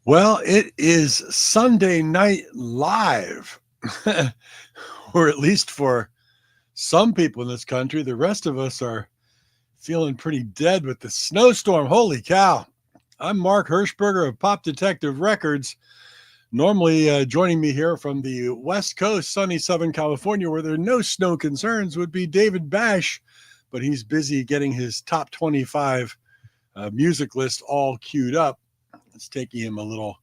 Well, it is Sunday Night Live, or at least for some people in this country. The rest of us are feeling pretty dead with the snowstorm. Holy cow. I'm Mark Hershberger of Pop Detective Records. Normally, joining me here from the West Coast, sunny Southern California, where there are no snow concerns, would be David Bash, but he's busy getting his top 25 music list all queued up. It's taking him a little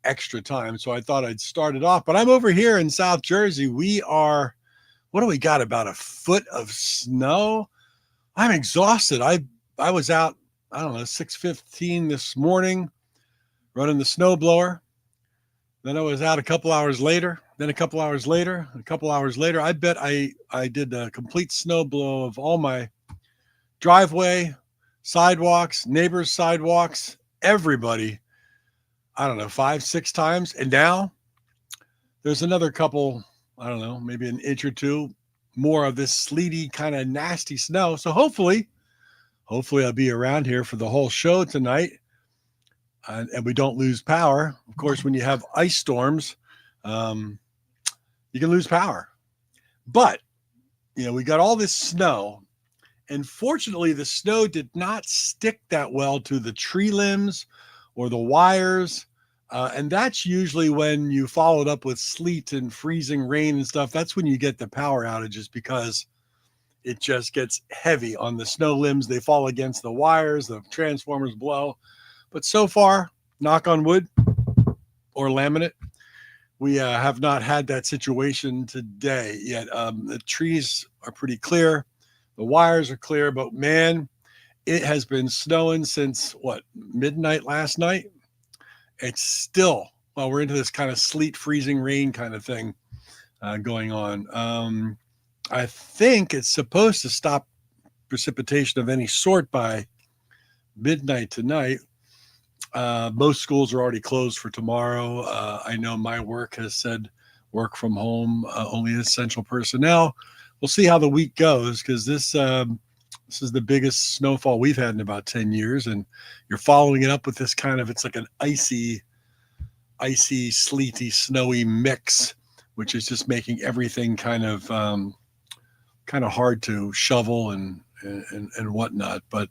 extra time. So I thought I'd start it off. But I'm over here in South Jersey. What do we got? About a foot of snow. I'm exhausted. I was out, I don't know, 6:15 this morning running the snowblower. Then I was out a couple hours later, then a couple hours later, a couple hours later. I bet I did a complete snow blow of all my driveway, sidewalks, neighbors' sidewalks, everybody. I don't know, 5, 6 times. And now there's another couple, I don't know, maybe an inch or two more of this sleety kind of nasty snow. So hopefully I'll be around here for the whole show tonight. And we don't lose power. Of course, when you have ice storms, you can lose power. But, we got all this snow. And fortunately, the snow did not stick that well to the tree limbs or the wires. And that's usually when you follow it up with sleet and freezing rain and stuff. That's when you get the power outages because it just gets heavy on the snow limbs. They fall against the wires, the transformers blow. But so far, knock on wood or laminate, we have not had that situation today yet. The trees are pretty clear. The wires are clear, but man, it has been snowing since midnight last night. It's still, well, we're into this kind of sleet, freezing rain kind of thing going on. I think it's supposed to stop precipitation of any sort by midnight tonight. Most schools are already closed for tomorrow. I know my work has said work from home, only essential personnel. We'll see how the week goes because this is the biggest snowfall we've had in about 10 years. And you're following it up with this it's like an icy, sleety, snowy mix, which is just making everything kind of hard to shovel and whatnot. But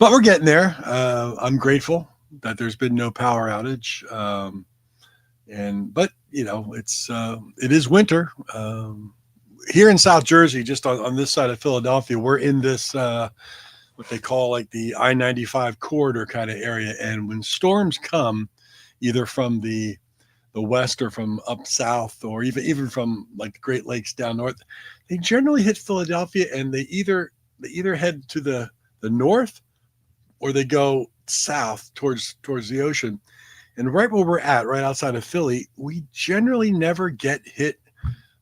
we're getting there. I'm grateful that there's been no power outage. But it is winter. Here in South Jersey, just on this side of Philadelphia, we're in this what they call like the I-95 corridor kind of area. And when storms come, either from the west or from up south, or even from like the Great Lakes down north, they generally hit Philadelphia, and they either head to the north or they go south towards the ocean. And right where we're at, right outside of Philly, we generally never get hit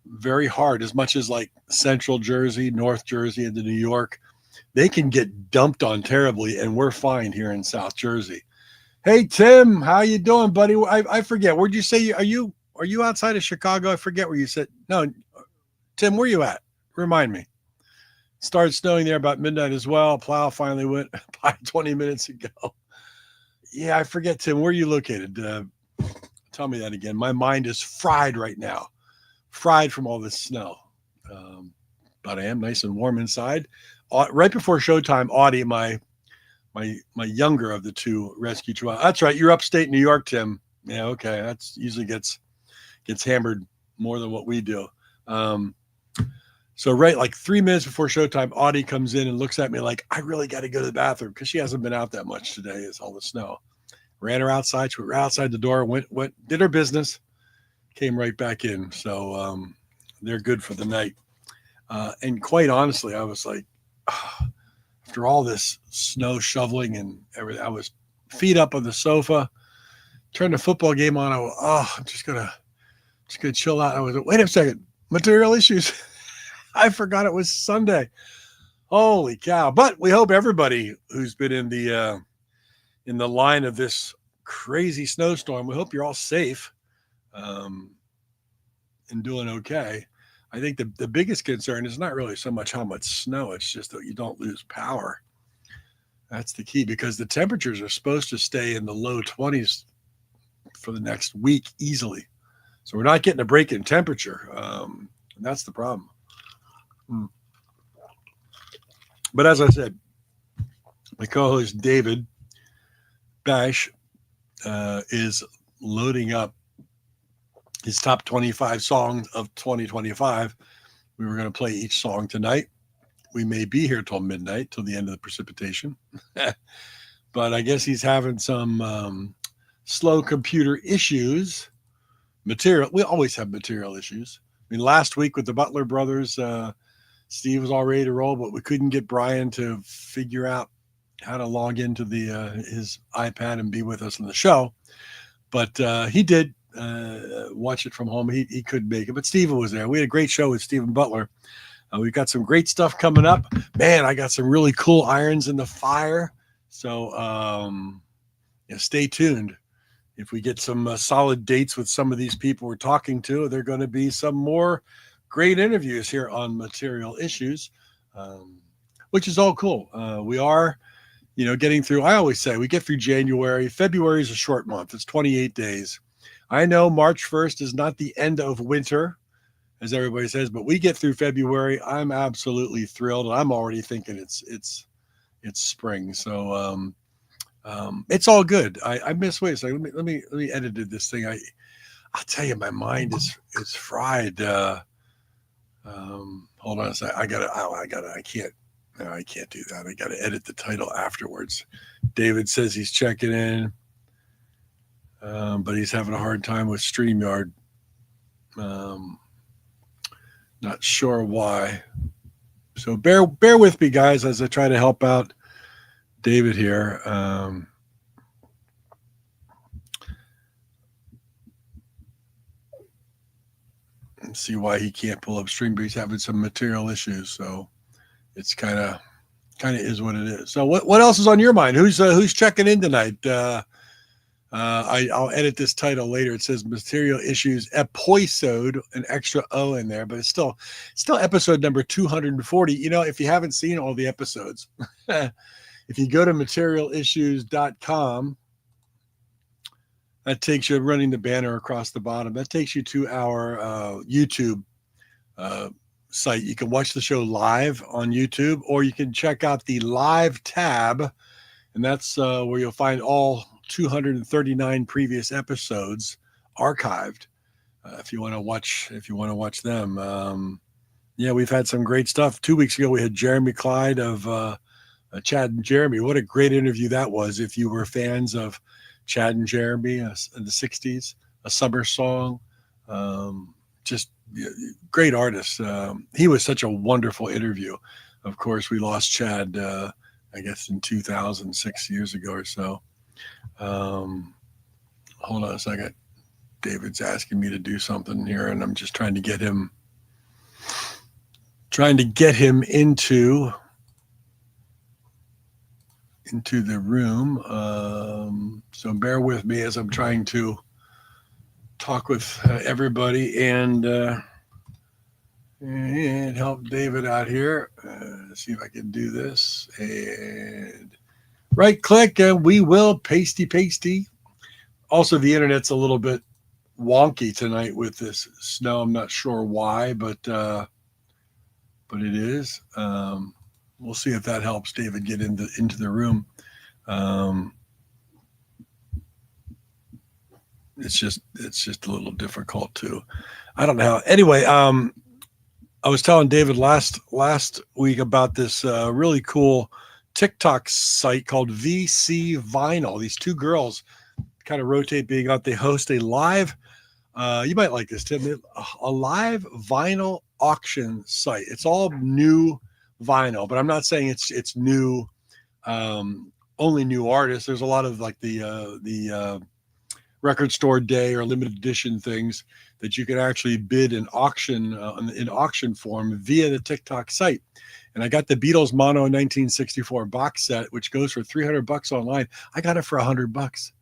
very hard, as much as like Central Jersey, North Jersey, into New York. They can get dumped on terribly, and we're fine here in South Jersey. Hey Tim, how you doing, buddy? I forget. Where'd you say are you outside of Chicago? I forget where you said. No, Tim, where you at? Remind me. Started snowing there about midnight as well. Plow finally went by 20 minutes ago. Yeah, I forget, Tim. Where are you located? Tell me that again. My mind is fried right now. Fried from all this snow. But I am nice and warm inside. Right before showtime, Audie, my younger of the two, rescued you. That's right. You're upstate New York, Tim. Yeah, okay. That's usually gets hammered more than what we do. So right, like 3 minutes before showtime, Audie comes in and looks at me like, I really got to go to the bathroom because she hasn't been out that much today. It's all the snow. Ran her outside. She went outside the door, went, did her business, came right back in. So they're good for the night. And quite honestly, I was like, after all this snow shoveling and everything, I was feet up on the sofa, turned the football game on. I'm just gonna chill out. I was wait a second, material issues. I forgot it was Sunday. Holy cow! But we hope everybody who's been in the line of this crazy snowstorm, we hope you're all safe and doing okay. I think the biggest concern is not really so much how much snow; it's just that you don't lose power. That's the key, because the temperatures are supposed to stay in the low 20s for the next week easily. So we're not getting a break in temperature. And that's the problem. But as I said, my co-host David Bash is loading up his top 25 songs of 2025. We were going to play each song tonight. We may be here till midnight, till the end of the precipitation. But I guess he's having some slow computer issues. We always have material issues. I mean, last week with the Butler brothers, Steve was all ready to roll, but we couldn't get Brian to figure out how to log into his iPad and be with us on the show. But he did watch it from home. He couldn't make it, but Steven was there. We had a great show with Stephen Butler. We've got some great stuff coming up. Man, I got some really cool irons in the fire. So stay tuned. If we get some solid dates with some of these people we're talking to, there are going to be some more great interviews here on Material Issues, which is all cool. We are, getting through. I always say we get through January. February is a short month. It's 28 days. I know March 1st is not the end of winter, as everybody says, but we get through February. I'm absolutely thrilled. I'm already thinking it's spring. So it's all good. I miss. Wait a second. Let me edit this thing. I'll tell you, my mind is fried. Hold on a second. I can't do that. I gotta edit the title afterwards. David says he's checking in, but he's having a hard time with StreamYard. Not sure why. So bear with me, guys, as I try to help out David here. See why he can't pull up stream, but he's having some material issues. So it's kind of is what it is. So what else is on your mind? Who's checking in tonight? I'll edit this title later. It says Material Issues Epoisode, an extra O in there, but it's still episode number 240. If you haven't seen all the episodes, if you go to materialissues.com, that takes you, running the banner across the bottom, that takes you to our YouTube site. You can watch the show live on YouTube, or you can check out the live tab, and that's where you'll find all 239 previous episodes archived. If you want to watch them. We've had some great stuff. 2 weeks ago, we had Jeremy Clyde of Chad and Jeremy. What a great interview that was. If you were fans of Chad and Jeremy in the 60s, a summer song, just great artist. He was such a wonderful interview. Of course, we lost Chad, I guess, in 2000, 6 years ago or so. Hold on a second. David's asking me to do something here, and I'm just trying to get him into the room. So bear with me as I'm trying to talk with everybody and help David out here. See if I can do this. And right click, and we will pasty. Also, the internet's a little bit wonky tonight with this snow. I'm not sure why, but it is. We'll see if that helps David get into the room. It's just a little difficult too. I don't know. Anyway, I was telling David last week about this really cool TikTok site called VC Vinyl. These two girls kind of rotate being out. They host a live, you might like this, Tim, a live vinyl auction site. It's all new vinyl, but I'm not saying it's new, only new artists. There's a lot of like the record store day or limited edition things that you can actually bid in auction in auction form via the TikTok site. And I got the Beatles Mono 1964 box set, which goes for $300 online. I got it for $100,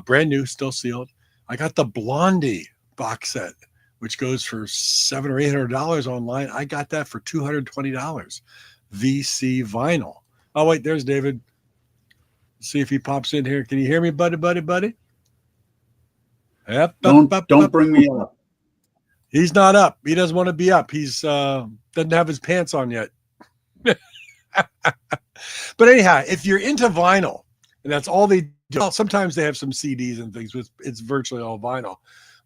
brand new, still sealed. I got the Blondie box set, which goes for $700 or $800 online. I got that for $220. VC Vinyl. Oh wait, there's David. See if he pops in here. Can you hear me, buddy? Yep, don't bring me up. He's not up. He doesn't want to be up. He's doesn't have his pants on yet. But anyhow, if you're into vinyl, and that's all they do, well, sometimes they have some CDs and things, but it's virtually all vinyl.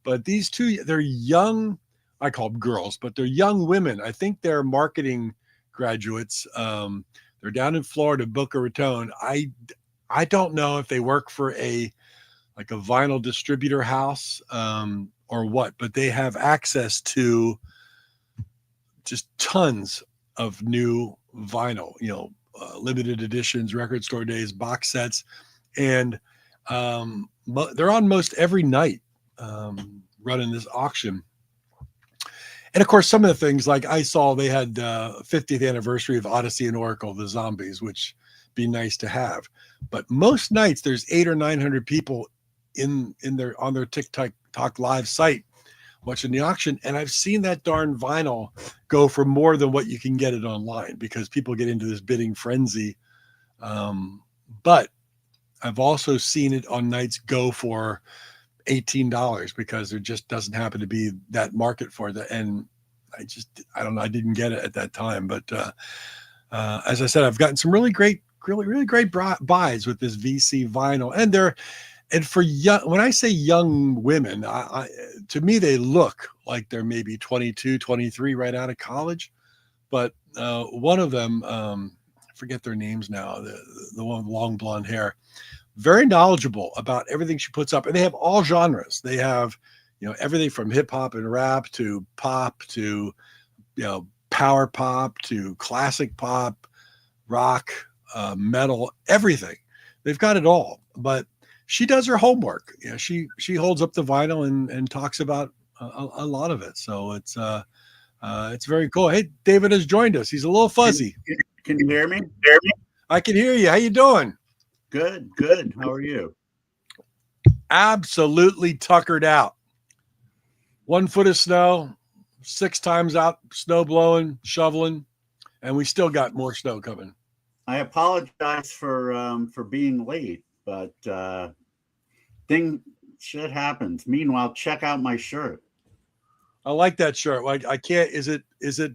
But these two, they're young, I call them girls, but they're young women. I think they're marketing graduates. They're down in Florida, Boca Raton. I don't know if they work for a vinyl distributor house or what, but they have access to just tons of new vinyl, limited editions, record store days, box sets. And they're on most every night running this auction. And of course, some of the things, like I saw they had 50th anniversary of Odyssey and Oracle, the Zombies, which be nice to have. But most nights there's 800 or 900 people on their TikTok live site watching the auction, and I've seen that darn vinyl go for more than what you can get it online because people get into this bidding frenzy. But I've also seen it on nights go for $18 because there just doesn't happen to be that market for that. And I don't know, I didn't get it at that time. But as I said, I've gotten some really great buys with this VC vinyl, and for young, when I say young women, to me, they look like they're maybe 22, 23 right out of college. But one of them, I forget their names now, the one with long blonde hair, very knowledgeable about everything she puts up. And they have all genres. They have, everything from hip hop and rap to pop to, power pop to classic pop, rock, metal, everything. They've got it all. But she does her homework. She holds up the vinyl and talks about a lot of it. So it's very cool. Hey, David has joined us. He's a little fuzzy. Can you hear me? I can hear you. How you doing? Good. How are you? Absolutely tuckered out. 1 foot of snow, 6 times out, snow blowing, shoveling, and we still got more snow coming. I apologize for being late, but shit happens. Meanwhile, check out my shirt. I like that shirt. I can't. Is it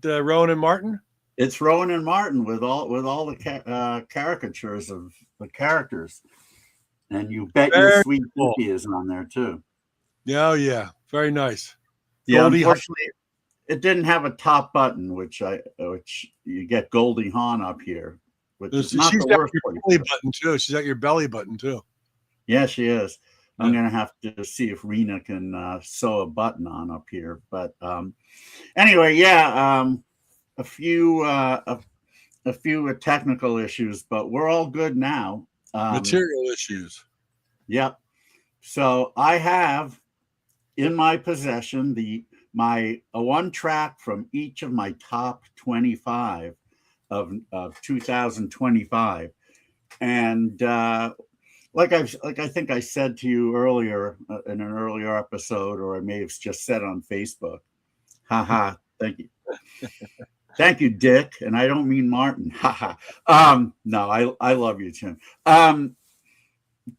Rowan and Martin? It's Rowan and Martin with all the caricatures of the characters, and you bet your sweet cookie is on there too. Yeah, very nice. Yeah, unfortunately, it didn't have a top button, which you get Goldie Hawn up here. She's not the worst belly button too. She's at your belly button too. Yeah, she is. I'm gonna have to see if Rena can sew a button on up here. But anyway, a few technical issues, but we're all good now. Material issues. Yep. So I have in my possession a one track from each of my top 25 of 2025, and like I think I said to you earlier in an earlier episode, or I may have just said on Facebook. Haha. Thank you. Thank you, Dick. And I don't mean Martin. No, I love you, Tim.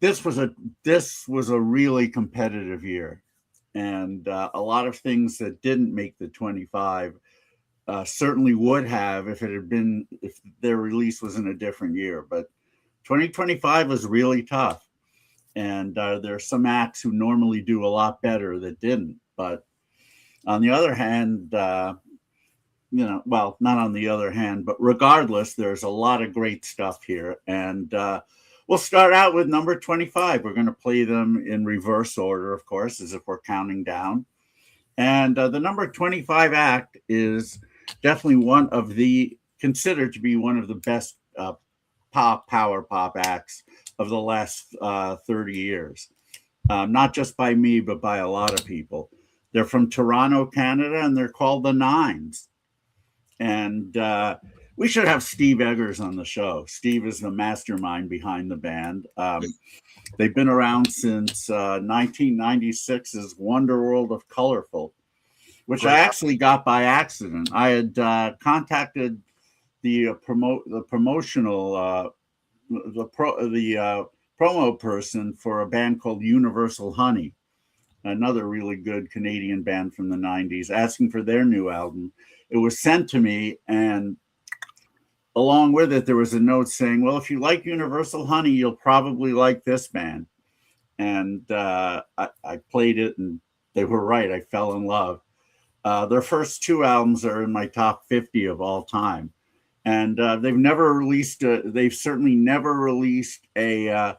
This was a really competitive year, and a lot of things that didn't make the 25 certainly would have if their release was in a different year. But 2025 was really tough, and there are some acts who normally do a lot better that didn't. But on the other hand, not on the other hand, but regardless, there's a lot of great stuff here. And we'll start out with number 25. We're going to play them in reverse order, of course, as if we're counting down. And the number 25 act is definitely considered to be one of the best power pop acts of the last 30 years. Not just by me, but by a lot of people. They're from Toronto, Canada, and they're called the Nines. And we should have Steve Eggers on the show. Steve is the mastermind behind the band. They've been around since 1996's Wonder World of Colorful, which I actually got by accident. I had contacted the promotional promo person for a band called Universal Honey, another really good Canadian band from the 90s, asking for their new album. It was sent to me, and along with it, there was a note saying, well, if you like Universal Honey, you'll probably like this band. And I played it, and they were right. I fell in love. Their first two albums are in my top 50 of all time. And they've certainly never released a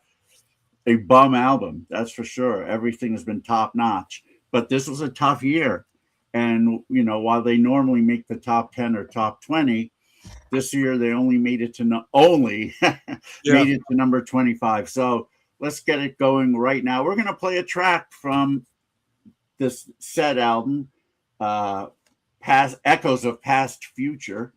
bum album. That's for sure. Everything has been top notch. But this was a tough year. And, while they normally make the top 10 or top 20, this year they only made it to made it to number 25. So let's get it going right now. We're going to play a track from this said album, Echoes of Past Future,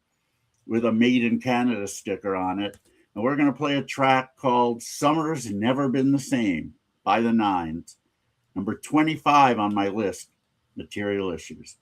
with a Made in Canada sticker on it. And we're going to play a track called Summer's Never Been the Same by the Nines. Number 25 on my list, Material Issues.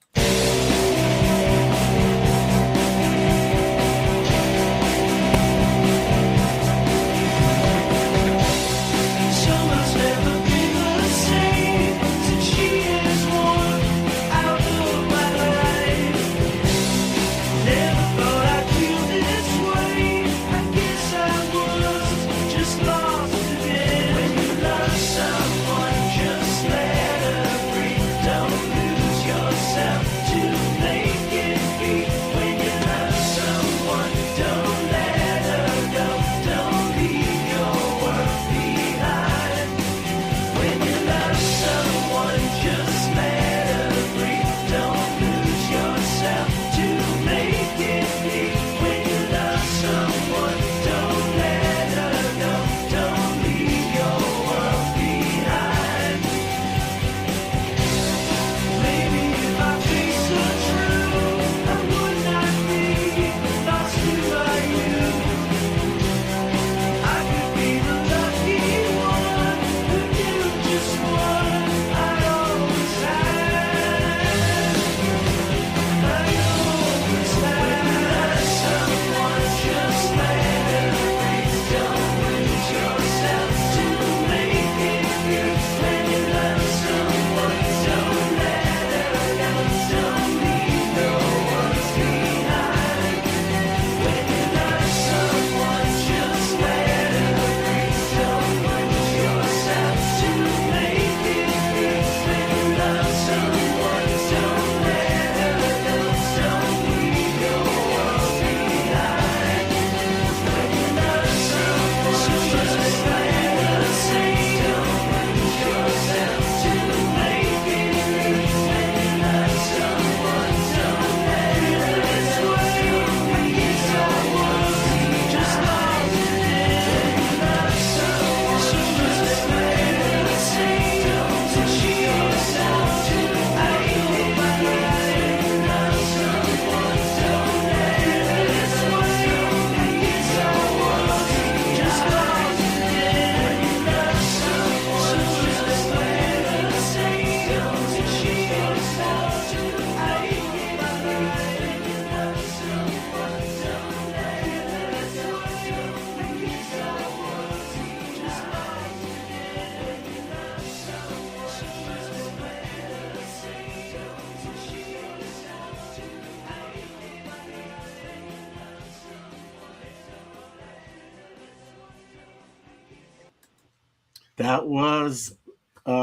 That was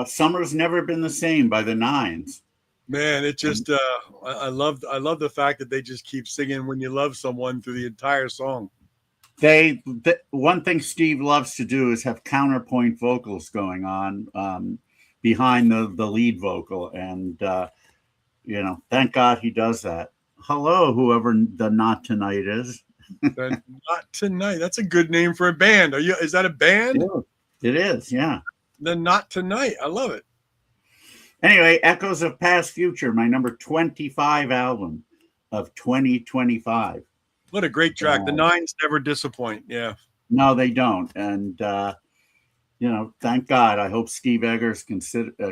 Summer's Never Been the Same by the Nines. Man, it just I love the fact that they just keep singing When You Love Someone through the entire song. One thing Steve loves to do is have counterpoint vocals going on behind the lead vocal, and thank God he does that. Hello, whoever the Not Tonight is. Not Tonight. That's a good name for a band. Is that a band? Yeah, it is. Yeah. The Not Tonight. I love it. Anyway, Echoes of Past Future, my number 25 album of 2025. What a great track. The Nines never disappoint. Yeah. No, they don't. And, thank God. I hope Steve Eggers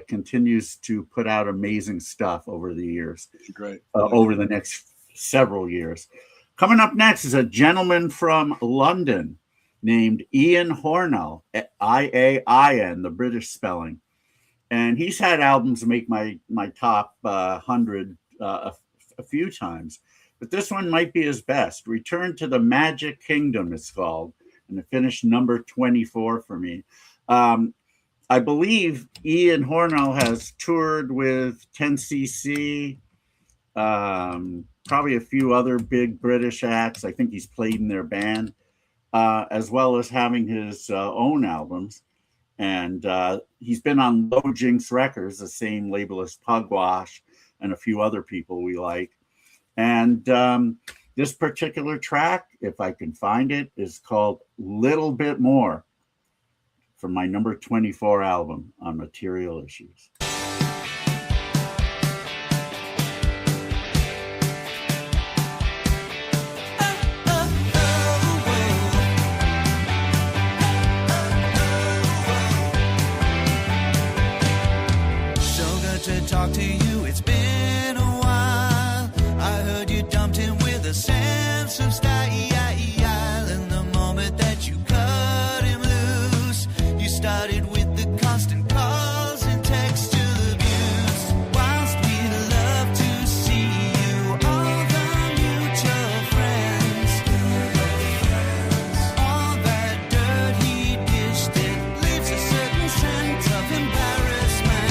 continues to put out amazing stuff over the years. Great. Over the next several years. Coming up next is a gentleman from London. named Ian Hornell, Iain, the British spelling. And he's had albums make my top 100 a few times. But this one might be his best. Return to the Magic Kingdom, it's called. And it finished number 24 for me. I believe Ian Hornell has toured with 10cc, probably a few other big British acts. I think he's played in their band, as well as having his own albums. And he's been on Low Jinx Records, the same label as Pugwash and a few other people we like. And this particular track, if I can find it, is called Little Bit More, from my number 24 album on Material Issues. To talk to you, it's been a while. I heard you dumped him with a sense of style. And the moment that you cut him loose, you started with the constant calls and texts to abuse. Whilst we love to see you, all the mutual friends, all that dirt he dished, it leaves a certain sense of embarrassment.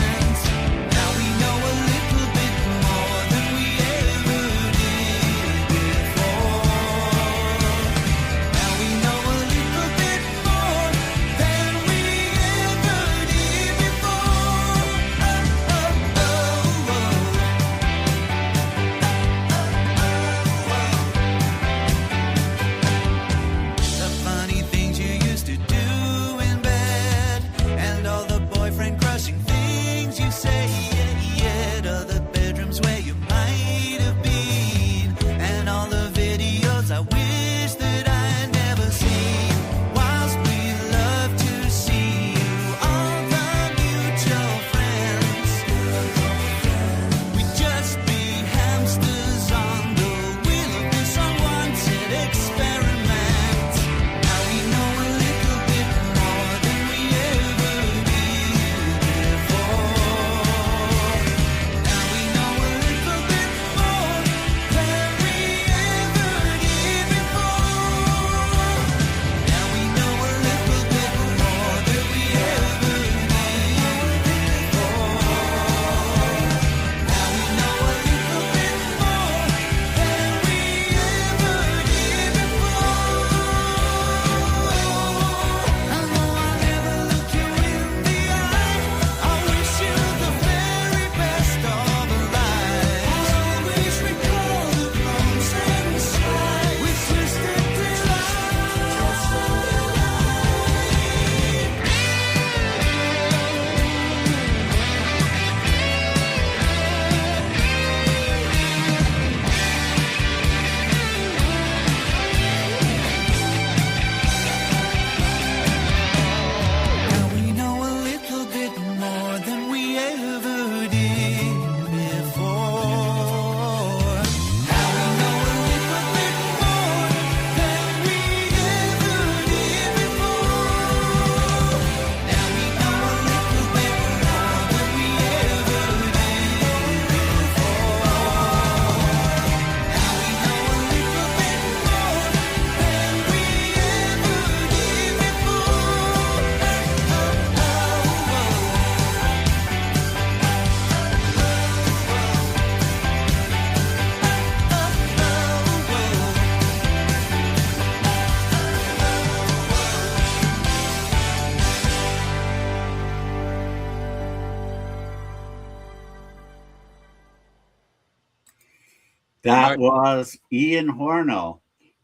That was Ian Hornell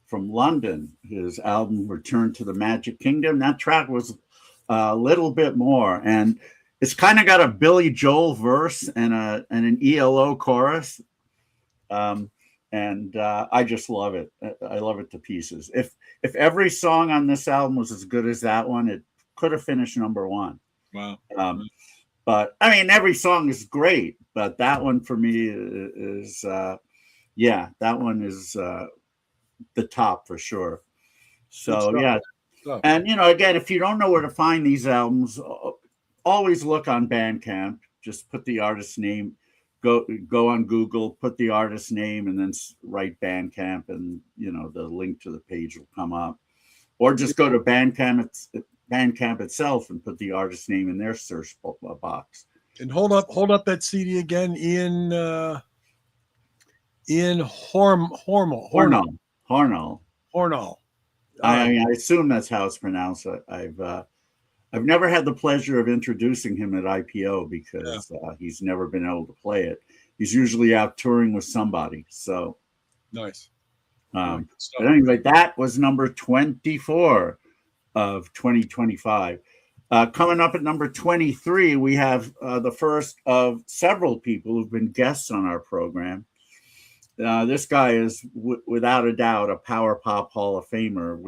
from London, his album Return to the Magic Kingdom. That track was a little bit more, and it's kind of got a Billy Joel verse and an ELO chorus. And I just love it. I love it to pieces. If every song on this album was as good as that one, it could have finished number one. Wow. But I mean, every song is great, but that one for me is, that one is the top for sure. So yeah, stuff. And, again, if you don't know where to find these albums, always look on Bandcamp. Just put the artist's name, go on Google, put the artist's name, and then write Bandcamp, and, the link to the page will come up. Or just go to Bandcamp itself and put the artist's name in their search box. And hold up that CD again, Ian Hornall. I assume that's how it's pronounced. I've never had the pleasure of introducing him at IPO because he's never been able to play it. He's usually out touring with somebody. So nice. But anyway, that was number 24 of 2025. Coming up at number 23, we have the first of several people who've been guests on our program. This guy is without a doubt a power pop Hall of Famer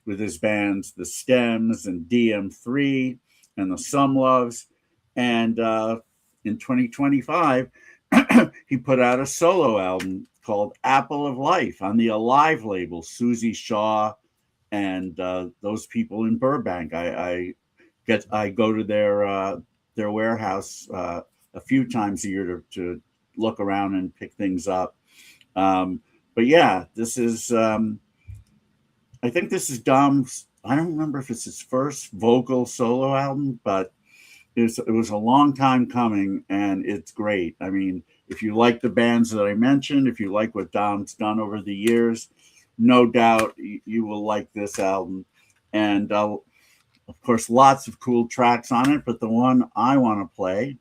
with his bands The Stems and DM3 and the Some Loves. And in 2025, he put out a solo album called Apple of Life on the Alive label. Susie Shaw and those people in Burbank. I go to their warehouse a few times a year to look around and pick things up. But yeah, this is I think this is Dom's. I don't remember if it's his first vocal solo album, but it was a long time coming, and it's great. I mean, if you like the bands that I mentioned, if you like what Dom's done over the years, no doubt you will like this album. And of course, lots of cool tracks on it, but the one I want to play,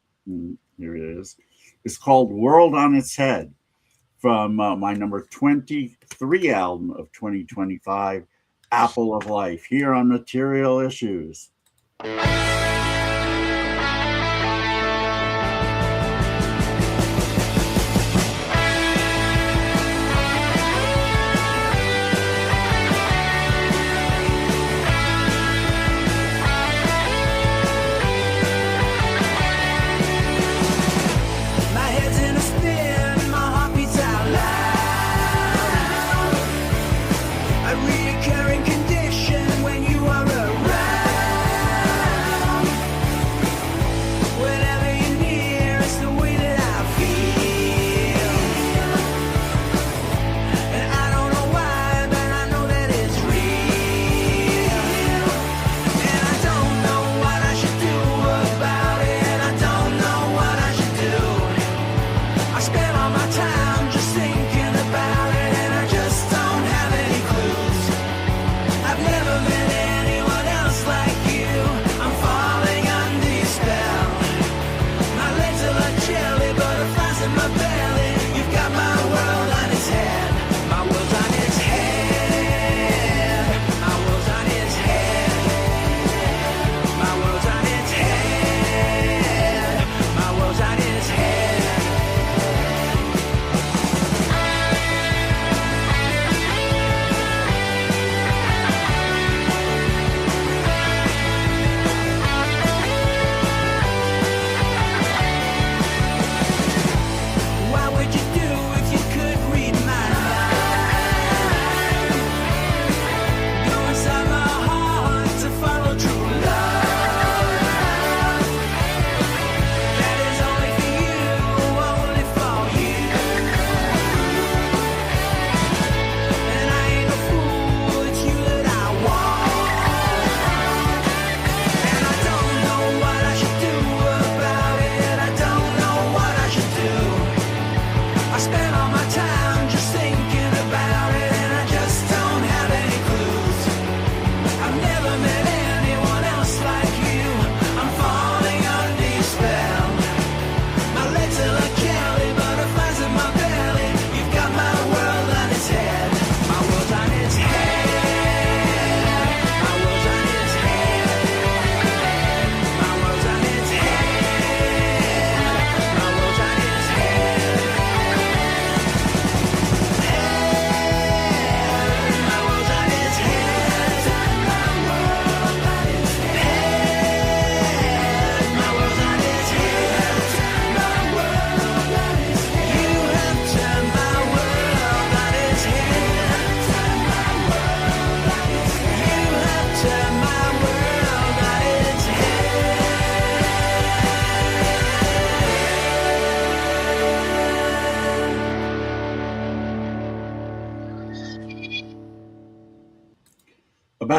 here it is called World on Its Head, from my number 23 album of 2025, Apple of Life, here on Material Issues. Recurring condition when you are around.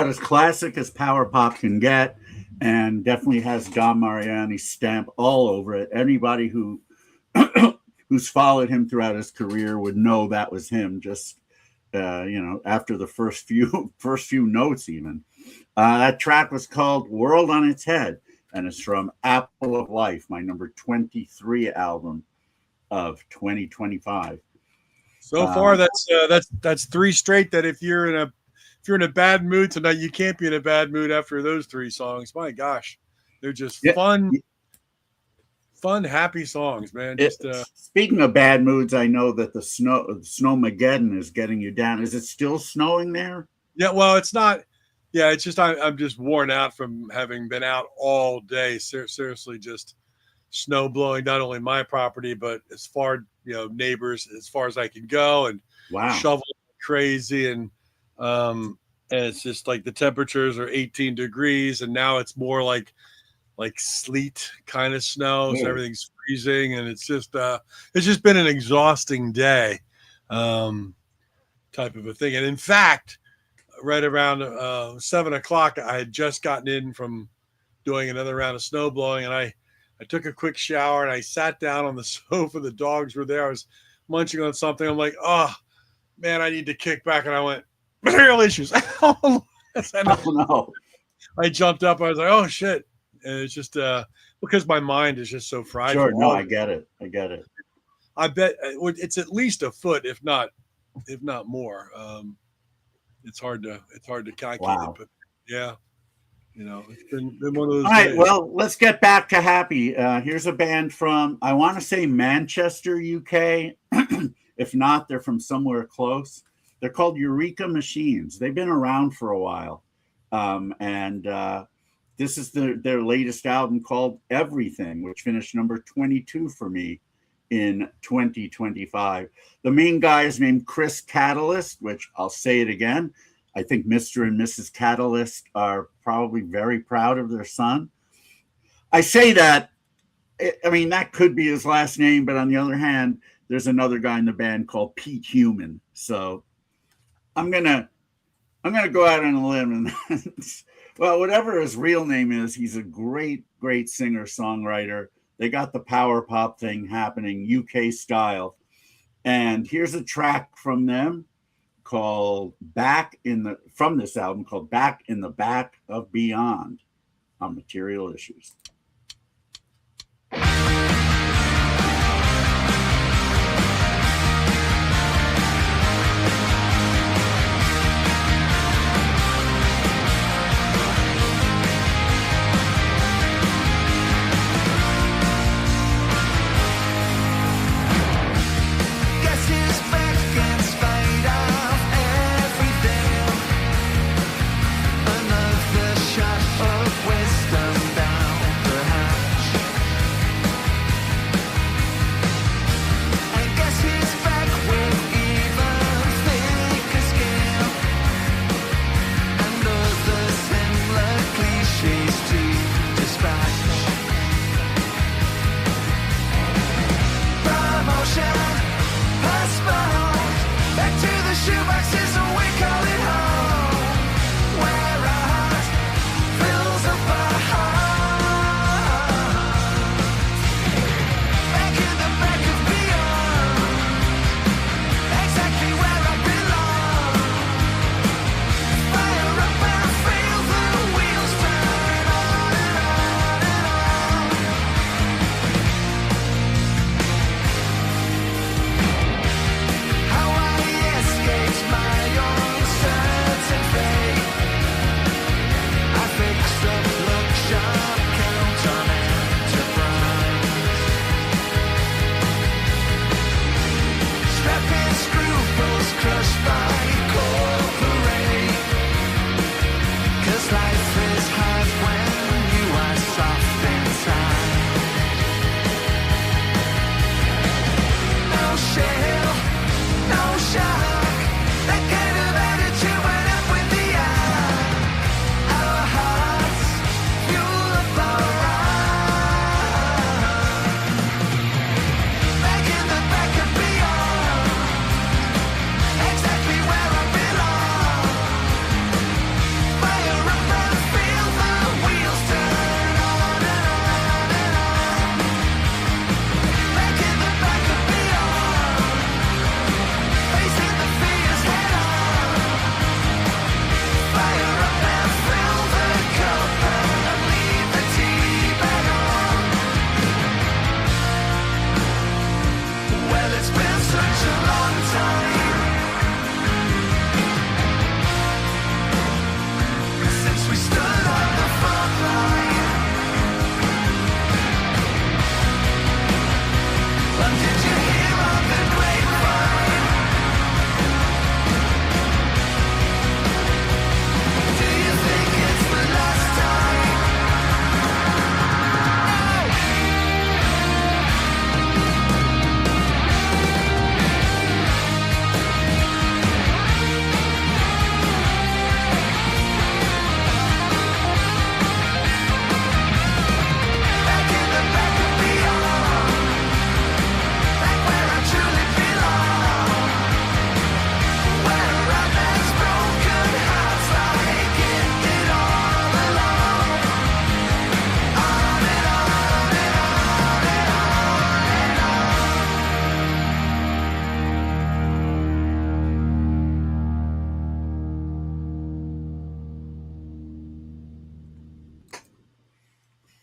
about as classic as power pop can get, and definitely has Don Mariani's stamp all over it. Anybody who who's followed him throughout his career would know that was him. Just after the first few notes, even that track was called "World on Its Head," and it's from Apple of Life, my number 23 album of 2025. So far, that's three straight. That if you're in a bad mood tonight, you can't be in a bad mood after those three songs. My gosh, they're just fun, happy songs, man. Just speaking of bad moods, I know that the snowmageddon is getting you down. Is it still snowing there? Yeah, well, it's not. Yeah, it's just I'm just worn out from having been out all day. Seriously, just snow blowing not only my property but as far neighbors as far as I can go, and shoveling crazy, and it's just like the temperatures are 18 degrees, and now it's more like sleet kind of snow, so everything's freezing, and it's just been an exhausting day, type of a thing. And in fact, right around 7:00, I had just gotten in from doing another round of snow blowing, and I took a quick shower and I sat down on the sofa. The dogs were there. I was munching on something. I'm like, oh man, I need to kick back. And I went, material issues. Oh no. I jumped up. I was like, oh shit. And it's just because my mind is just so fried. Sure. No, I get it. I bet it's at least a foot, if not more. It's hard to calculate, but yeah. It's been one of those. All right, days. well, let's get back to happy. Here's a band from, I want to say Manchester, UK. If not, they're from somewhere close. They're called Eureka Machines. They've been around for a while. And this is their latest album called Everything, which finished number 22 for me in 2025. The main guy is named Chris Catalyst, which I'll say it again. I think Mr. and Mrs. Catalyst are probably very proud of their son. I say that, I mean, that could be his last name, but on the other hand, there's another guy in the band called Pete Human. So I'm gonna go out on a limb and well, whatever his real name is, he's a great singer-songwriter. They got the power pop thing happening, UK style. And here's a track from them called from this album called Back in the Back of Beyond on Material Issues. Wisdom down.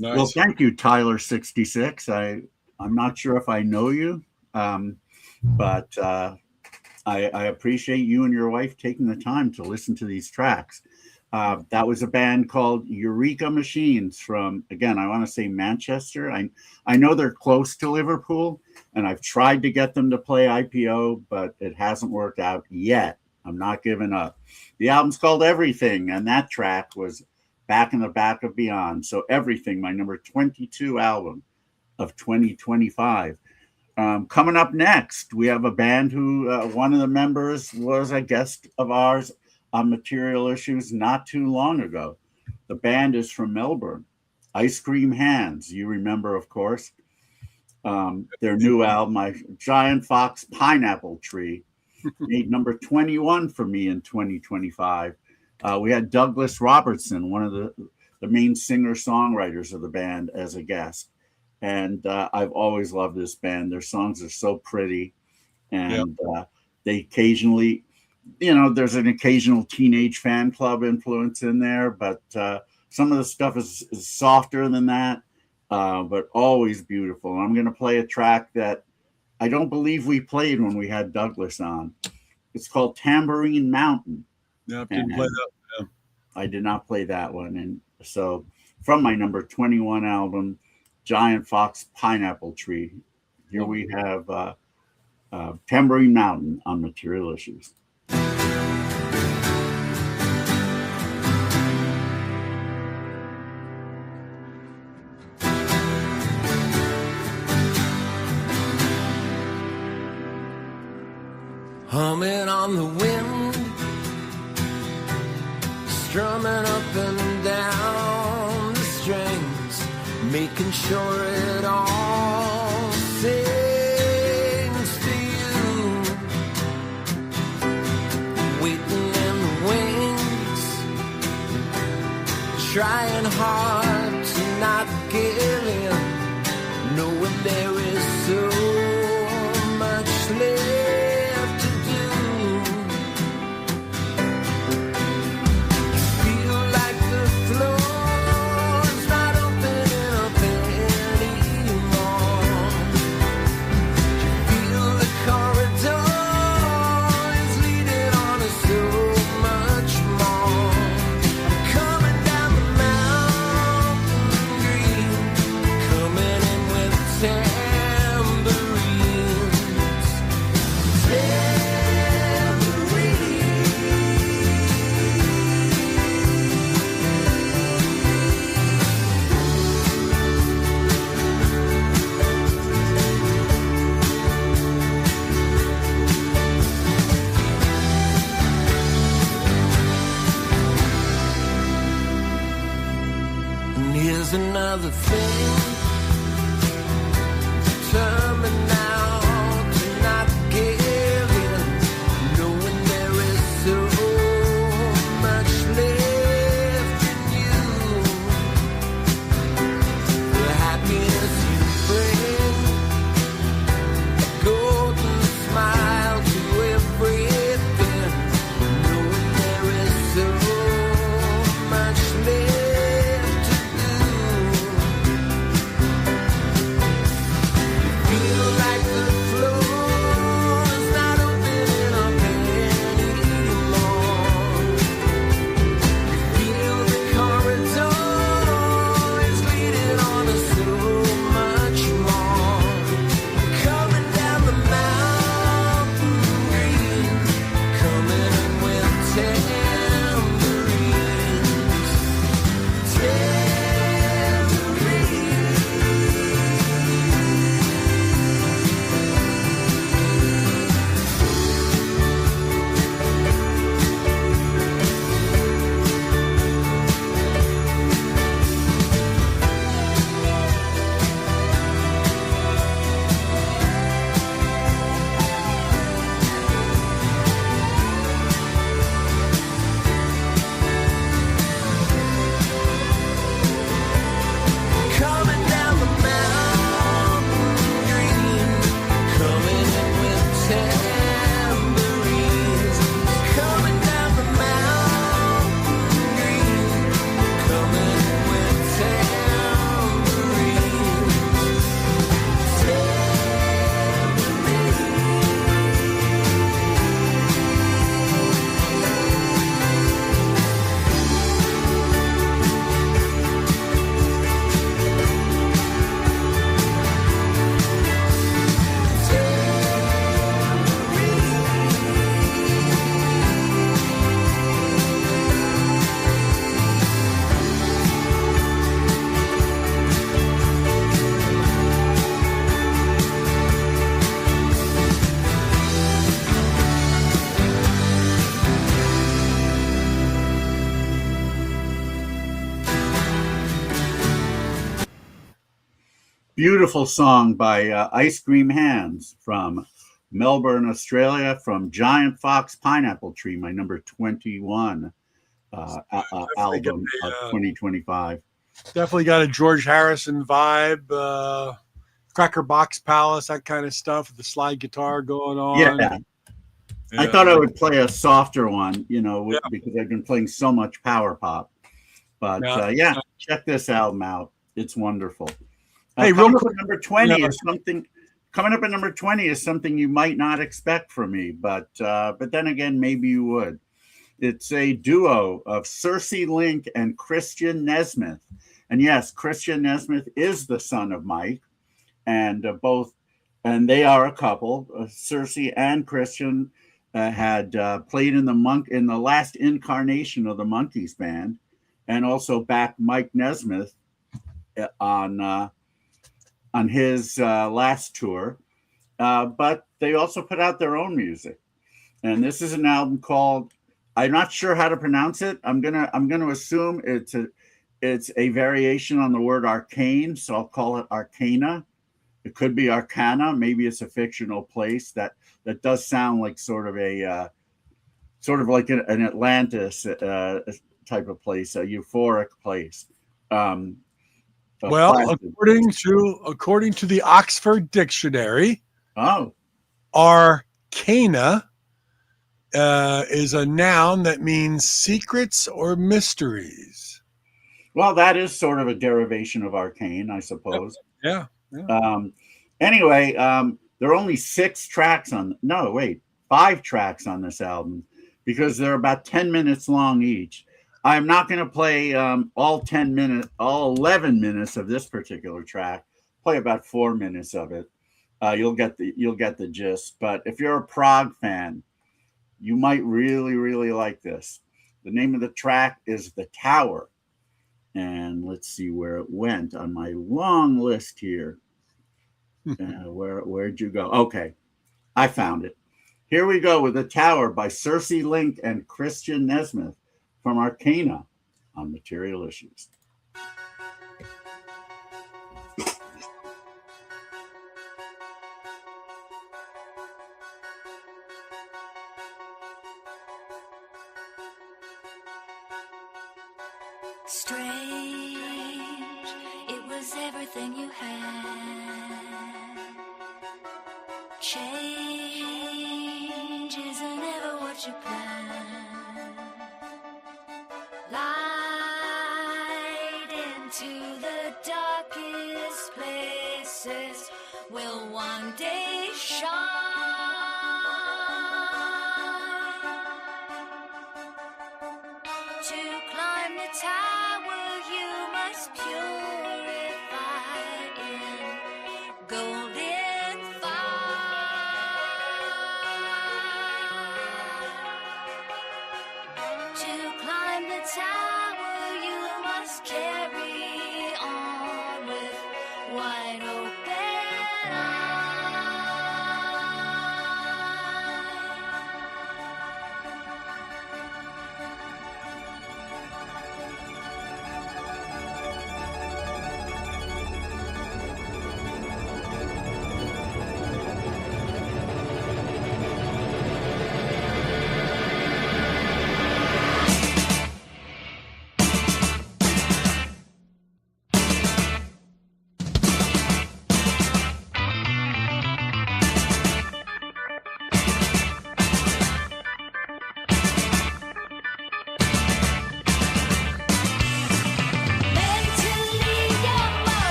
Nice. Well, thank you, Tyler66. I'm not sure if I know you, but I appreciate you and your wife taking the time to listen to these tracks. That was a band called Eureka Machines from, again, I want to say Manchester. I know they're close to Liverpool, and I've tried to get them to play IPO, but it hasn't worked out yet. I'm not giving up. The album's called Everything, and that track was Back in the Back of Beyond. So Everything, my number 22 album of 2025. Coming up next, we have a band who one of the members was a guest of ours on Material Issues not too long ago. The band is from Melbourne, Ice Cream Hands. You remember, of course, their new album, Giant Fox Pineapple Tree, made number 21 for me in 2025. We had Douglas Robertson, one of the main singer-songwriters of the band, as a guest. And I've always loved this band. Their songs are so pretty. And they occasionally, there's an occasional Teenage Fan Club influence in there, but some of the stuff is softer than that, but always beautiful. And I'm going to play a track that I don't believe we played when we had Douglas on. It's called Tambourine Mountain. Yeah, didn't play that. Yeah. I did not play that one. And so from my number 21 album, Giant Fox Pineapple Tree, here we have Tambourine Mountain on Material Issues. Humming on the wind, strumming up and down the strings, making sure it all sings to you. Waiting in the wings, trying hard to not give in, knowing there is so much left. Another thing, determined now to not give in, knowing there is so much left in you. The happiness you bring, a golden smile to everything, knowing there is so much left. Like Beautiful song by Ice Cream Hands from Melbourne, Australia, from Giant Fox Pineapple Tree, my number 21 album of 2025. Definitely got a George Harrison vibe, Cracker Box Palace, that kind of stuff with the slide guitar going on. Yeah. I thought I would play a softer one, because I've been playing so much power pop. But check this album out. It's wonderful. Hey, real quick, number 20 is something. Coming up at number 20 is something you might not expect from me, but then again, maybe you would. It's a duo of Cersei Link and Christian Nesmith, and yes, Christian Nesmith is the son of Mike, and they are a couple. Cersei and Christian had played in the last incarnation of the Monkees band, and also backed Mike Nesmith on his last tour. But they also put out their own music, and this is an album called, I'm not sure how to pronounce it. I'm gonna assume it's a variation on the word arcane, so I'll call it Arcana. It could be Arcana. Maybe it's a fictional place that does sound like sort of like an Atlantis type of place, a euphoric place. Well, according to the Oxford Dictionary, arcana is a noun that means secrets or mysteries. Well, that is sort of a derivation of arcane, I suppose. Yeah. Anyway, there are only 5 tracks on this album, because they're about 10 minutes long each. I'm not going to play all 11 minutes of this particular track. Play about 4 minutes of it. You'll get the gist. But if you're a prog fan, you might really, really like this. The name of the track is The Tower. And let's see where it went on my long list here. Where'd you go? Okay, I found it. Here we go with The Tower by Cersei Link and Christian Nesmith from Arcana on Material Issues. Strange, it was everything you had. Change isn't ever what you plan. Light into the darkest places will one day shine. To climb the tower you must purify in golden fire. To climb the tower you must carry on with wide open eyes.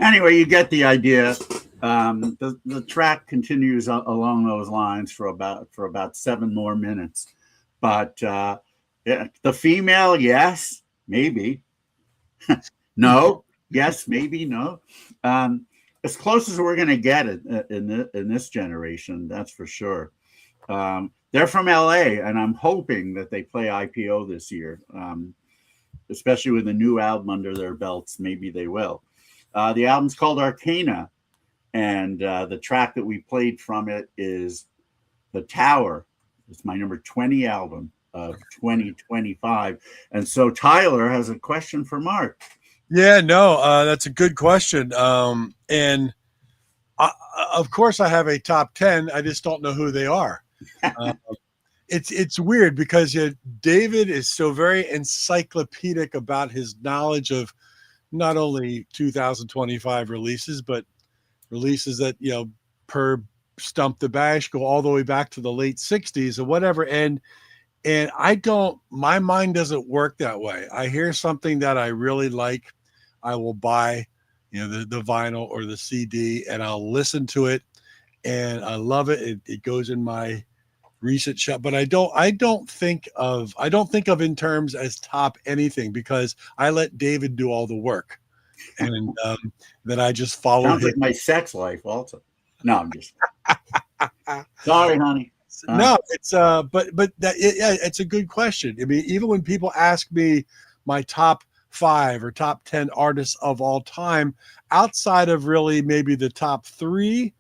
Anyway, you get the idea. The track continues along those lines for about 7 more minutes. But yeah, the female, yes, maybe. No, yes, maybe, no. As close as we're going to get it in this generation, that's for sure. They're from LA, and I'm hoping that they play IPO this year, especially with a new album under their belts. Maybe they will. The album's called Arcana, and the track that we played from it is The Tower. It's my number 20 album of 2025. And so Tyler has a question for Mark. Yeah, no, that's a good question. And of course I have a top 10. I just don't know who they are. It's weird because David is so very encyclopedic about his knowledge of not only 2025 releases, but releases that, per Stump the Bash go all the way back to the late 60s or whatever. And my mind doesn't work that way. I hear something that I really like, I will buy, the vinyl or the CD, and I'll listen to it, and I love it. It goes in my recent shop, but I don't think of in terms as top anything, because I let David do all the work, and then I just follow Sounds him. like my sex life also. No, I'm just sorry, honey. No, it's it's a good question. I mean, even when people ask me my top 5 or top 10 artists of all time, outside of really maybe the top 3,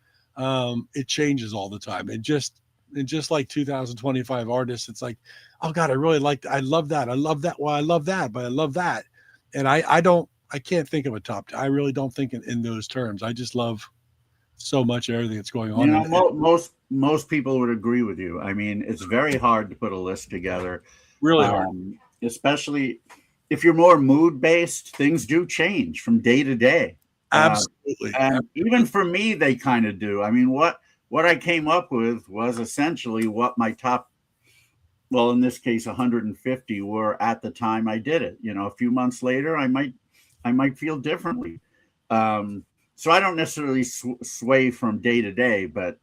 it changes all the time. And just like 2025 artists, it's like, oh God, I love that. Well, I love that, but I love that. And I can't think of a top 10. I really don't think in those terms. I just love so much of everything that's going on. Most people would agree with you. I mean, it's very hard to put a list together. Really hard. Especially if you're more mood based, things do change from day to day. Absolutely. And even for me, they kind of do. I mean, what I came up with was essentially what my top, well, in this case, 150 were at the time I did it. A few months later, I might feel differently. So I don't necessarily sway from day to day, but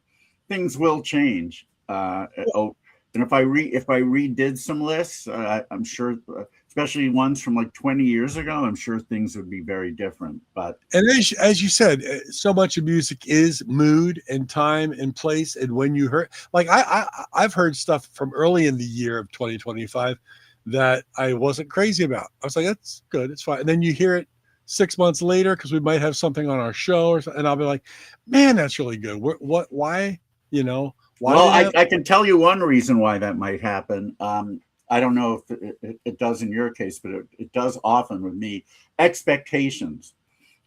things will change. And if I redid some lists, I'm sure, especially ones from like 20 years ago, I'm sure things would be very different. But as you said, so much of music is mood and time and place. And when you heard, like I've heard stuff from early in the year of 2025 that I wasn't crazy about. I was like, that's good, it's fine. And then you hear it 6 months later, because we might have something on our show or something, and I'll be like, man, that's really good. Why? Why? Well, I can tell you one reason why that might happen. I don't know if it does in your case, but it does often with me. Expectations.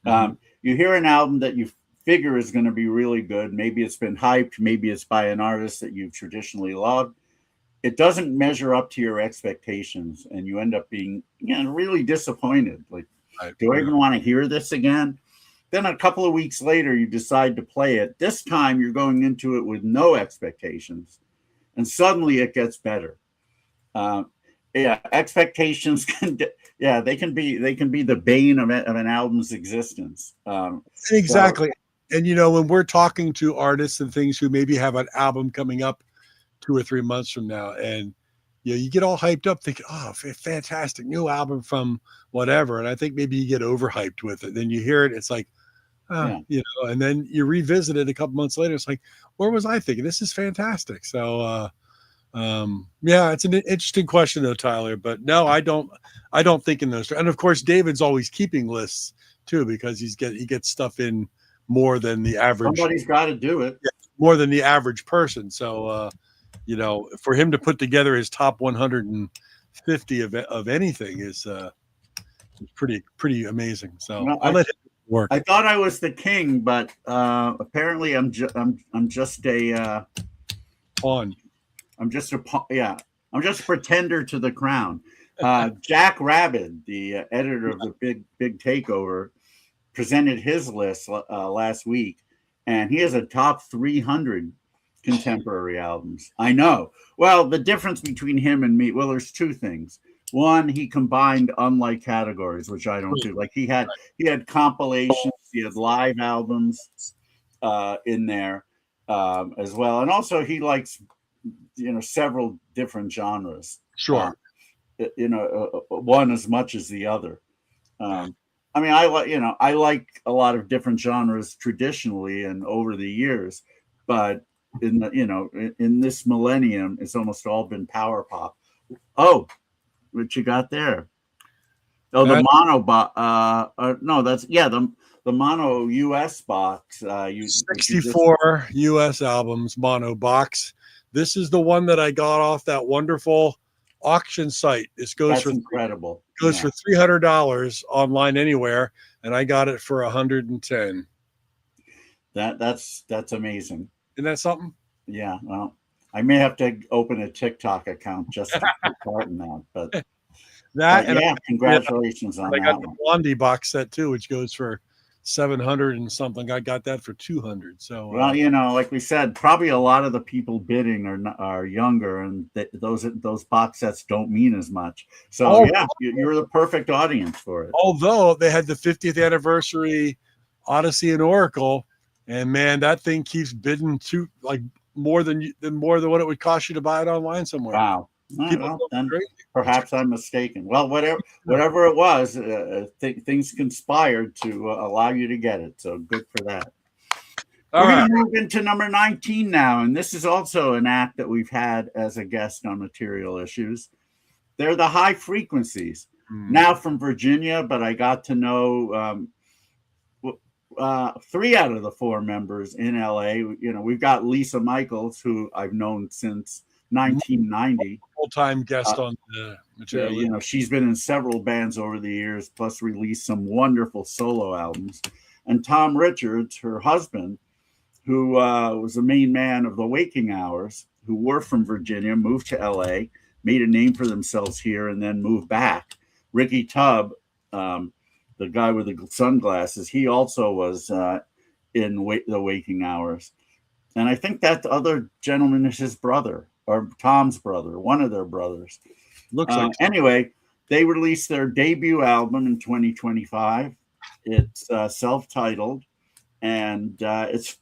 Mm-hmm. You hear an album that you figure is going to be really good. Maybe it's been hyped. Maybe it's by an artist that you've traditionally loved. It doesn't measure up to your expectations, and you end up being really disappointed. Like, do I even want to hear this again? Then a couple of weeks later, you decide to play it. This time, you're going into it with no expectations, and suddenly it gets better. Expectations can be the bane of an album's existence. Exactly. And when we're talking to artists and things who maybe have an album coming up 2 or 3 months from now, and you get all hyped up thinking, oh, fantastic new album from whatever. And I think maybe you get overhyped with it. Then you hear it, it's like, and then you revisit it a couple months later. It's like, where was I thinking? This is fantastic. So, it's an interesting question though, Tyler, but no, I don't think in those. And of course, David's always keeping lists too, because he gets stuff in more than the average. Somebody's got to do it. More than the average person. So, for him to put together his top 150 of anything is pretty amazing. So I let him work. I thought I was the king, but apparently I'm just a pawn. I'm just a pretender to the crown. Jack Rabid, the editor of the Big Takeover, presented his list last week, and he has a top 300 contemporary albums. I know. Well, the difference between him and me, there's 2 things. One, he combined unlike categories, which I don't do. Like he had compilations He had live albums in there as well, and also he likes several different genres. Sure. One as much as the other. I mean, I like a lot of different genres traditionally and over the years, but in this millennium, it's almost all been power pop. Oh, what you got there? Oh, the mono box. No, that's the mono US box. 64 US albums mono box. This is the one that I got off that wonderful auction site. This goes for incredible. Goes for $300 online anywhere, and I got it for $110. That's amazing. Isn't that something? Yeah. Well, I may have to open a TikTok account just to take part in that. But congratulations on that. I got the Blondie box set too, which goes for $700 and something. I got that for $200. So well, like we said, probably a lot of the people bidding are younger, and those box sets don't mean as much. So you're the perfect audience for it. Although they had the 50th anniversary Odyssey and Oracle, and man, that thing keeps bidding to like more than what it would cost you to buy it online somewhere. Wow. Perhaps I'm mistaken. Well, whatever it was, things conspired to allow you to get it. So good for that. We're going to move into number 19 now, and this is also an act that we've had as a guest on Material Issues. They're the High Frequencies, now from Virginia, but I got to know 3 out of the 4 members in LA. We've got Lisa Michaels, who I've known since 1990. Full-time guest on the Material. She's been in several bands over the years, plus released some wonderful solo albums. And Tom Richards, her husband, who was the main man of the Waking Hours, who were from Virginia, moved to LA, made a name for themselves here, and then moved back. Ricky Tubb, the guy with the sunglasses, he also was in the Waking Hours. And I think that the other gentleman is his brother, or Tom's brother, one of their brothers. Looks like anyway, they released their debut album in 2025. It's self-titled, and it's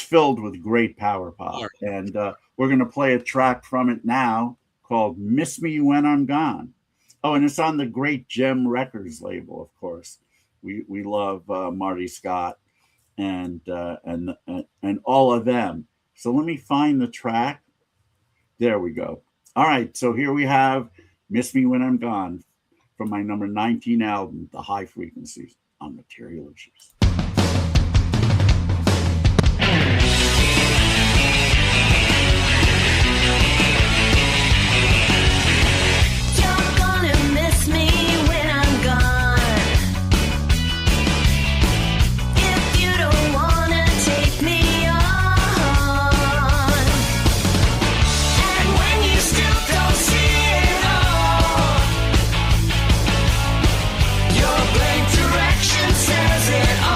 filled with great power pop. Right. And we're going to play a track from it now called "Miss Me When I'm Gone." Oh, and it's on the Great Gem Records label, of course. We love Marty Scott and all of them. So let me find the track. There we go. All right, so here we have "Miss Me When I'm Gone" from my number 19 album, The High Frequencies, on Material Issues. You're gonna miss me when I'm gone. If you don't wanna take me on, and when you still don't see it all, your blank direction says it all.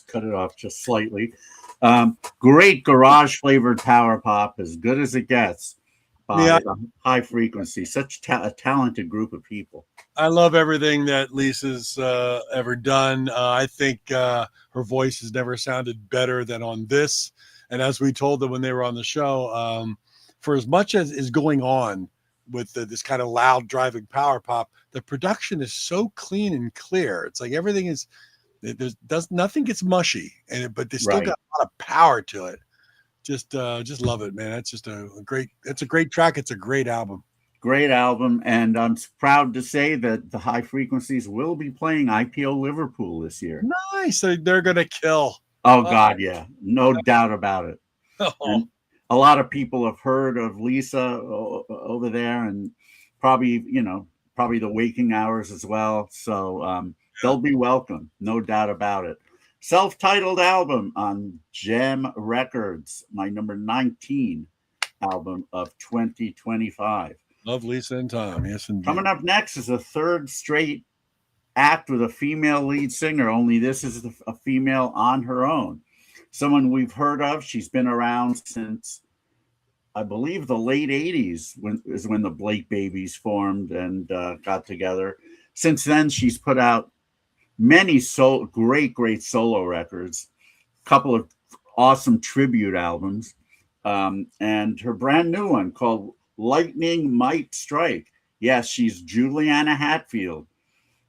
cut it off just slightly. Great garage flavored power pop, as good as it gets. By High Frequency, such a talented group of people. I love everything that Lisa's ever done. I think her voice has never sounded better than on this. And as we told them when they were on the show, for as much as is going on with this kind of loud driving power pop, the production is so clean and clear. It's like everything is, nothing gets mushy, but they still got a lot of power to it. Just love it, man. It's just it's a great track. It's a great album. Great album. And I'm proud to say that the High Frequencies will be playing IPO Liverpool this year. Nice. They're going to kill. Oh, God, yeah. No doubt about it. Oh. A lot of people have heard of Lisa over there, and probably the waking hours as well. So they'll be welcome. No doubt about it. Self-titled album on Gem Records, my number 19 album of 2025. Love Lisa and Tom. Yes, indeed. Coming up next is a third straight act with a female lead singer, only this is a female on her own. Someone we've heard of. She's been around since, I believe, the late 80s when the Blake Babies formed and got together. Since then, she's put out many great solo records, a couple of awesome tribute albums, and her brand new one called Lightning Might Strike. Yes, she's Juliana Hatfield.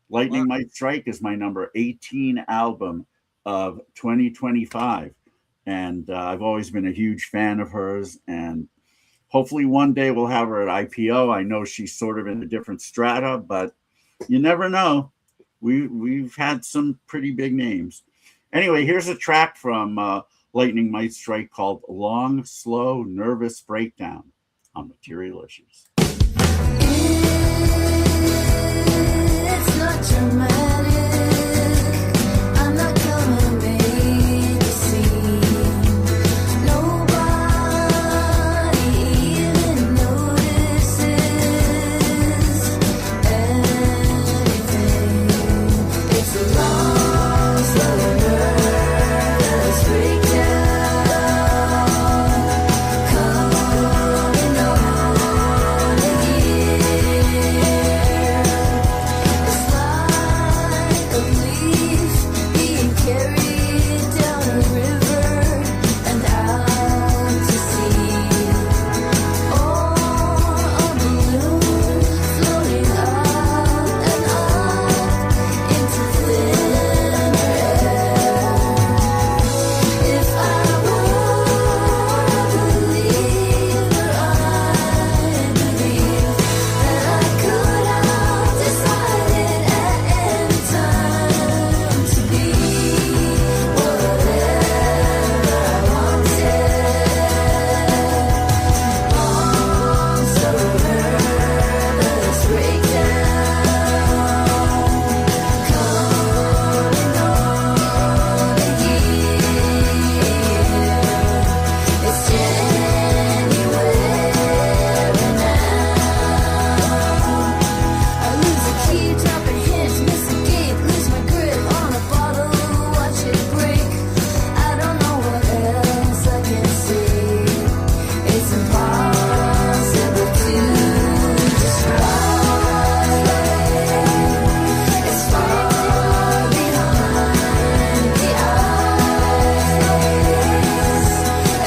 Lightning Might Strike is my number 18 album of 2025. And I've always been a huge fan of hers. And hopefully one day we'll have her at IPO. I know she's sort of in a different strata, but you never know. We've had some pretty big names. Anyway, here's a track from Lightning Might Strike called Long, Slow, Nervous Breakdown on Material Issues. It's not dramatic. I'm not gonna make a scene. Nobody even notices anything. It's a long, slow, nervous breakdown coming on a year. It's like a leaf being carried down a river and out to sea, or a balloon floating up and up into thinner air. If I were a believer, I'd believe that I could have decided at any time to be whatever I wanted. Long, slow, nervous breakdown coming on a year. It's January now. I lose a key, dropping hints, miss a gate, lose my grip on a bottle, watch it break. I don't know what else I can say. It's impossible to describe. It's far behind the eyes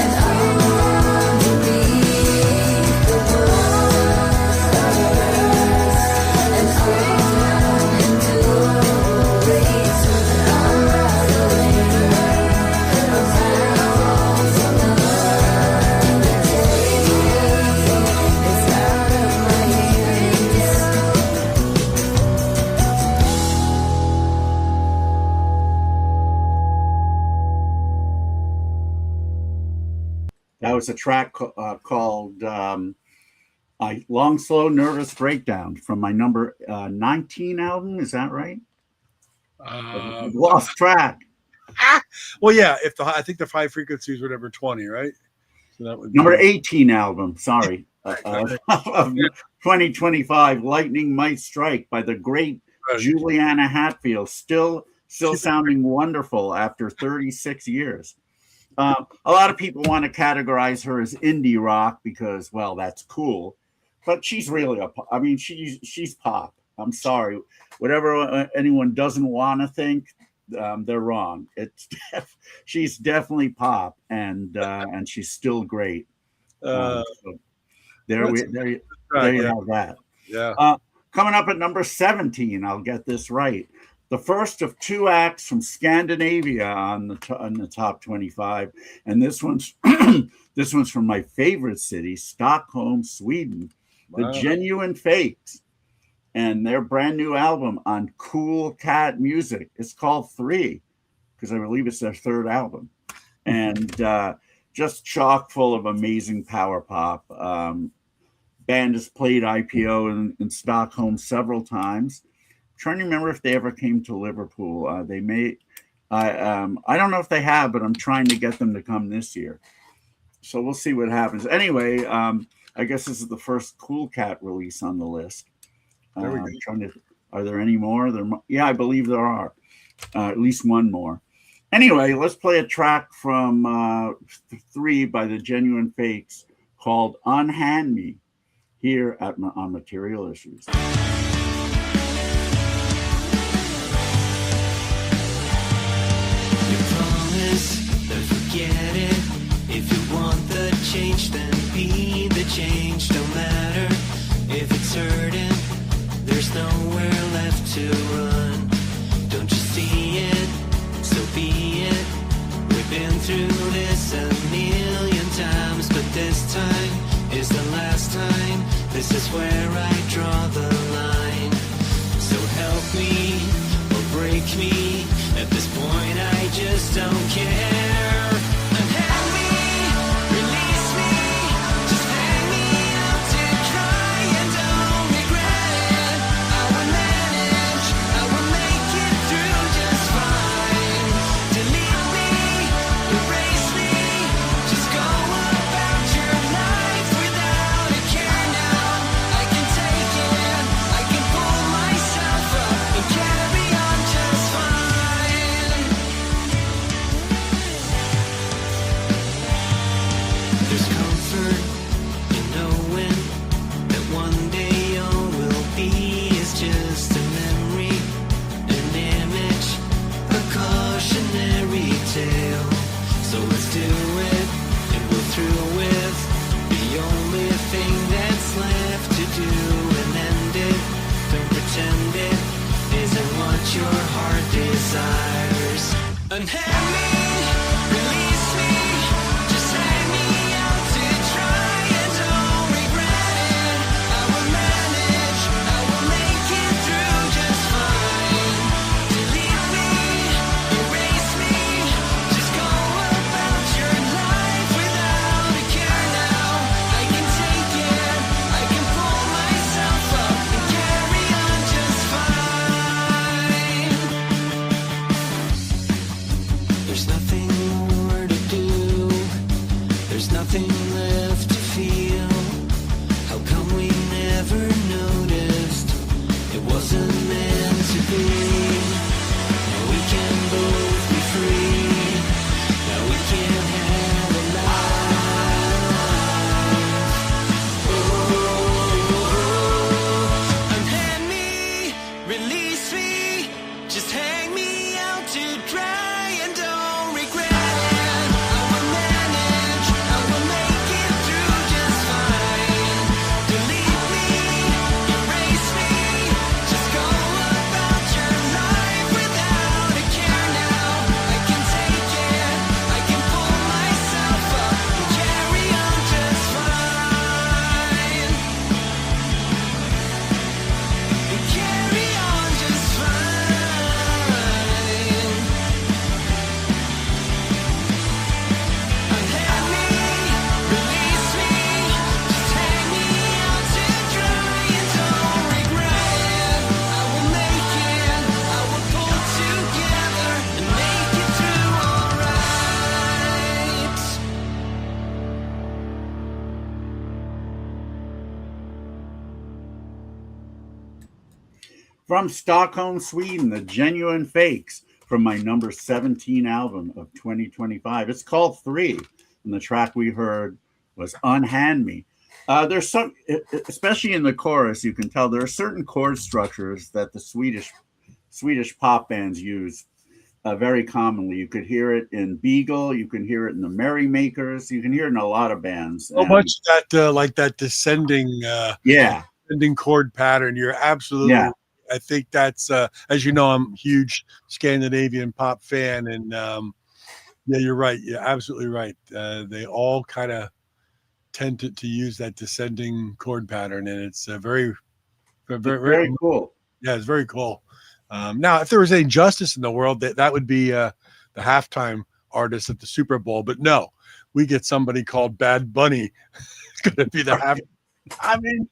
and underneath the words, and I'm into a race unraveling around some other day. It's out of my hands. That was a track called Long, Slow, Nervous Breakdown from my number 19 album. Is that right? Lost track. Well, yeah. I think the High Frequencies were number 20, right? So that would be Number 18 album, sorry, of 2025, Lightning Might Strike by the great Juliana Hatfield, still still sounding wonderful after 36 years. A lot of people want to categorize her as indie rock because, well, that's cool, but she's really she's pop. I'm sorry, whatever anyone doesn't want to think, they're wrong. She's definitely pop, and she's still great. So there you have that. Yeah. Coming up at number 17, I'll get this right. The first of two acts from Scandinavia on the top 25, and this one's this one's from my favorite city, Stockholm, Sweden. Wow. The Genuine Fakes, and their brand new album on Cool Cat Music. It's called 3 because I believe it's their third album, and just chock full of amazing power pop. Band has played IPO in Stockholm several times. Trying to remember if they ever came to Liverpool. They may. I don't know if they have, but I'm trying to get them to come this year. So we'll see what happens. Anyway, I guess this is the first Cool Cat release on the list. There we go. Are there any more? Yeah, I believe there are. At least one more. Anyway, let's play a track from 3 by the Genuine Fakes called "Unhand Me" here on Material Issues. Then forget it. If you want the change, then be the change. Don't matter if it's hurting, there's nowhere left to run. Don't you see it? So be it. We've been through this a million times, but this time is the last time. This is where I draw the line. So help me or break me. At this point I just don't care. Unhand me, release me, just hang me out to dry and don't regret it. I will manage, I will make it through just fine. Delete me, erase me, just go about your life without a care now. I can take it, I can pull myself up and carry on just fine. There's comfort in knowing that one day all will be is just a memory, an image, a cautionary tale. So let's do it and we'll through with the only thing that's left to do and end it. Don't pretend it isn't what your heart desires. Unhand me, release me, just hang me out to dry and don't regret it. I will manage, I will make it through just fine. Delete me, erase me, just go about your life without a care now. I can take it, I can pull myself up and carry on just fine. There's nothing more to do. There's nothing left to feel. How come we never noticed? It wasn't meant to be. Now we can both be free. Now we can have a life. Unhand me, release me, just hang me out to dry and don't regret it. I will manage, I will make it through just fine. Delete me, erase me, just go about your life without a care now. I can take it, I can pull myself up and carry on just fine. And carry on just fine. Unhand me, release me, just hang me out to dry and don't regret it. I will make it, I will pull together and make it through alright. From Stockholm, Sweden, the Genuine Fakes. from my number 17 album of 2025. It's called 3, and the track we heard was Unhand Me. There's some, especially in the chorus, you can tell there are certain chord structures that the Swedish pop bands use very commonly. You could hear it in Beagle, you can hear it in the Merrymakers, you can hear it in a lot of bands. So much that like that descending descending chord pattern. You're absolutely I think that's as you know, I'm a huge Scandinavian pop fan, and yeah, you're right. You're absolutely right. They all kind of tend to use that descending chord pattern, and it's very cool. Yeah, it's very cool. Now, if there was any justice in the world, that would be the halftime artist at the Super Bowl. But no, we get somebody called Bad Bunny. It's going to be the half. I mean,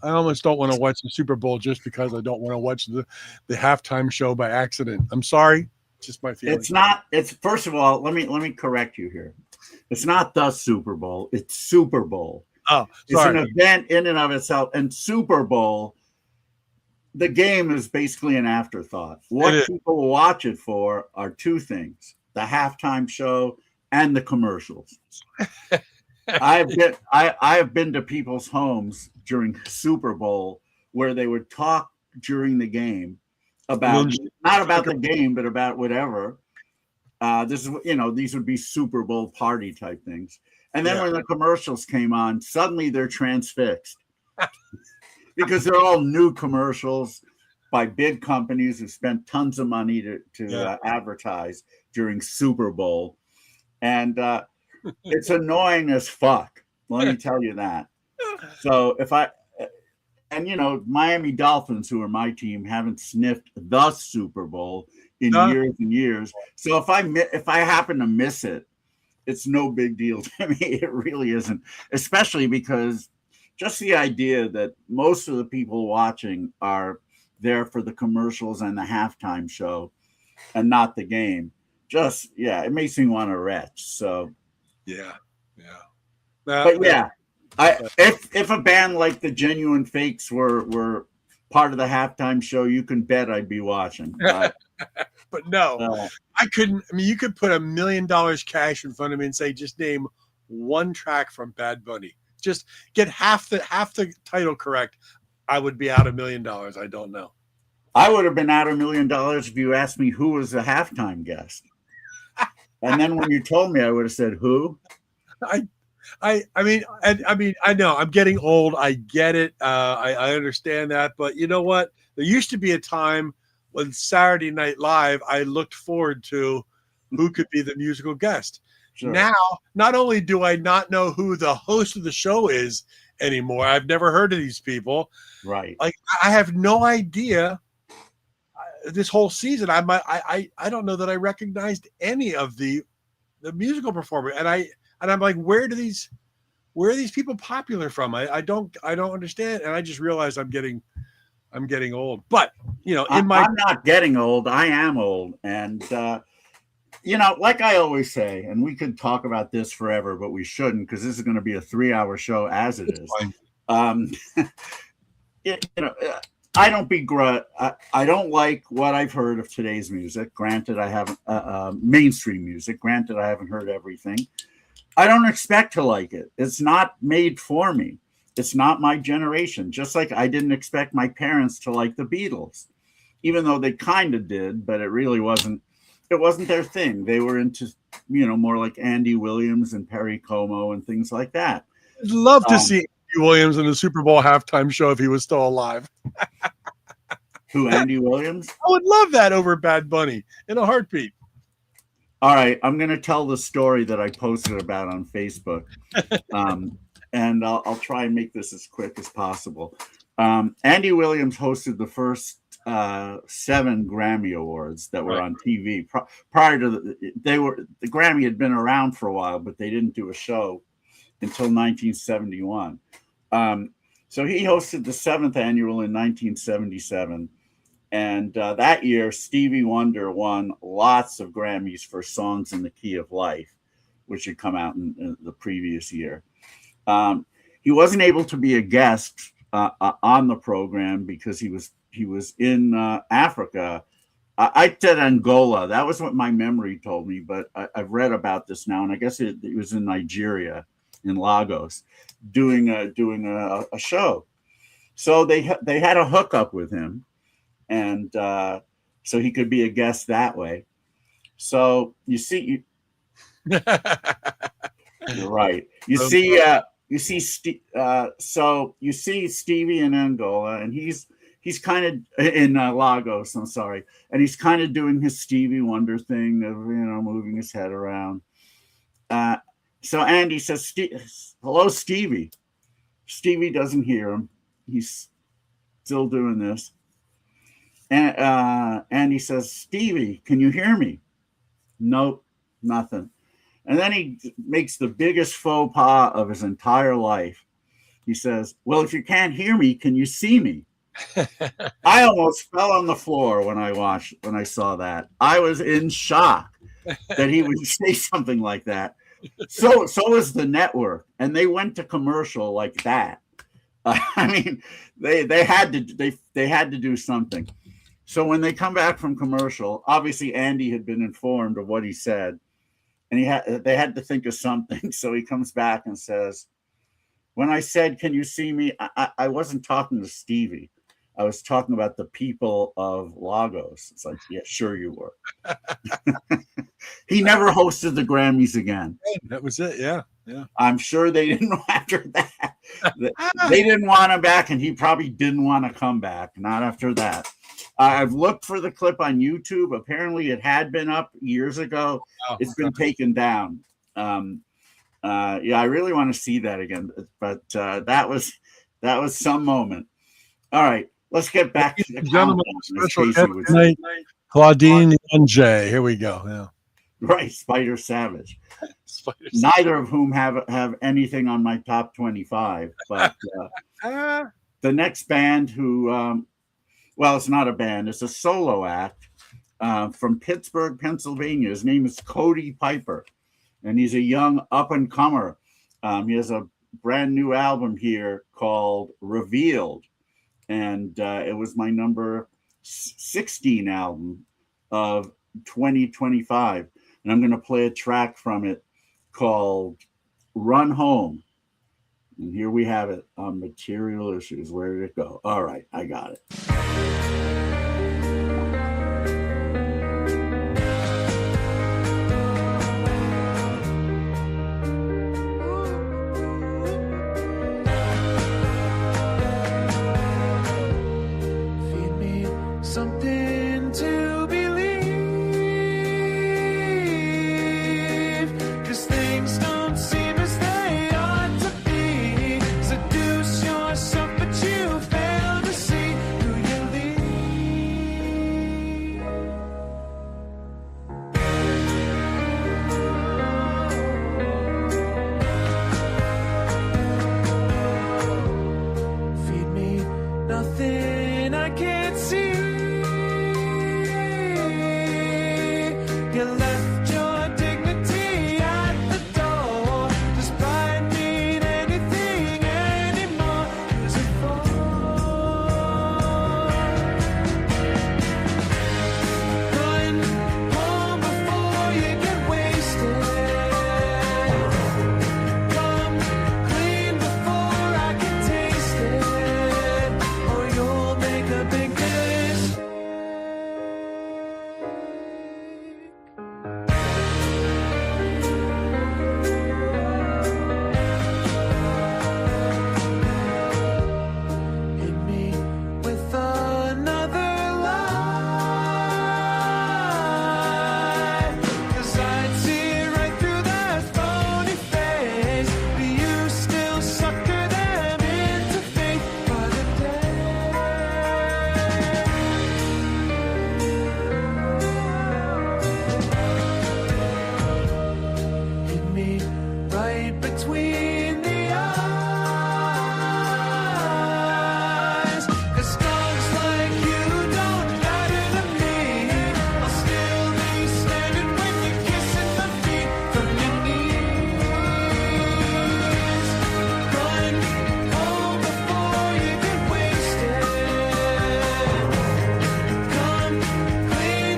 I almost don't want to watch the Super Bowl just because I don't want to watch the halftime show by accident. I'm sorry, just my feeling. It's not. It's first of all, let me correct you here. It's not the Super Bowl. It's Super Bowl. Oh, It's sorry. an event in and of itself, and Super Bowl. The game is basically an afterthought. What people watch it for are two things: the halftime show and the commercials. I have been to people's homes during Super Bowl where they would talk during the game about not about the game, but about whatever. This is, these would be Super Bowl party type things. And then when the commercials came on, suddenly they're transfixed because they're all new commercials by big companies who spent tons of money to advertise during Super Bowl. And it's annoying as fuck. Let me tell you that. So Miami Dolphins, who are my team, haven't sniffed the Super Bowl in years and years. So if I happen to miss it, it's no big deal to me. It really isn't, especially because just the idea that most of the people watching are there for the commercials and the halftime show and not the game. It makes me want to retch. So if a band like the Genuine Fakes were part of the halftime show, you can bet I'd be watching. But no, I couldn't. I mean, you could put $1 million cash in front of me and say, just name one track from Bad Bunny. Just get half the title correct. I would be out $1 million. I don't know. I would have been out $1 million if you asked me who was the halftime guest. And then when you told me, I would have said who. I mean, I know I'm getting old. I get it. I understand that. But you know what? There used to be a time when Saturday Night Live, I looked forward to who could be the musical guest. Sure. Now, not only do I not know who the host of the show is anymore, I've never heard of these people. Right. Like, I have no idea. This whole season, I don't know that I recognized any of the musical performers, and I'm like, where are these people popular from? I don't understand, and I just realized I'm getting old. But I'm not getting old. I am old, and like I always say, and we could talk about this forever, but we shouldn't because this is going to be a 3-hour show as it is. I don't begrudge. I don't like what I've heard of today's music. Granted, I haven't mainstream music. Granted, I haven't heard everything. I don't expect to like it. It's not made for me. It's not my generation. Just like I didn't expect my parents to like the Beatles, even though they kind of did, but it really wasn't. It wasn't their thing. They were into, more like Andy Williams and Perry Como and things like that. I'd love to see Andy Williams in the Super Bowl halftime show if he was still alive. Who, Andy Williams? I would love that over Bad Bunny in a heartbeat. All right, I'm going to tell the story that I posted about on Facebook, and I'll try and make this as quick as possible. Andy Williams hosted the first 7 Grammy Awards that were on TV. Prior to the Grammy had been around for a while, but they didn't do a show until 1971. So he hosted the 7th annual in 1977. And that year, Stevie Wonder won lots of Grammys for Songs in the Key of Life, which had come out in the previous year. He wasn't able to be a guest on the program because he was in Africa I said Angola. That was what my memory told me, but I've read about this now, and I guess it was in Nigeria, in Lagos, doing a show. So they had a hookup with him, and so he could be a guest that way. So you see, you're right. So you see Stevie in Angola, and he's kind of in Lagos. I'm sorry, and he's kind of doing his Stevie Wonder thing of moving his head around. So Andy says, "Hello, Stevie." Stevie doesn't hear him. He's still doing this, and Andy says, "Stevie, can you hear me?" Nope, nothing. And then he makes the biggest faux pas of his entire life. He says, "Well, if you can't hear me, can you see me?" I almost fell on the floor when I saw that. I was in shock that he would say something like that. So was the network, and they went to commercial like that. I mean, they had to do something. So when they come back from commercial, obviously Andy had been informed of what he said, and they had to think of something. So he comes back and says, "When I said, 'Can you see me?' I wasn't talking to Stevie. I was talking about the people of Lagos." It's like, yeah, sure you were. He never hosted the Grammys again. That was it. Yeah. I'm sure they didn't after that. They didn't want him back, and he probably didn't want to come back. Not after that. I've looked for the clip on YouTube. Apparently, it had been up years ago. It's been taken down. I really want to see that again. But that was some moment. All right. Let's get back to the gentlemen. Special guest tonight, Claudine and Jay. Here we go. Yeah. Right, Spider Savage. Neither of whom have anything on my top 25. But the next band who, it's not a band. It's a solo act from Pittsburgh, Pennsylvania. His name is Cody Piper, and he's a young up-and-comer. He has a brand new album here called Revealed. And it was my number 16 album of 2025. And I'm going to play a track from it called Run Home. And here we have it on Material Issues. Where did it go? All right, I got it. Something to believe, 'cause things don't seem as they ought to be. Seduce yourself, but you fail to see who you leave. Feed me nothing I can't see. You left your dignity at the door. Does pride mean anything anymore? Who's it for? Run home before you get wasted. Come clean before I can taste it, or you'll make a big mistake. Hit me with another lie, 'cause I'd see right through that phony face. But you still sucker them into faith for the day. Hit me right between the eyes, 'cause dogs like you don't matter to me. I'll still be standing when you're kissing my feet from your knees. Run home before you get wasted. Come clean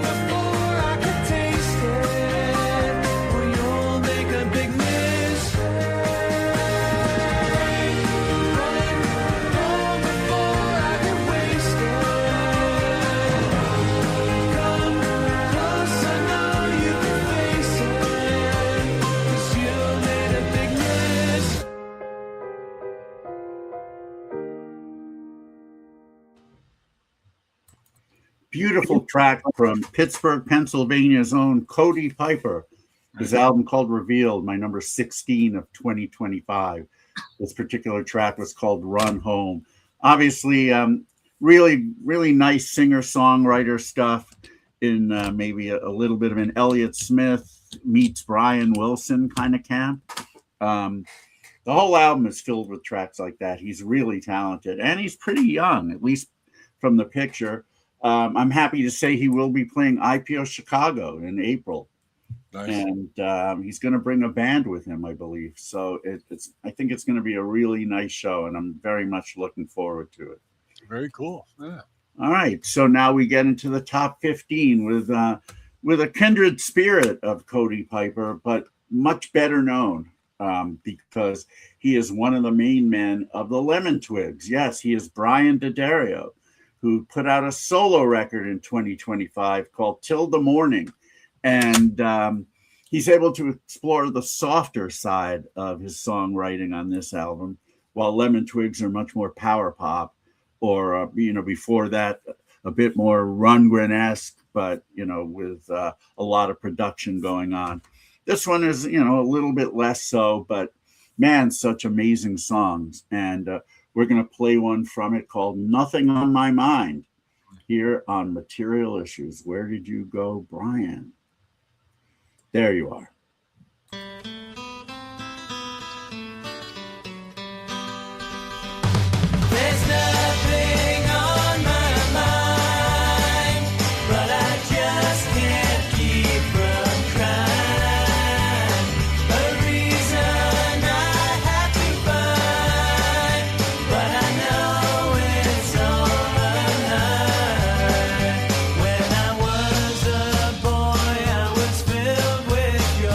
beautiful track from Pittsburgh, Pennsylvania's own Cody Piper. His album called Revealed, my number 16 of 2025. This particular track was called Run Home. Obviously, really, really nice singer-songwriter stuff in maybe a little bit of an Elliott Smith meets Brian Wilson kind of camp. The whole album is filled with tracks like that. He's really talented, and he's pretty young, at least from the picture. I'm happy to say he will be playing IPO Chicago in April. Nice. And he's going to bring a band with him, I believe. So I think it's going to be a really nice show, and I'm very much looking forward to it. Very cool. Yeah. All right. So now we get into the top 15 with a kindred spirit of Cody Piper, but much better known because he is one of the main men of the Lemon Twigs. Yes, he is Brian D'Addario, who put out a solo record in 2025 called Till the Morning. And he's able to explore the softer side of his songwriting on this album, while Lemon Twigs are much more power pop, or before that, a bit more Rundgren-esque, but with a lot of production going on. This one is a little bit less so, but man, such amazing songs. And we're going to play one from it called "Nothing on My Mind" here on Material Issues. Where did you go, Brian? There you are. There's nothing on my mind, but I just can't keep from crying. A reason I have to find, but I know it's all a lie. When I was a boy, I was filled with joy.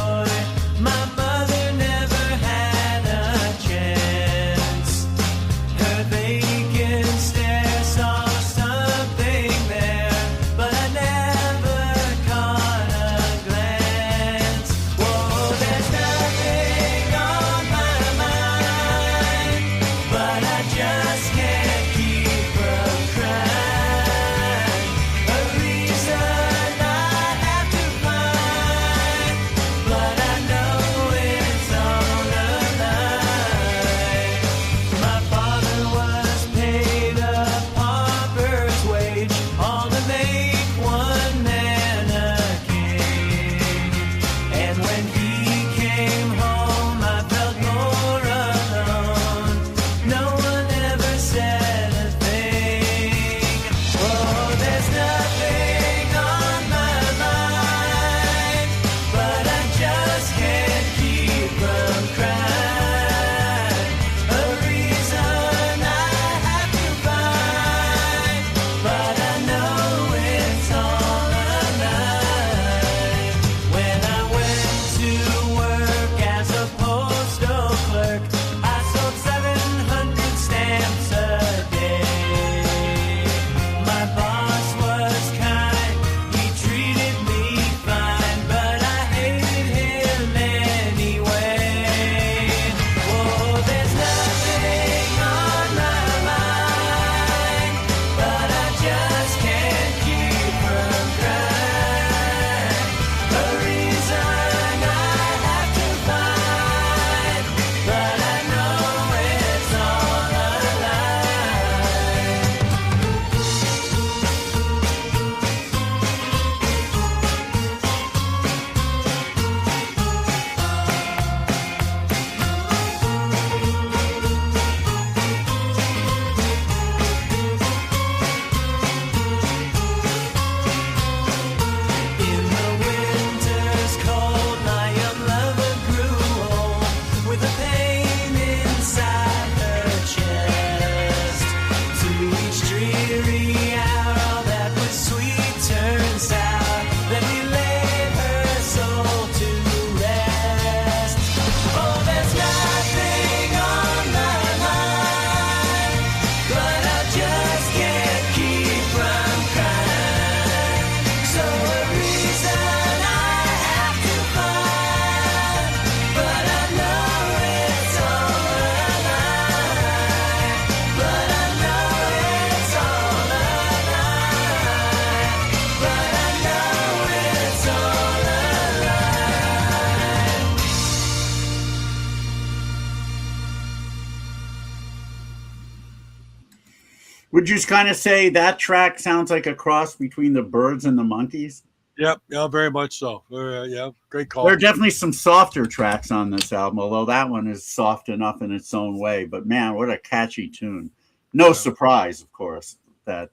Would you kind of say that track sounds like a cross between the Birds and the Monkees? Yep, yeah, very much so. Yeah, great call. There are definitely some softer tracks on this album, although that one is soft enough in its own way. But man, what a catchy tune! No surprise, of course, that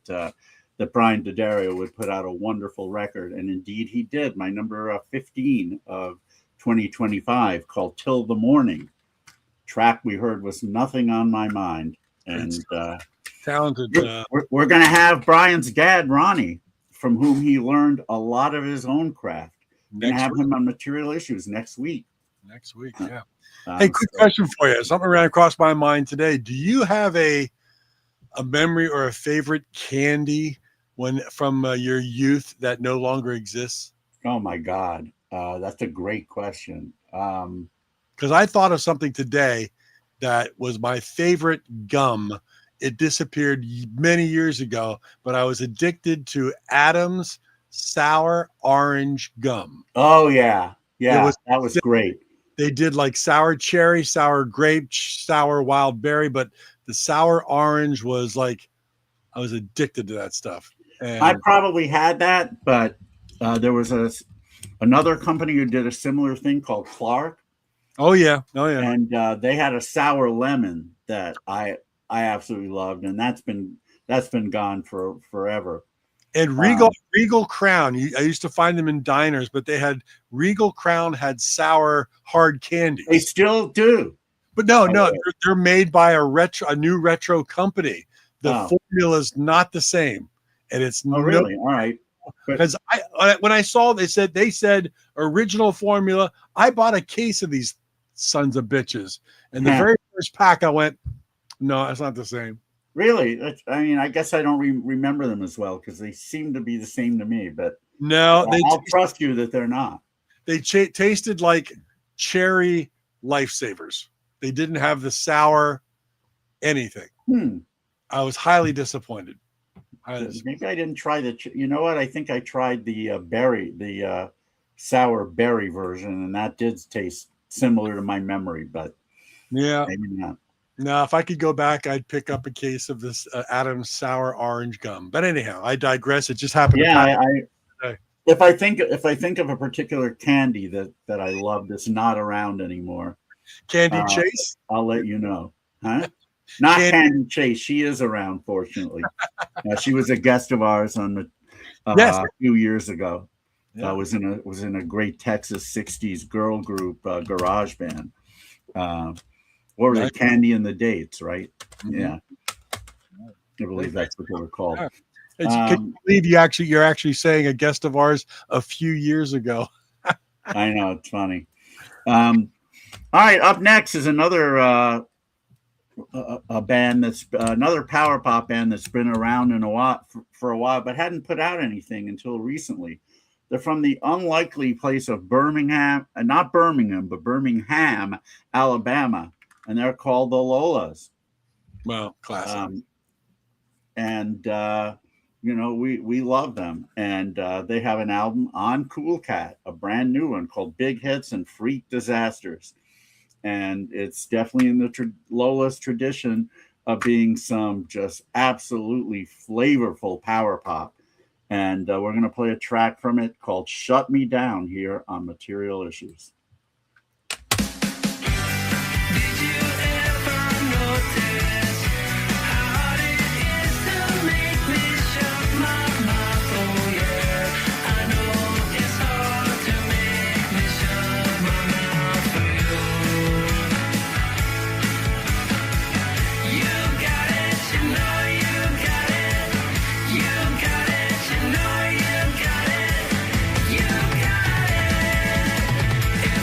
Brian D'Addario would put out a wonderful record, and indeed he did. My number 15 of 2025, called "Till the Morning." Track we heard was "Nothing on My Mind," and talented. We're going to have Brian's dad, Ronnie, from whom he learned a lot of his own craft. We're going to have him on Material Issues next week. Next week, yeah. Hey, quick question for you. Something ran across my mind today. Do you have a memory or a favorite candy from your youth that no longer exists? Oh my God, that's a great question. Because I thought of something today that was my favorite gum. It disappeared many years ago, but I was addicted to Adam's sour orange gum. Oh yeah, that was great. They did like sour cherry, sour grape, sour wild berry, but the sour orange was like, I was addicted to that stuff. And I probably had that, but there was another company who did a similar thing called Clark. Oh yeah. And they had a sour lemon that I absolutely loved, and that's been gone for forever. And Regal Crown, I used to find them in diners, but Regal Crown had sour hard candy. They still do, but no, they're made by a new retro company. The formula's not the same, and it's really all right. Because when I saw they said original formula, I bought a case of these sons of bitches, and the very first pack I went, no, it's not the same. Really? I guess I don't remember them as well because they seem to be the same to me. But no, I'll trust you that they're not. They tasted like cherry lifesavers. They didn't have the sour anything. I was highly disappointed. Maybe I didn't try you know what? I think I tried the sour berry version, and that did taste similar to my memory, but yeah, maybe not. No, if I could go back, I'd pick up a case of this Adam's sour orange gum. But anyhow, I digress. It just happened. Yeah, if I think of a particular candy that I love that's not around anymore, Candy Chase, I'll let you know. Huh? Not Candy Chase. She is around, fortunately. She was a guest of ours on a few years ago. Yeah. Was in a great Texas '60s girl group, garage band. What were they? Candy and the Dates, right? Mm-hmm. Yeah, I believe that's what they were called. Can you believe you're actually saying a guest of ours a few years ago? I know, it's funny. All right, up next is another a band that's another power pop band that's been around for a while, but hadn't put out anything until recently. They're from the unlikely place of Birmingham, not Birmingham, but Birmingham, Alabama, and they're called the Lolas. Well, classic. We love them, and they have an album on Cool Cat, a brand new one called Big Hits and Freak Disasters, and it's definitely in the Lola's tradition of being some just absolutely flavorful power pop. And we're going to play a track from it called Shut Me Down here on Material Issues. If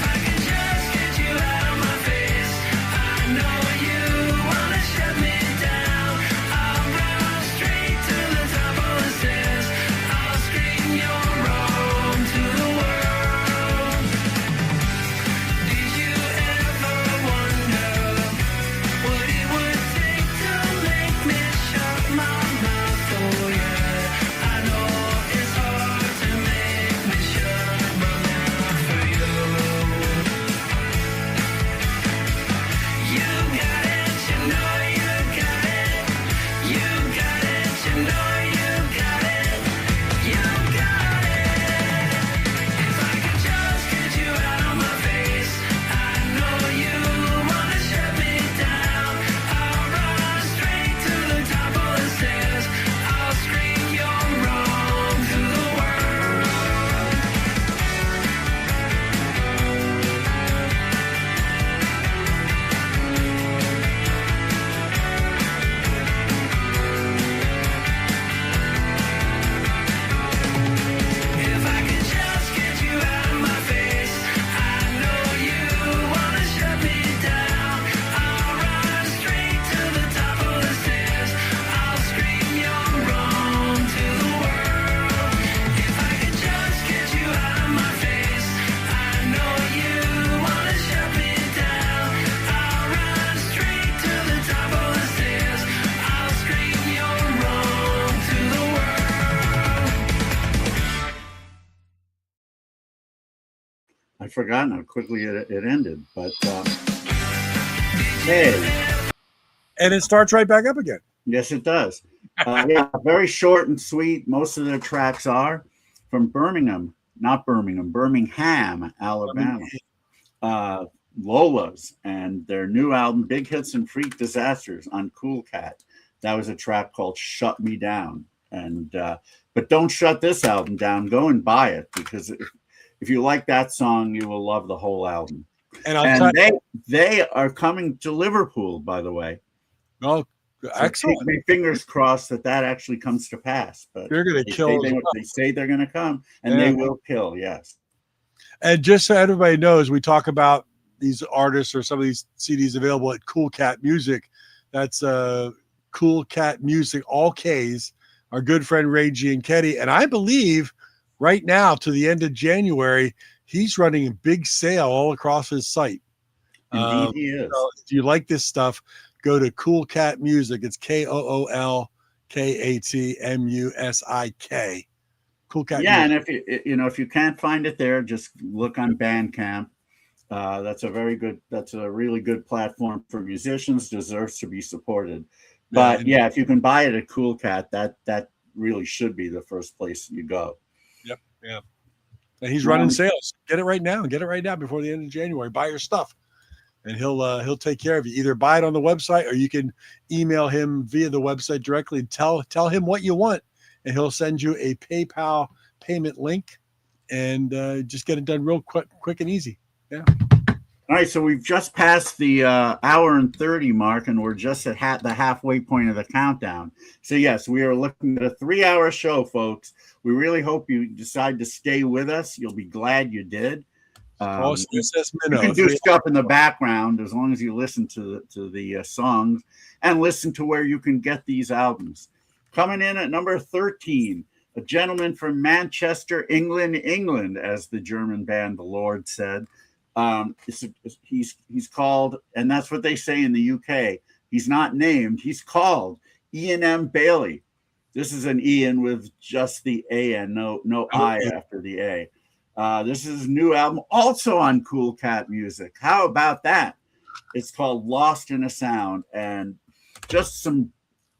I'd forgotten how quickly it ended. But hey, And it starts right back up again. yes, it does. Yeah, very short and sweet. Most of their tracks are from Birmingham, Alabama. Lola's and their new album, Big Hits and Freak Disasters, on Cool Cat. That was a track called Shut Me Down. And but don't shut this album down. Go and buy it, because if you like that song, you will love the whole album. And they are coming to Liverpool, by the way. Oh, So excellent. keep my fingers crossed that actually comes to pass. But They're going to kill us. they say they're going to come, and Yeah. they will kill. Yes. And just so everybody knows, we talk about these artists or some of these CDs available at Cool Cat Music. That's Cool Cat Music, all K's, our good friend Ray Gianchetti. And I believe right now to the end of January, he's running a big sale all across his site. Indeed, he is. So if you like this stuff, go to Cool Cat Music. It's KoolKatMusik. Cool Cat Yeah, Music. and if you can't find it there, just look on Bandcamp. That's a really good platform for musicians. Deserves to be supported. But yeah, if you can buy it at Cool Cat, that really should be the first place you go. Yep. Yeah. And he's running sales. Get it right now. Get it right now before the end of January. Buy your stuff, and he'll take care of you. Either buy it on the website, or you can email him via the website directly. Tell him what you want, and he'll send you a PayPal payment link, and just get it done real quick and easy. Yeah. All right, so we've just passed the hour and 30 mark, and we're just at the halfway point of the countdown. So yes, we are looking at a 3-hour show, folks. We really hope you decide to stay with us. You'll be glad you did. You can do stuff in the background as long as you listen to the songs and listen to where you can get these albums. Coming in at number 13, a gentleman from Manchester, England, as the German band The Lord said. He's called, and that's what they say in the UK. He's not named. He's called Ian M. Bailey. This is an Ian with just the A and no I after the A. This is his new album, also on Cool Cat Music. How about that? It's called Lost in a Sound, and just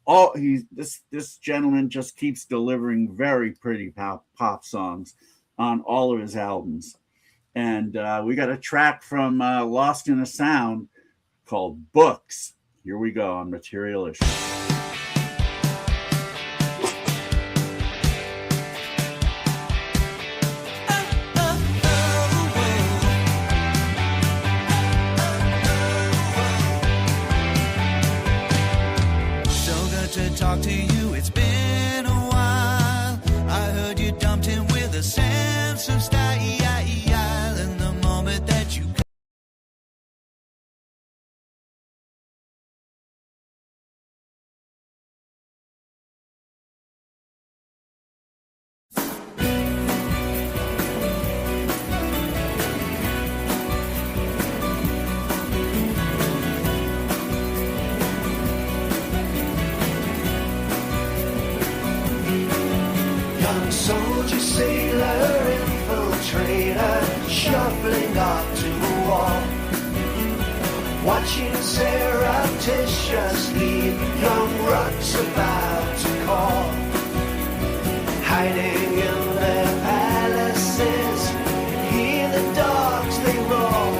this gentleman just keeps delivering very pretty pop songs on all of his albums. And we got a track from Lost in a Sound called Books. Here we go on Material Issues. To talk to you, it's been a while. I heard you dumped him with a sense of style. And the moment that you soldier, sailor, infiltrator, shuffling off to the wall. Watching surreptitiously, young ruts about to call. Hiding in their palaces, hear the dogs they roll.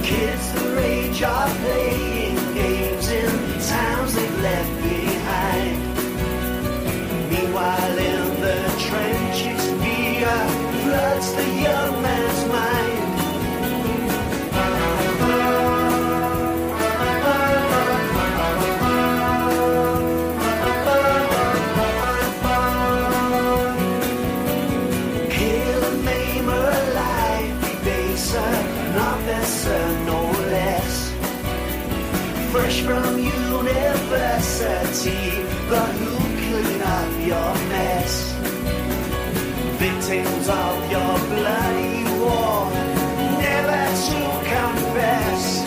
Kids the rage are playing games in towns they've left behind. Meanwhile in the trenches fear floods the young man's mind. Kill and maim her alive, debaser, not lesser, no less. Fresh from university, but who clean up your mess? victims of your bloody war, never to confess.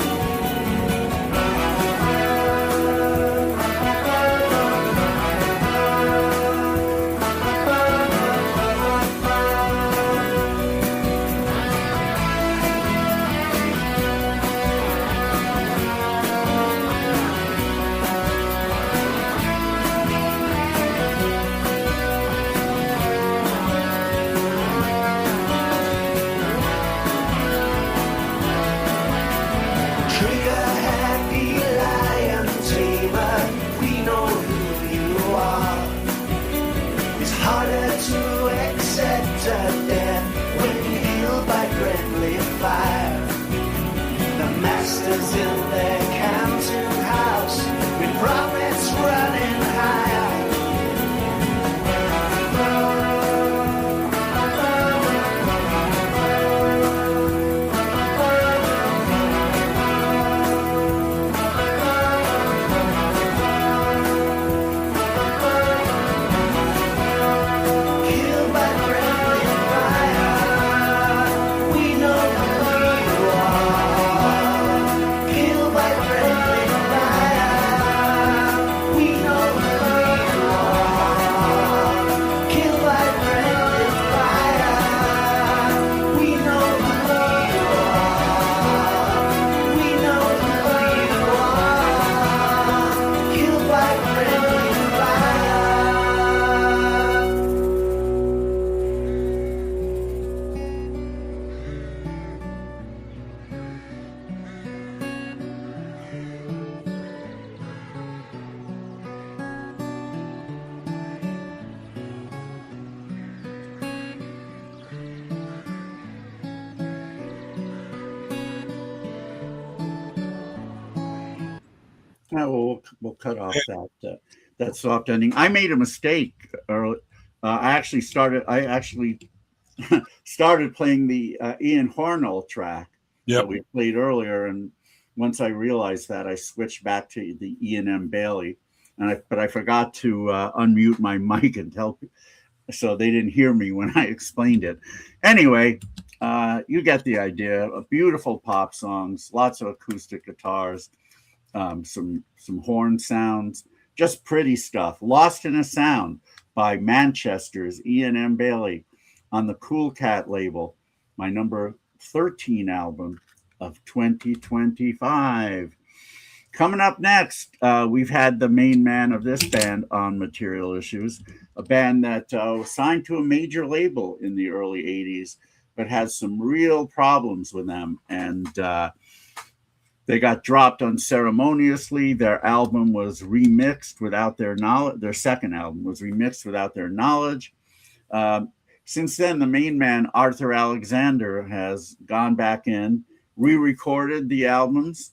Masters in their counting house with profits running higher. Killed by friendly fire, we know who you are. Killed by friendly fire, we know who you are. Killed by friendly fire, we know who you are. We know who you are. Killed by friendly fire. We'll cut off that soft ending. I made a mistake. I actually started playing the Ian Hornell track that we played earlier, and once I realized that, I switched back to the Ian M. Bailey, but I forgot to unmute my mic and tell, so they didn't hear me when I explained it. Anyway, you get the idea. Beautiful pop songs, lots of acoustic guitars. Some horn sounds, just pretty stuff. Lost in a Sound by Manchester's Ian M. Bailey on the Cool Cat label, my number 13 album of 2025. Coming up next, we've had the main man of this band on Material Issues, a band that was signed to a major label in the early 80s, but has some real problems with them. And they got dropped unceremoniously. Their album was remixed without their knowledge. Their second album was remixed without their knowledge. Since then, the main man, Arthur Alexander, has gone back in, re-recorded the albums,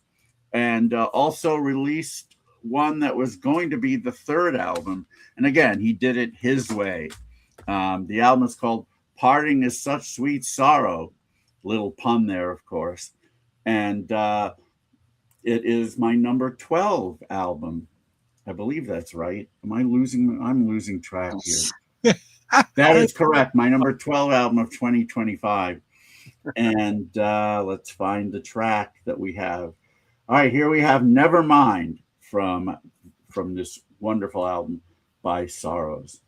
and also released one that was going to be the third album. And again, he did it his way. The album is called Parting is Such Sweet Sorrow. Little pun there, of course. And it is my number 12 album. I believe that's right. I'm losing track here. That is correct. My number 12 album of 2025. And let's find the track that we have. All right, here we have Nevermind from this wonderful album by Sorrows.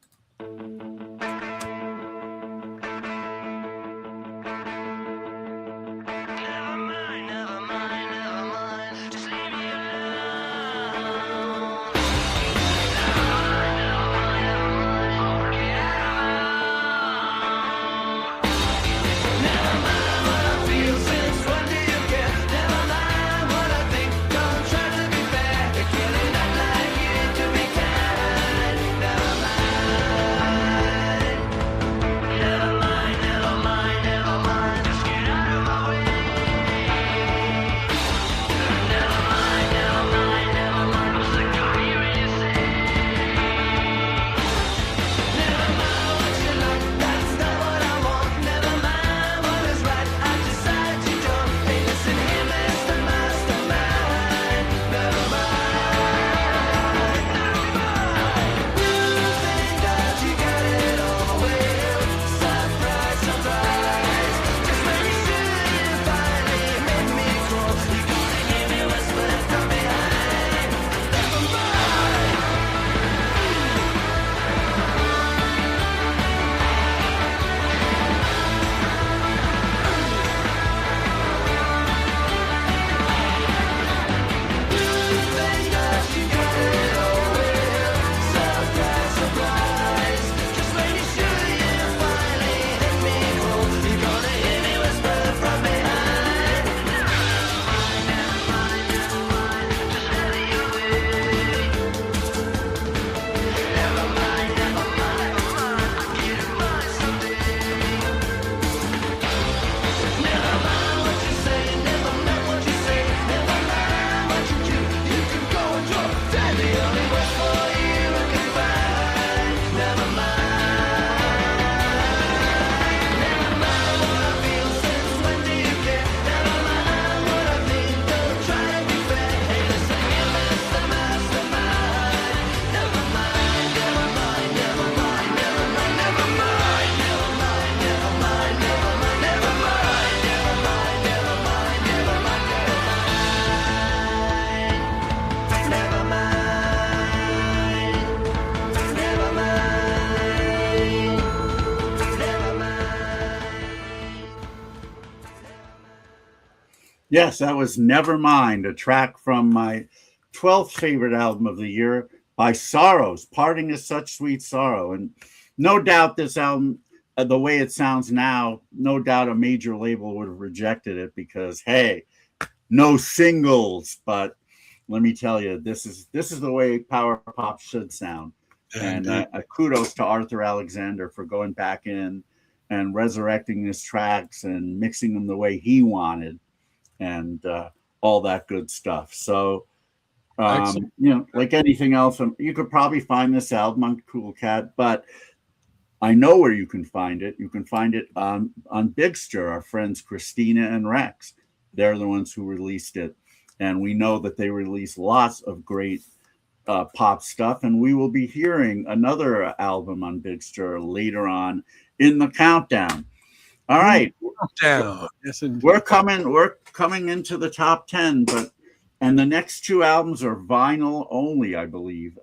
Never mind. Yes, that was Nevermind, a track from my 12th favorite album of the year by Sorrows. Parting is Such Sweet Sorrow. And no doubt this album, the way it sounds now, no doubt a major label would have rejected it because, hey, no singles. But let me tell you, this is the way power pop should sound. And kudos to Arthur Alexander for going back in and resurrecting his tracks and mixing them the way he wanted, and all that good stuff. So, like anything else, you could probably find this album on Cool Cat, but I know where you can find it. You can find it on Big Stir, our friends Christina and Rex. They're the ones who released it. And we know that they release lots of great pop stuff. And we will be hearing another album on Big Stir later on in the countdown. All right. Down. Yes, indeed. We're coming into the top 10, and the next two albums are vinyl only, I believe.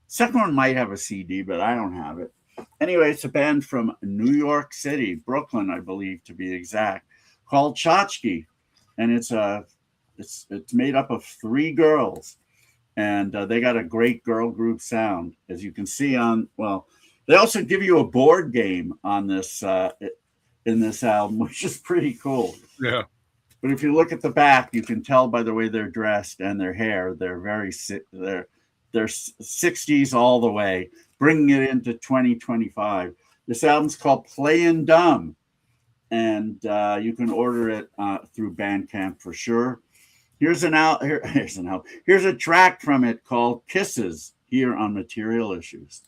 Second one might have a CD, but I don't have it. Anyway, it's a band from New York City, Brooklyn, I believe, to be exact, called Tchotchke, and it's made up of three girls, and they got a great girl group sound, as you can see on. Well, they also give you a board game on this in this album, which is pretty cool. Yeah. But if you look at the back, you can tell by the way they're dressed and their hair, they're 60s all the way, bringing it into 2025. This album's called Playin' Dumb, and you can order it through Bandcamp for sure. Here's a track from it called Kisses here on Material Issues.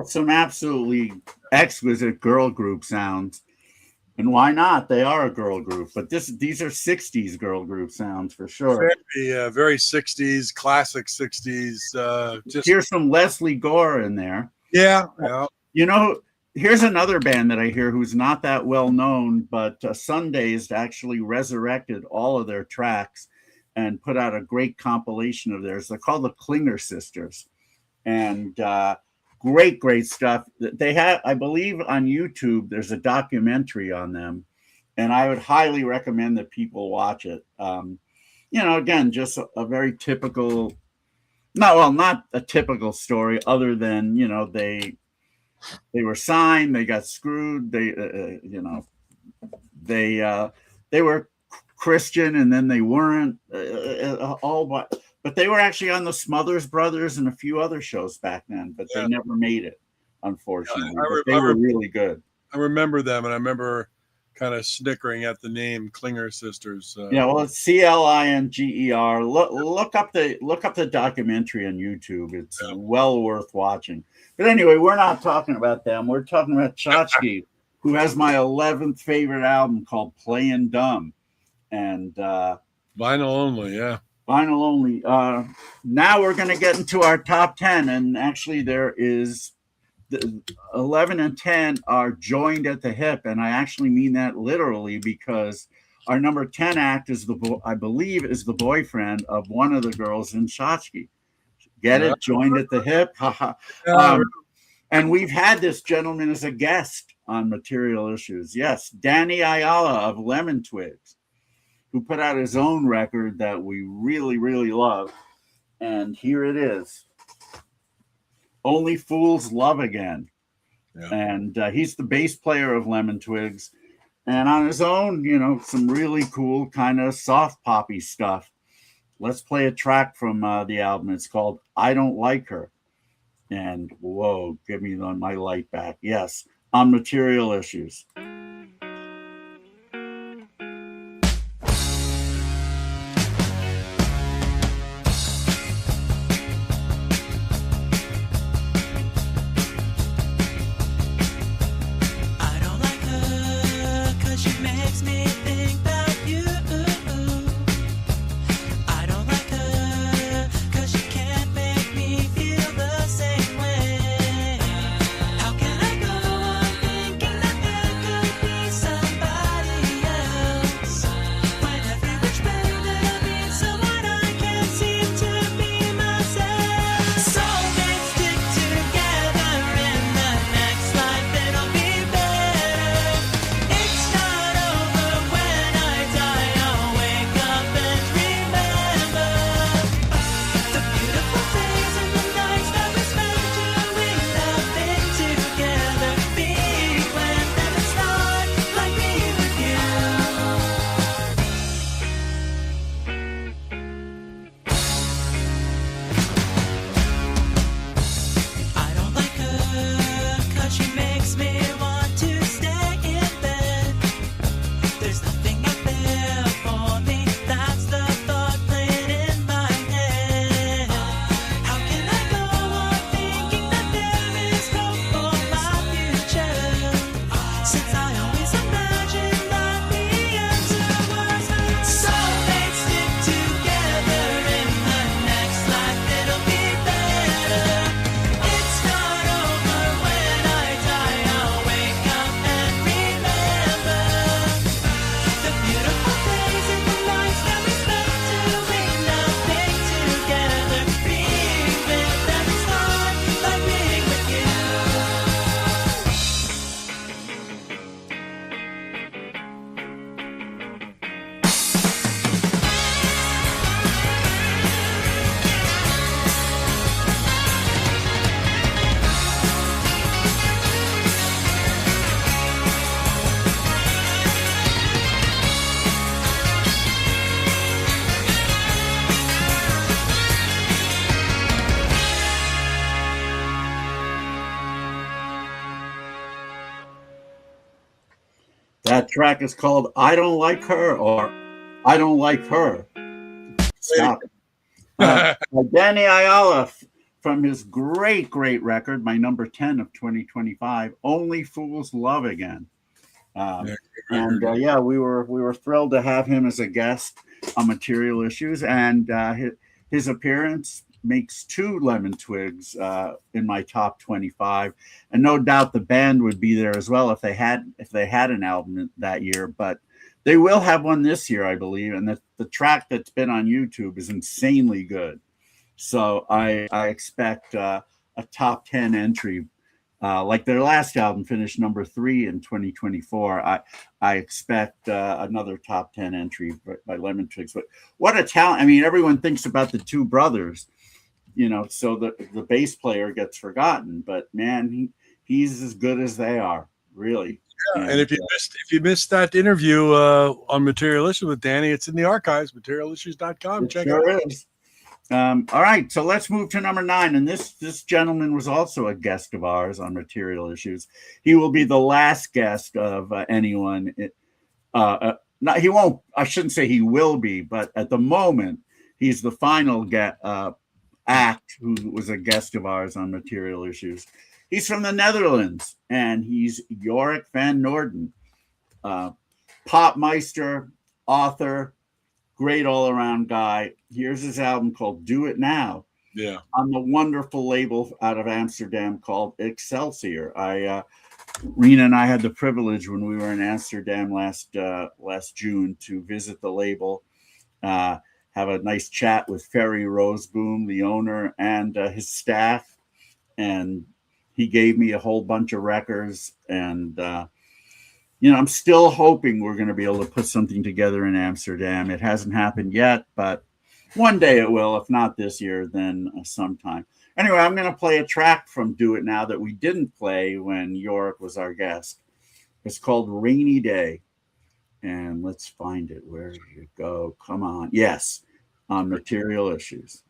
Some absolutely exquisite girl group sounds. And why not? They are a girl group, but these are 60s girl group sounds for sure. Very 60s, classic 60s. Just Here's some Leslie Gore in there. yeah. You know, here's another band that I hear who's not that well known, but Sundays actually resurrected all of their tracks and put out a great compilation of theirs. They're called the Klinger Sisters, and great stuff. They have, I believe, on YouTube. There's a documentary on them, and I would highly recommend that people watch it. Again, just a very typical. Not a typical story, other than they were signed, they got screwed, they were Christian and then they weren't, but they were actually on the Smothers Brothers and a few other shows back then, but they never made it, unfortunately. They were really good. I remember them, and I remember kind of snickering at the name Klinger Sisters. It's Klinger. Look up the documentary on YouTube. It's well worth watching. But anyway, we're not talking about them. We're talking about Tchotchke, who has my 11th favorite album called Playin' Dumb. And vinyl only, yeah. Vinyl only. Now we're going to get into our top 10. And actually there is the 11 and 10 are joined at the hip. And I actually mean that literally, because our number 10 act is I believe is the boyfriend of one of the girls in Tchotchke. Get it? Joined at the hip. And we've had this gentleman as a guest on Material Issues. Yes, Danny Ayala of Lemon Twigs, who put out his own record that we really, really love. And here it is. Only Fools Love Again. Yeah. And he's the bass player of Lemon Twigs. And on his own, some really cool kind of soft poppy stuff. Let's play a track from the album. It's called I Don't Like Her. And whoa, give me my light back. Yes, on Material Issues. That track is called I Don't Like Her, or I Don't Like Her. Stop. Danny Ayala from his great record, my number 10 of 2025, Only Fools Love Again. And And yeah, we were thrilled to have him as a guest on Material Issues, and his appearance makes 2 Lemon Twigs in my top 25, and no doubt the band would be there as well if they had an album that year. But they will have one this year, I believe, and the track that's been on YouTube is insanely good. So I expect a top 10 entry. Like their last album finished number 3 in 2024. I expect another top 10 entry by Lemon Twigs. But what a talent. I mean, everyone thinks about the 2 brothers, so the bass player gets forgotten. But man, he's as good as they are, really. Yeah, and if you missed that interview on Material Issues with Danny, it's in the archives, materialissues.com. Check it out. Is. All right, so let's move to number 9, and this gentleman was also a guest of ours on Material Issues. He will be the last guest of anyone. He won't. I shouldn't say he will be, but at the moment, he's the final act who was a guest of ours on Material Issues. He's from the Netherlands, and he's Jorik van Noorden, popmeister, author. Great all-around guy. Here's his album called Do It Now. Yeah. On the wonderful label out of Amsterdam called Excelsior. Rena and I had the privilege when we were in Amsterdam last June to visit the label, have a nice chat with Ferry Roseboom, the owner, and his staff. And he gave me a whole bunch of records, and I'm still hoping we're going to be able to put something together in Amsterdam. It hasn't happened yet, but one day it will. If not this year, then sometime. Anyway, I'm going to play a track from Do It Now that we didn't play when Jorik was our guest. It's called Rainy Day. And let's find it. Where did it go? Come on. Yes, on Material Issues.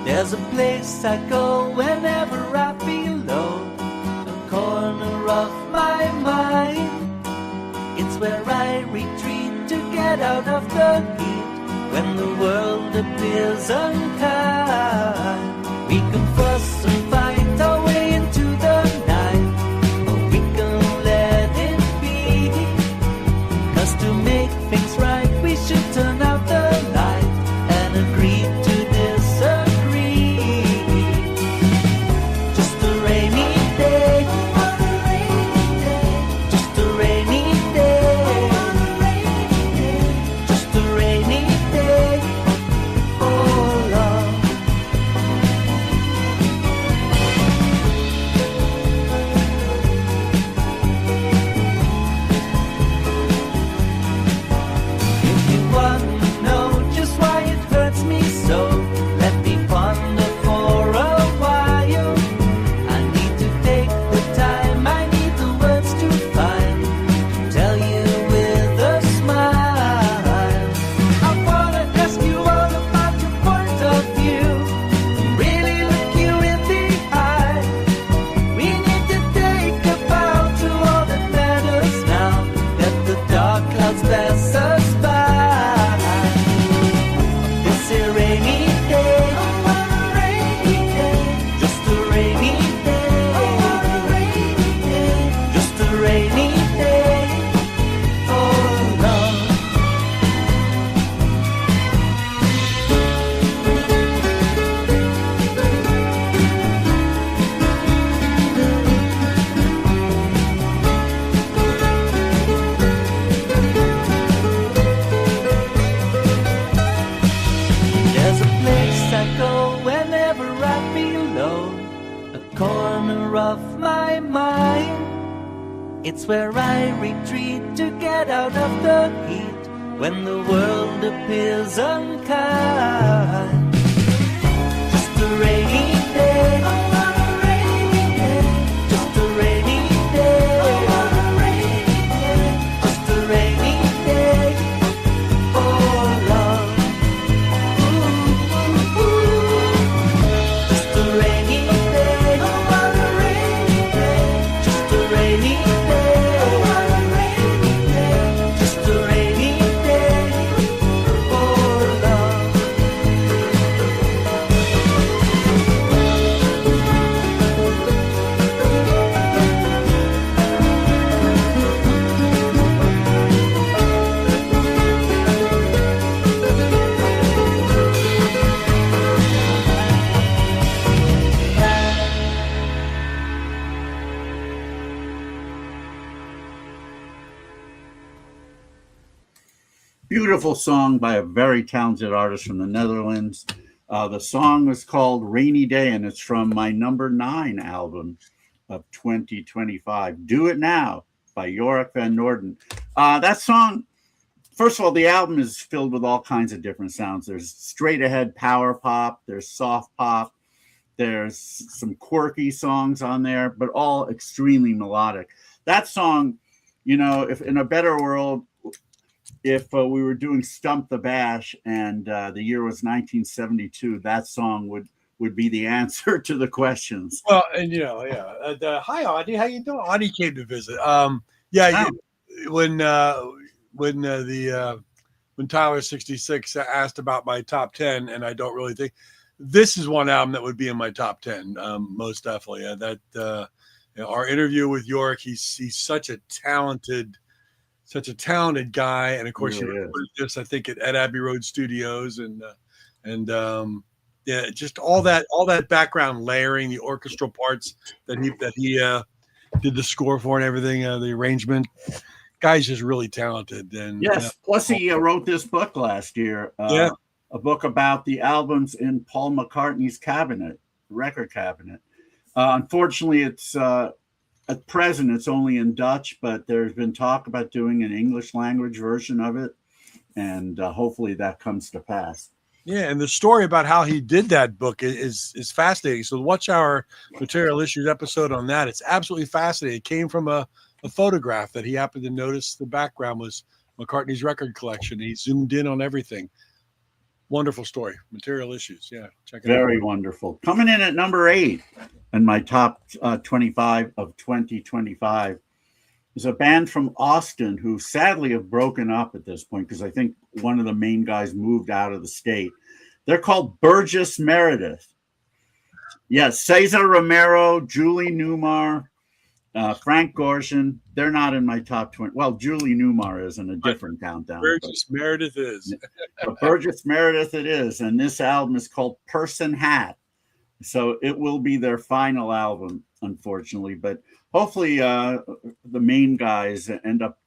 There's a place I go whenever I feel low, a corner of my mind. It's where I retreat to get out of the heat when the world appears unkind. We can fuss and fight our way into the night, or we can let it be. 'Cause to make things right, we should turn out the light and agree to It's where I retreat to get out of the heat when the world appears unkind. Just a rainy day. Just a rainy day. Just a rainy day. Oh Lord. Just a rainy day. Just a rainy day. beautiful song by a very talented artist from the Netherlands. The song is called Rainy Day, and it's from my number 9 album of 2025, Do It Now by Yorick van Noorden. That song, first of all, the album is filled with all kinds of different sounds. There's straight ahead power pop, there's soft pop, there's some quirky songs on there, but all extremely melodic. That song, you know, if in a better world, if we were doing Stump the Bash and the year was 1972, that song would be the answer to the questions. Well, and hi Audie, how you doing? Audie came to visit. When Tyler 66 asked about my top 10, and I don't really think this is one album that would be in my top 10, most definitely. Our interview with York, he's such a talented guy, and of course, Really he recorded this, I think, at Abbey Road Studios, and just all that background layering, the orchestral parts that he did the score for and everything, the arrangement. Guy's just really talented. And yes, plus he wrote this book last year. A book about the albums in Paul McCartney's record cabinet. Unfortunately, it's at present it's only in Dutch, but there's been talk about doing an English language version of it, and hopefully that comes to pass. Yeah, and the story about how he did that book is fascinating. So watch our Material Issues episode on that. It's absolutely fascinating. It came from a photograph that he happened to notice. The background was McCartney's record collection. He zoomed in on everything. Wonderful story. Material Issues. Yeah, check it out. Very wonderful. Coming in at number 8 in my top 25 of 2025 is a band from Austin who sadly have broken up at this point because I think one of the main guys moved out of the state. They're called Burgess Meredith. Yes, Cesar Romero, Julie Newmar, Frank Gorshin. They're not in my top 20. Well, Julie Newmar is in a different countdown. Burgess Meredith is. Burgess Meredith it is. And this album is called Person Hat. So it will be their final album, unfortunately. But hopefully the main guys end up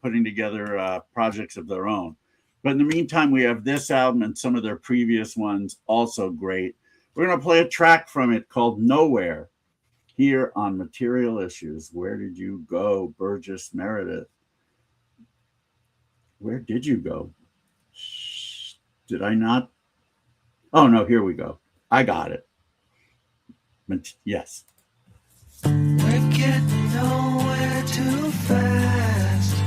putting together projects of their own. But in the meantime, we have this album and some of their previous ones also great. We're going to play a track from it called Nowhere here on Material Issues. Where did you go, Burgess Meredith? Where did you go? Did I not? Oh, no, here we go. I got it. Yes. We're getting nowhere too fast.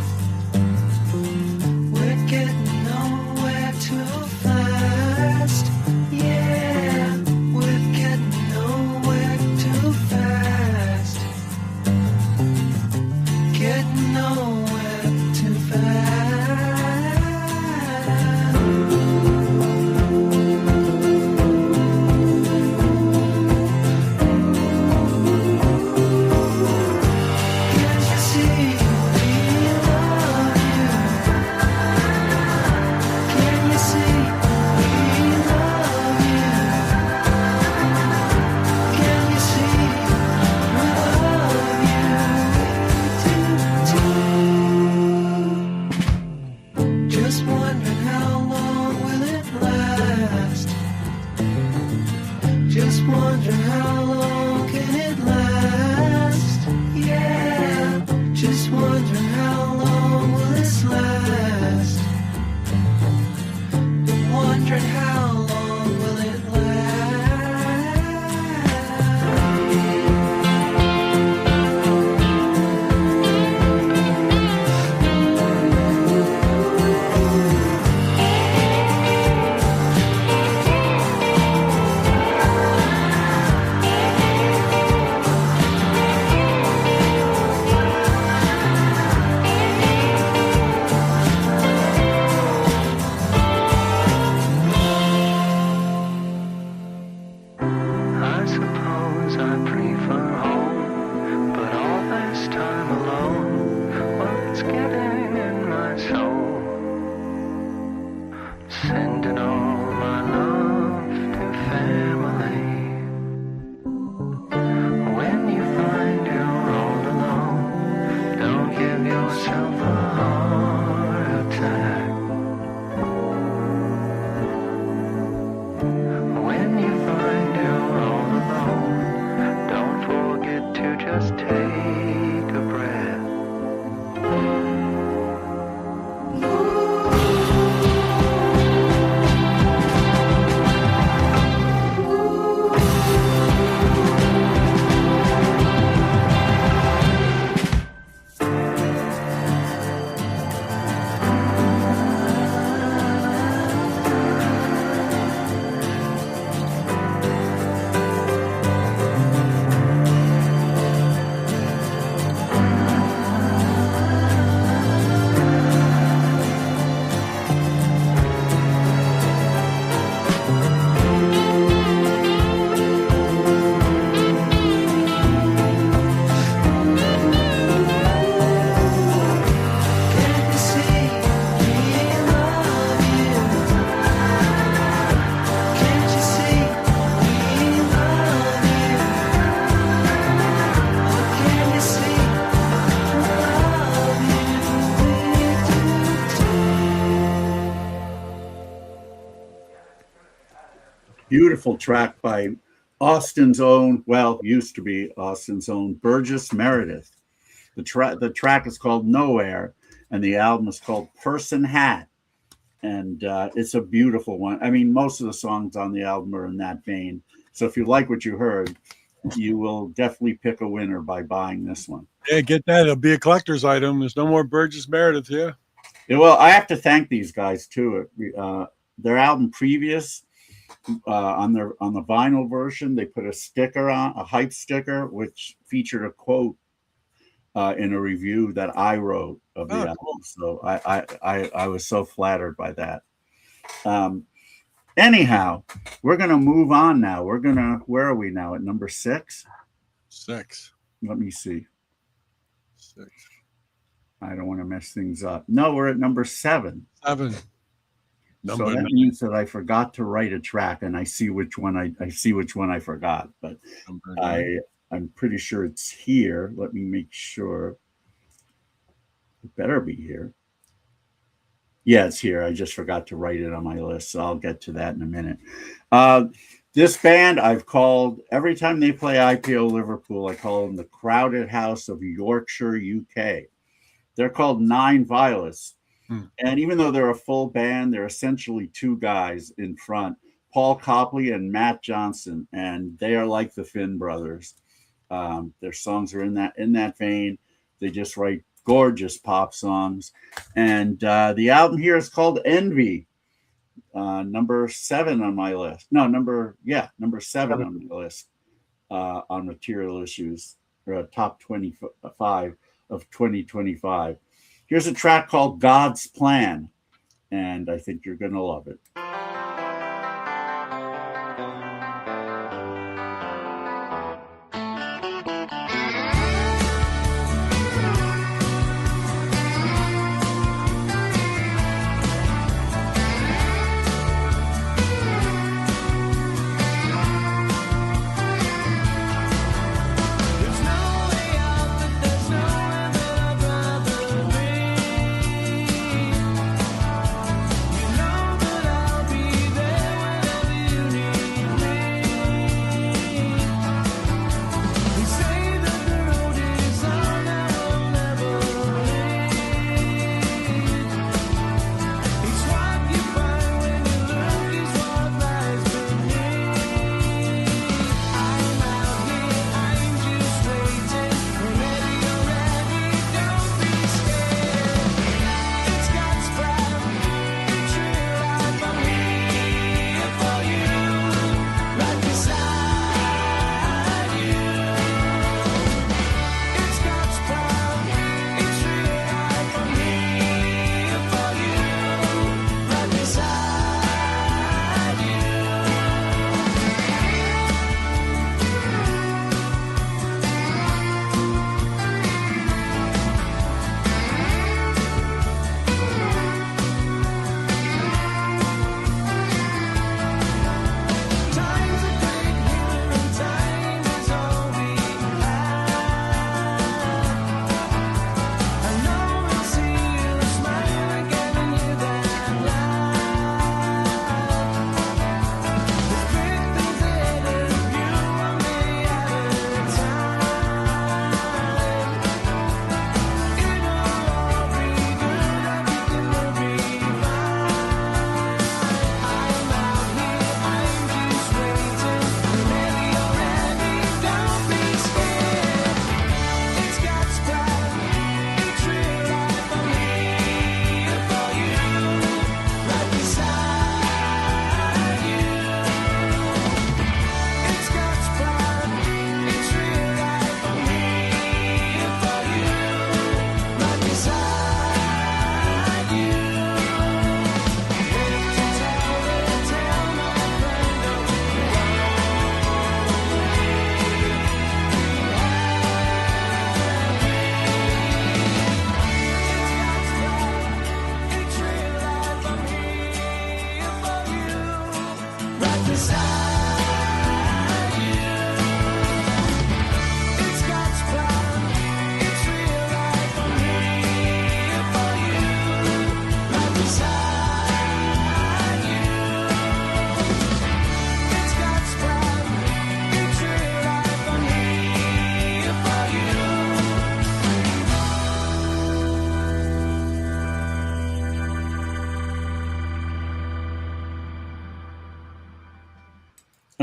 We're getting nowhere too fast. Yeah, we're getting nowhere too fast. Getting nowhere too fast. beautiful track by Austin's own, well, used to be Austin's own Burgess Meredith. The track is called Nowhere, and the album is called Person Hat. And it's a beautiful one. I mean, most of the songs on the album are in that vein. So if you like what you heard, you will definitely pick a winner by buying this one. Yeah, get that. It'll be a collector's item. There's no more Burgess Meredith here. Yeah, well, I have to thank these guys too. Their album previous, on the vinyl version, they put a sticker on, a hype sticker, which featured a quote in a review that I wrote of the album. Cool. So I was so flattered by that. Anyhow, we're gonna move on now. Where are we now? At number 6? 6. Let me see. 6. I don't want to mess things up. No, we're at number 7. 7. Number So that 9. means that I forgot to write a track, and I see which one I forgot, but Number 9. I'm pretty sure it's here. Let me make sure. It better be here. Yeah, it's here. I just forgot to write it on my list, so I'll get to that in a minute. This band I've called, every time they play IPO Liverpool, I call them the Crowded House of Yorkshire, UK. They're called Nine Violets. And even though they're a full band, they're essentially two guys in front, Paul Copley and Matt Johnson, and they are like the Finn brothers. Their songs are in that vein. They just write gorgeous pop songs. And the album here is called Envy, number 7 on my list. No, number 7 on my list on Material Issues, top 25 of 2025. Here's a track called God's Plan, and I think you're going to love it. There's no way out, but there's nowhere that I'd rather be. You know that I'll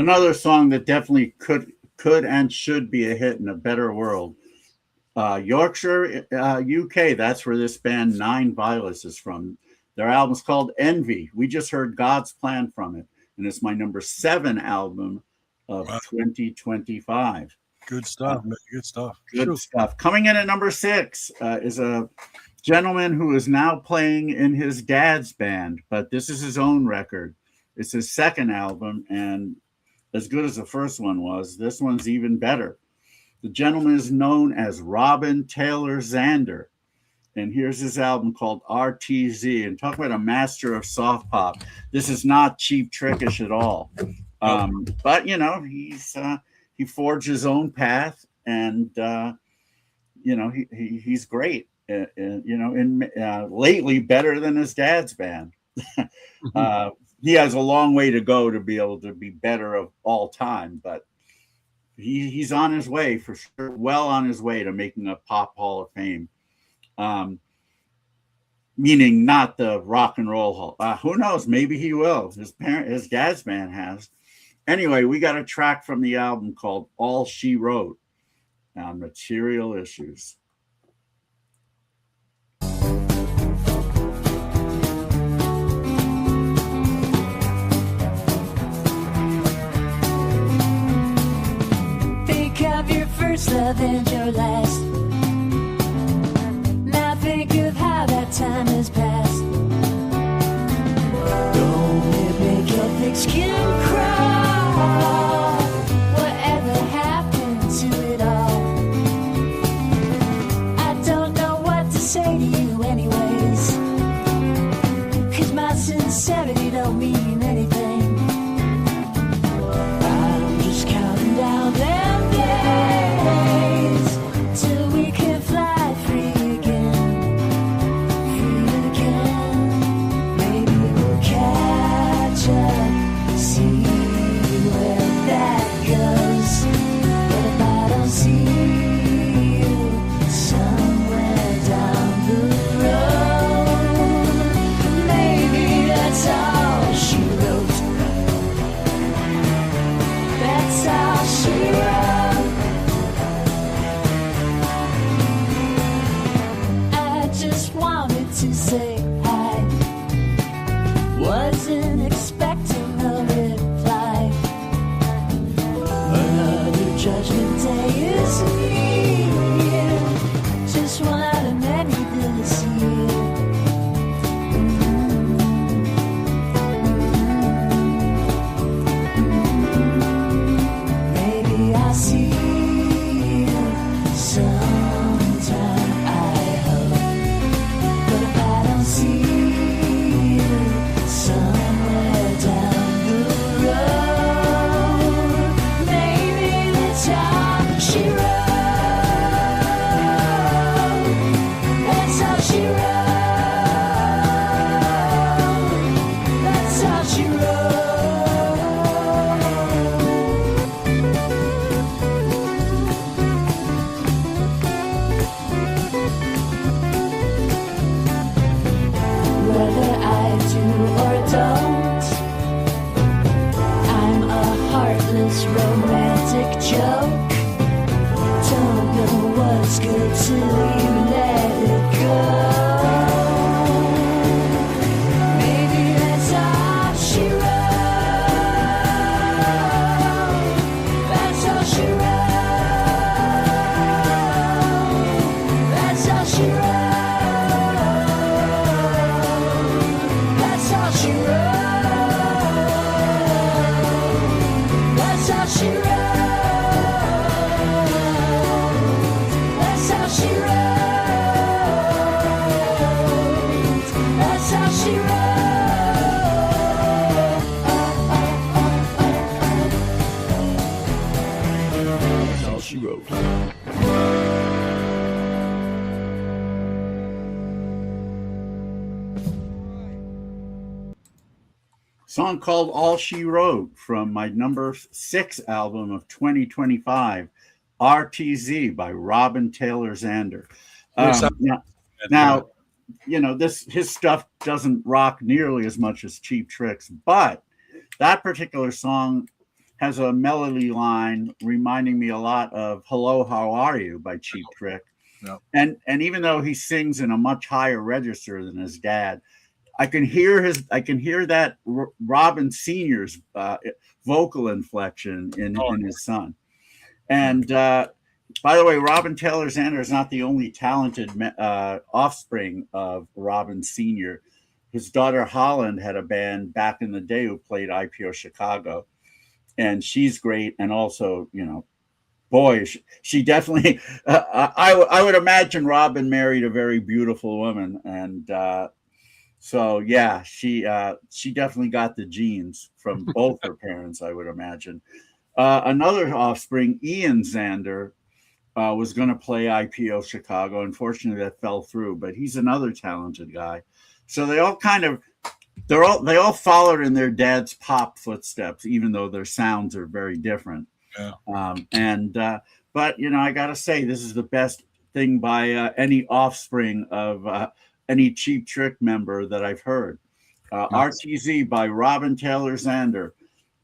Another song that definitely could and should be a hit in a better world. Yorkshire, UK. That's where this band Nine Violets is from. Their album's called Envy. We just heard God's Plan from it, and it's my number 7 album of 2025. Good stuff, man. Good stuff. Good stuff. Coming in at number 6 is a gentleman who is now playing in his dad's band, but this is his own record. It's his second album, and as good as the first one was, this one's even better. The gentleman is known as Robin Taylor Zander, and here's his album called RTZ. And talk about a master of soft pop. This is not Cheap Trickish at all, but you know, he forged his own path, and you know, he's great. You know, lately better than his dad's band. He has a long way to go to be able to be better of all time, but he's on his way for sure, well on his way to making a pop hall of fame. Meaning not the rock and roll hall. Who knows? Maybe he will. His dad's band has. Anyway, we got a track from the album called All She Wrote on Material Issues. Of your first love and your last. Now think of how that time has passed. Don't it make your thick skin crawl? Whatever happened to it all? I don't know what to say to you anyways, 'cause my sincerity don't mean anything. I'm just counting down there till we can fly free again. Maybe we'll catch up, see where that goes. But if I don't see you somewhere down the road, maybe that's all she wrote. That's all she wrote. To say hi, wasn't expecting a reply. Another judgment day is near, just one out of many this year. Maybe I'll see you sometime. Romantic joke. Don't know what's good till you let it go. Maybe that's all she wrote. That's all she wrote. That's all she wrote. That's all she wrote. That's all she wrote. That's how she wrote. That's how she wrote. That's how she wrote. Song called All She Wrote from my number 6 album of 2025, RTZ by Robin Taylor Zander. Now, you know, his stuff doesn't rock nearly as much as Cheap Tricks, but that particular song has a melody line reminding me a lot of "Hello, How Are You" by Cheap Trick. Yep. And even though he sings in a much higher register than his dad, I can hear that Robin Sr.'s vocal inflection in his son. And by the way, Robin Taylor Xander is not the only talented offspring of Robin Sr. His daughter Holland had a band back in the day who played IPO Chicago, and she's great. And also, boy, she definitely. I would imagine Robin married a very beautiful woman, and so yeah, she definitely got the genes from both her parents, I would imagine. Another offspring, Ian Xander, was going to play IPO Chicago. Unfortunately, that fell through, but he's another talented guy. So they all followed in their dad's pop footsteps, even though their sounds are very different. Yeah. But I got to say, this is the best thing by any offspring of any Cheap Trick member that I've heard. RTZ by Robin Taylor Xander,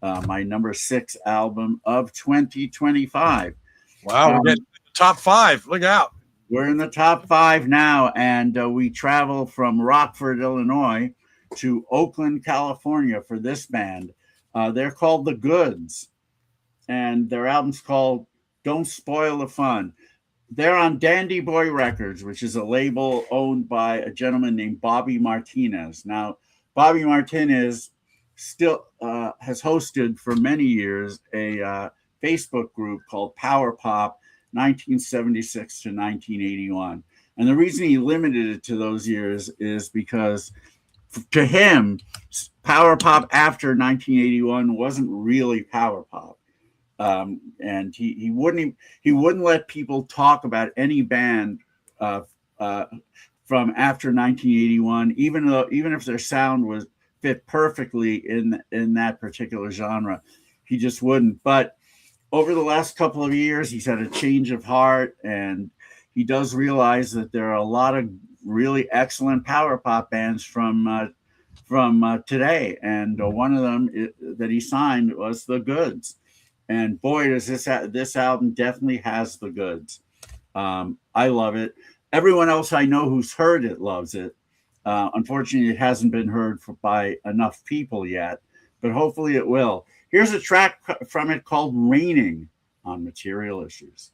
my number 6 album of 2025. Wow, we're getting the top 5. Look out. We're in the top 5 now, and we travel from Rockford, Illinois to Oakland, California for this band. They're called The Goods, and their album's called Don't Spoil the Fun. They're on Dandy Boy Records, which is a label owned by a gentleman named Bobby Martinez. Now, Bobby Martinez still has hosted for many years a Facebook group called Power Pop 1976 to 1981. And the reason he limited it to those years is because to him, Power Pop after 1981 wasn't really Power Pop. And he wouldn't let people talk about any band from after 1981, even if their sound was fit perfectly in that particular genre, he just wouldn't. But over the last couple of years, he's had a change of heart, and he does realize that there are a lot of really excellent power pop bands from today, and one of them that he signed was The Goods. And boy, does this album definitely has the goods. I love it. Everyone else I know who's heard it loves it. Unfortunately, it hasn't been heard by enough people yet, but hopefully it will. Here's a track from it called Raining on Material Issues.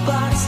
But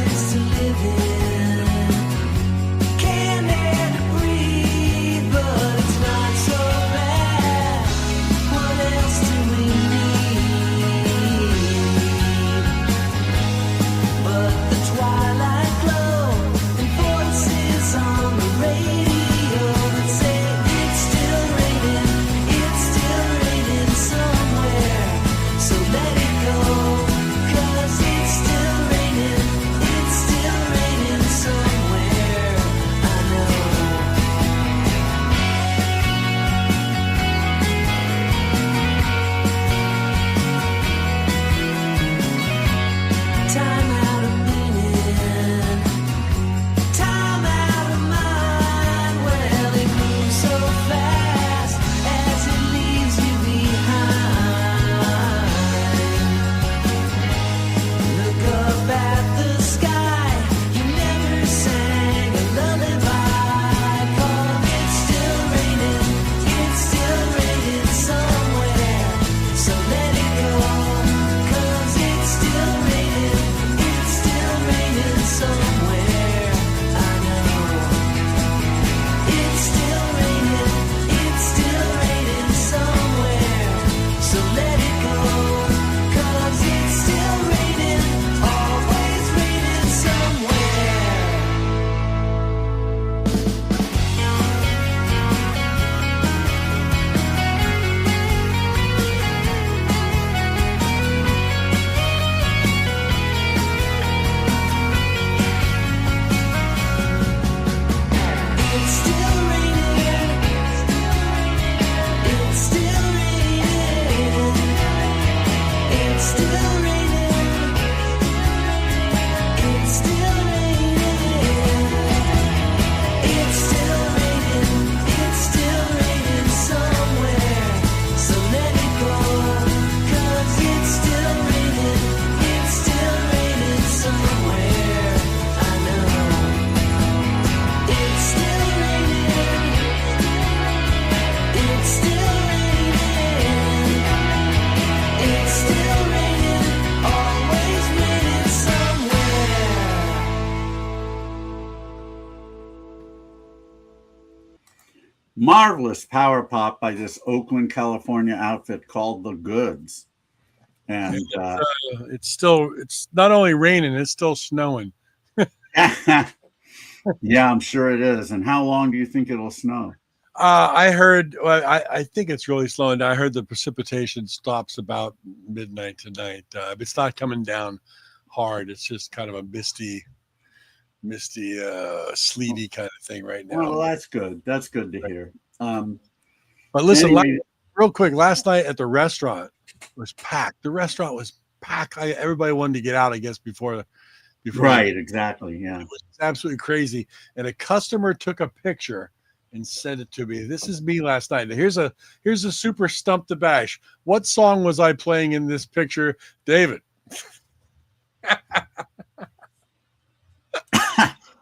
marvelous power pop by this Oakland, California outfit called The Goods. And It's not only raining, it's still snowing. yeah, I'm sure it is. And how long do you think it'll snow? I heard, well, I think it's really slowing down. I heard the precipitation stops about midnight tonight. It's not coming down hard. It's just kind of a misty, sleety kind of thing right now. Well, that's good. That's good to hear. But listen, anyway, real quick, last night at the restaurant was packed. The restaurant was packed. Everybody wanted to get out, I guess, before right, exactly. Yeah. It was absolutely crazy. And a customer took a picture and sent it to me. This is me last night. Here's a super stump the bash. What song was I playing in this picture, David?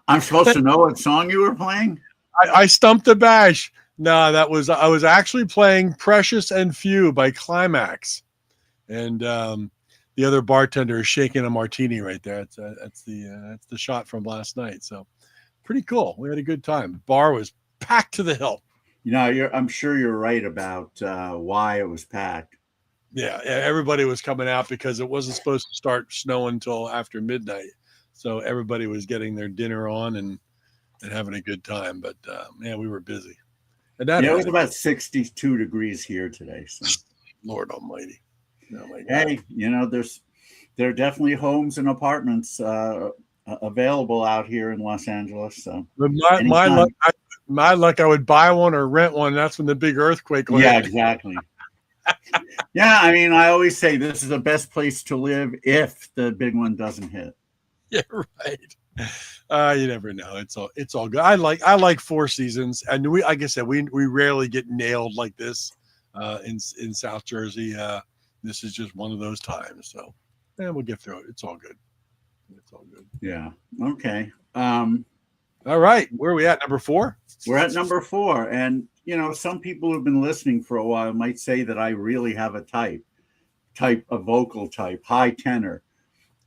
I'm supposed to know what song you were playing? I stumped the bash. No, I was actually playing Precious and Few by Climax. And the other bartender is shaking a martini right there. That's the shot from last night. So pretty cool. We had a good time. Bar was packed to the hilt. You know, I'm sure you're right about why it was packed. Yeah, everybody was coming out because it wasn't supposed to start snowing until after midnight. So everybody was getting their dinner on and having a good time. But man, we were busy. And that it was about 62 degrees here today. So. Lord Almighty. Oh my God. Hey, you know, there are definitely homes and apartments available out here in Los Angeles. So but my luck, I would buy one or rent one. That's when the big earthquake went. Yeah, exactly. Yeah, I mean, I always say this is the best place to live if the big one doesn't hit. Yeah, right. You never know. It's all good. I like Four Seasons, and like I said, we rarely get nailed like this in South Jersey. This is just one of those times. So, we'll get through it. It's all good. It's all good. Yeah. Okay. All right. Where are we at? Number 4? We're at number 4. And, you know, some people who've been listening for a while might say that I really have a a vocal type, high tenor.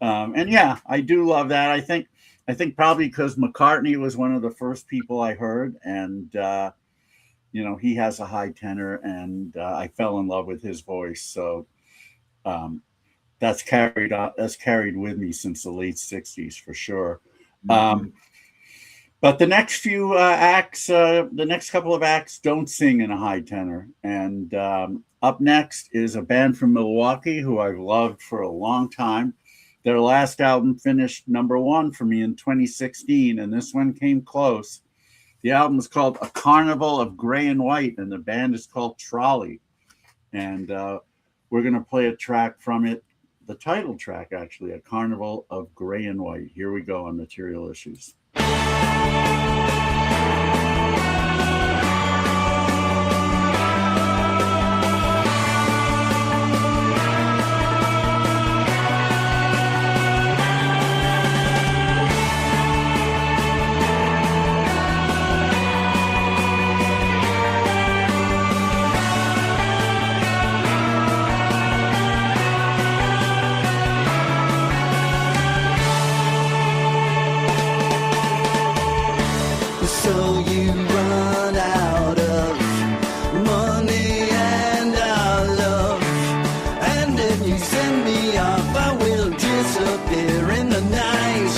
And yeah, I do love that. I think probably because McCartney was one of the first people I heard, and you know, he has a high tenor, and I fell in love with his voice. So that's carried with me since the late 60s for sure. Mm-hmm. But the next few acts, the next couple of acts don't sing in a high tenor. And up next is a band from Milwaukee who I've loved for a long time. Their last album finished number 1 for me in 2016, and this one came close. The album is called A Carnival of Gray and White, and the band is called Trolley. And we're going to play a track from it, the title track, actually, A Carnival of Gray and White. Here we go on Material Issues. So you run out of money and our love, and then you send me off. I will disappear in the night.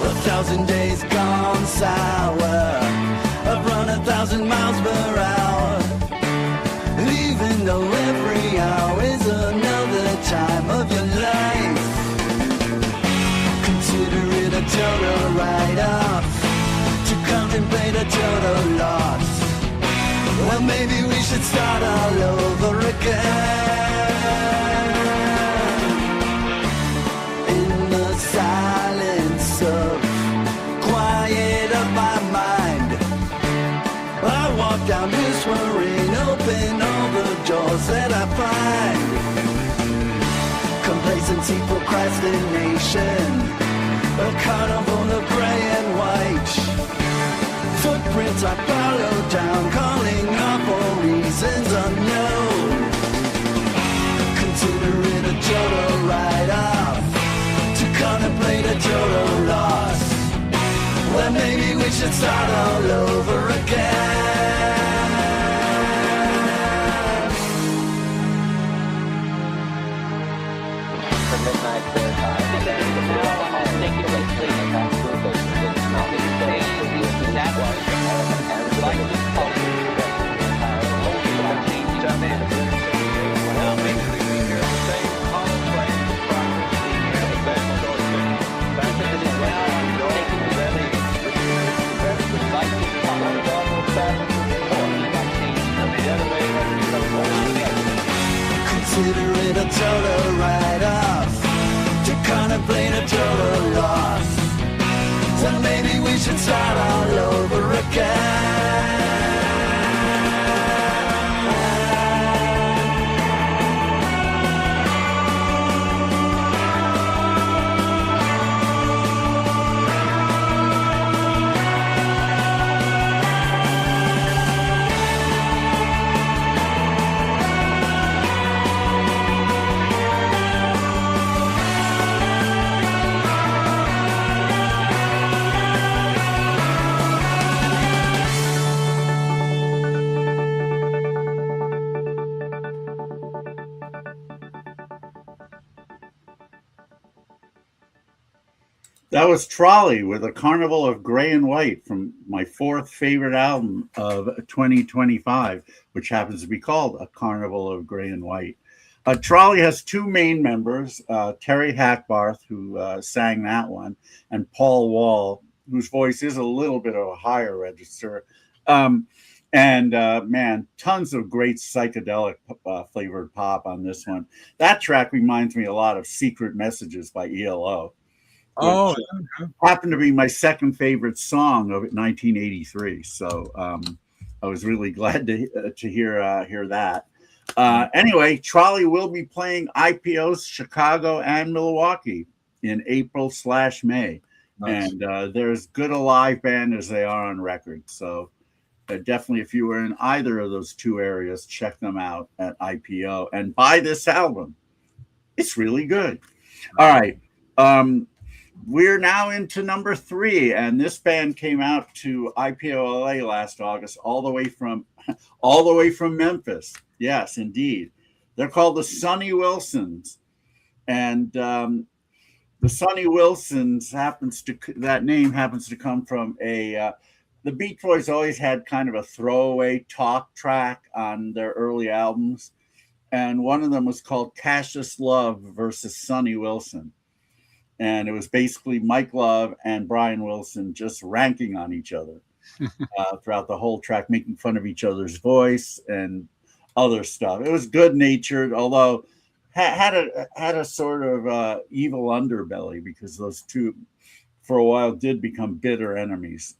1,000 days gone sour. I've run 1,000 miles per hour, even though every hour is another time of your life. Consider it a total write-off, contemplate a total loss. Well, maybe we should start all over again. In the silence of quiet of my mind, I walk down this rain, open all the doors that I find. Complacency, procrastination, a carnival of gray and white. Footprints I follow down, calling up for reasons unknown. Consider it a total write-off, to contemplate a total loss. Well, maybe we should start all over again. Consider it a total write-off, to contemplate a total loss. So maybe we should start all over again. That was Trolley with a Carnival of Gray and White from my fourth favorite album of 2025, which happens to be called A Carnival of Gray and White. Trolley has two main members, Terry Hackbarth, who sang that one, and Paul Wall, whose voice is a little bit of a higher register. Man, tons of great psychedelic flavored pop on this one. That track reminds me a lot of Secret Messages by ELO. Oh, Happened to be my second favorite song of 1983. So I was really glad to hear that. Anyway, Trolley will be playing IPOs Chicago and Milwaukee in April/May. nice. And they're as good a live band as they are on record. So definitely, if you were in either of those two areas, check them out at IPO and buy this album. It's really good. All right. We're now into number 3, and this band came out to IPO LA last August, all the way from Memphis. Yes, indeed. They're called the Sonny Wilsons, and the Sonny Wilsons that name happens to come from the Beach Boys always had kind of a throwaway talk track on their early albums, and one of them was called Cassius Love versus Sonny Wilson. And it was basically Mike Love and Brian Wilson just ranking on each other throughout the whole track, making fun of each other's voice and other stuff. It was good-natured, although had a sort of evil underbelly, because those two, for a while, did become bitter enemies.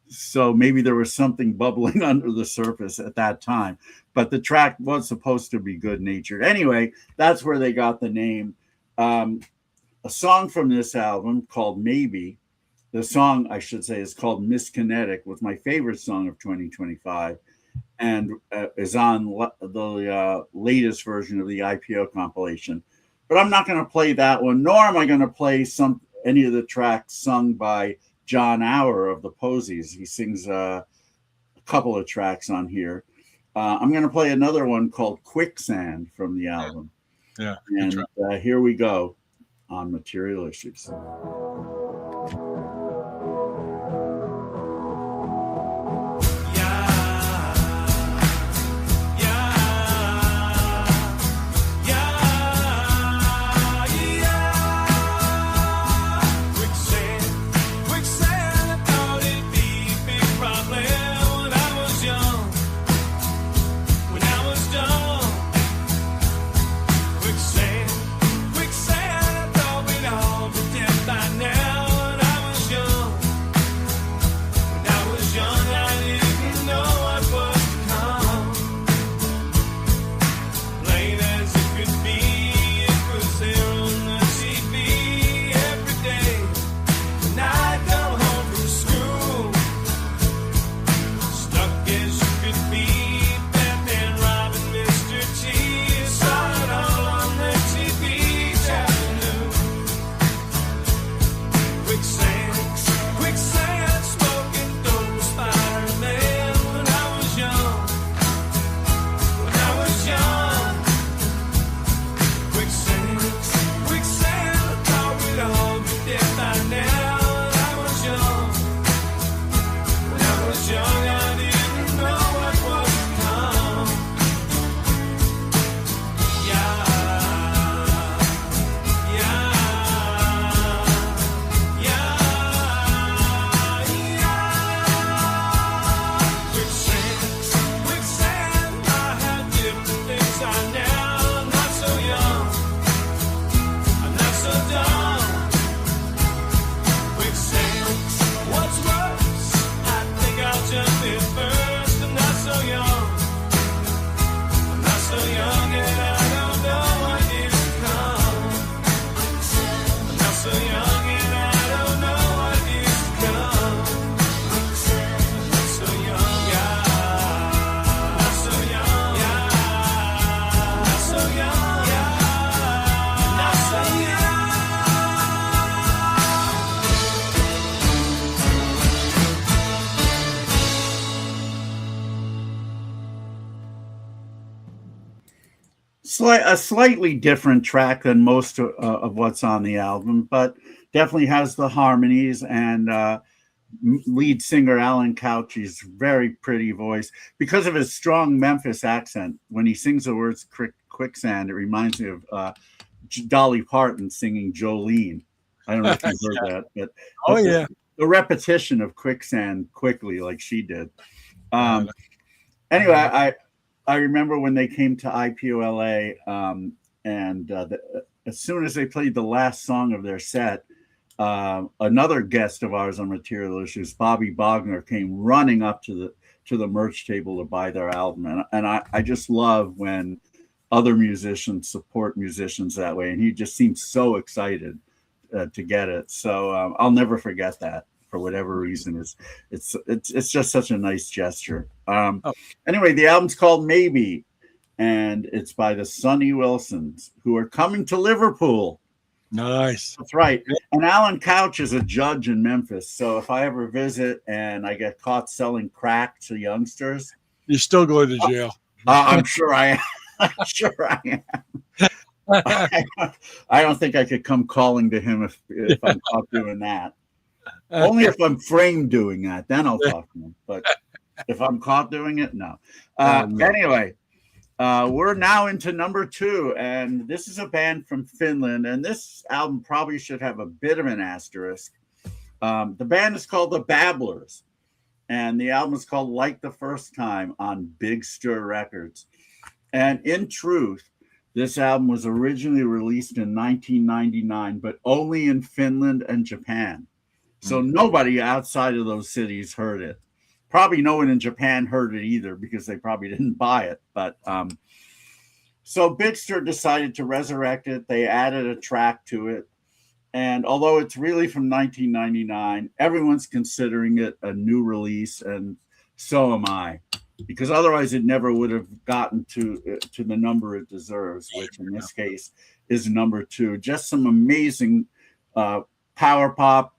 So maybe there was something bubbling under the surface at that time. But the track was supposed to be good-natured. Anyway, that's where they got the name. A song from this album called Maybe, the song I should say is called Miss Kinetic, was my favorite song of 2025, and is on the latest version of the IPO compilation. But I'm not going to play that one, nor am I going to play any of the tracks sung by John Auer of the Posies. He sings a couple of tracks on here. I'm going to play another one called Quicksand from the album. Yeah. And here we go on Material Issues. By A slightly different track than most of what's on the album, but definitely has the harmonies and lead singer Alan Couch's very pretty voice. Because of his strong Memphis accent, when he sings the words quicksand, it reminds me of Dolly Parton singing Jolene. I don't know if you've heard that, but the repetition of quicksand quickly, like she did. Anyway, I remember when they came to IPOLA, as soon as they played the last song of their set, another guest of ours on Material Issues, Bobby Bogner, came running up to the merch table to buy their album, and I just love when other musicians support musicians that way, and he just seems so excited to get it. So I'll never forget that. For whatever reason, it's just such a nice gesture. Anyway, the album's called Maybe, and it's by the Sonny Wilsons, who are coming to Liverpool. Nice. That's right. And Alan Couch is a judge in Memphis, so if I ever visit and I get caught selling crack to youngsters, you're still going to jail. I'm sure I am. I'm sure I am. I don't think I could come calling to him if I'm caught doing that. Only if I'm framed doing that, then I'll talk to him. But if I'm caught doing it, no. Anyway, we're now into number 2, and this is a band from Finland, and this album probably should have a bit of an asterisk. The band is called the Babblers, and the album is called Like the First Time on Big Stir Records. And in truth, this album was originally released in 1999, but only in Finland and Japan. So nobody outside of those cities heard it. Probably no one in Japan heard it either because they probably didn't buy it. But so Big Stir decided to resurrect it. They added a track to it. And although it's really from 1999, everyone's considering it a new release, and so am I, because otherwise it never would have gotten to the number it deserves, which in this case is number 2. Just some amazing power pop,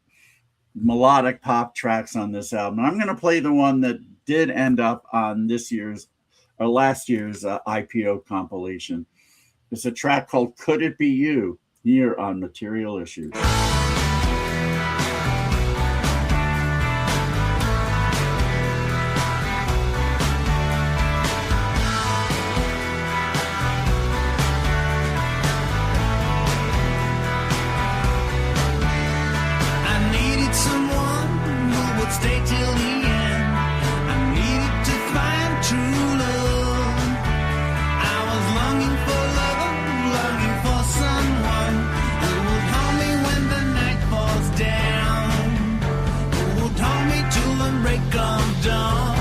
melodic pop tracks on this album. And I'm going to play the one that did end up on last year's IPO compilation. It's a track called Could It Be You, here on Material Issues. Stay till the end. I needed to find true love. I was longing for love, longing for someone who would hold me when the night falls down, who would hold me till the break of dawn.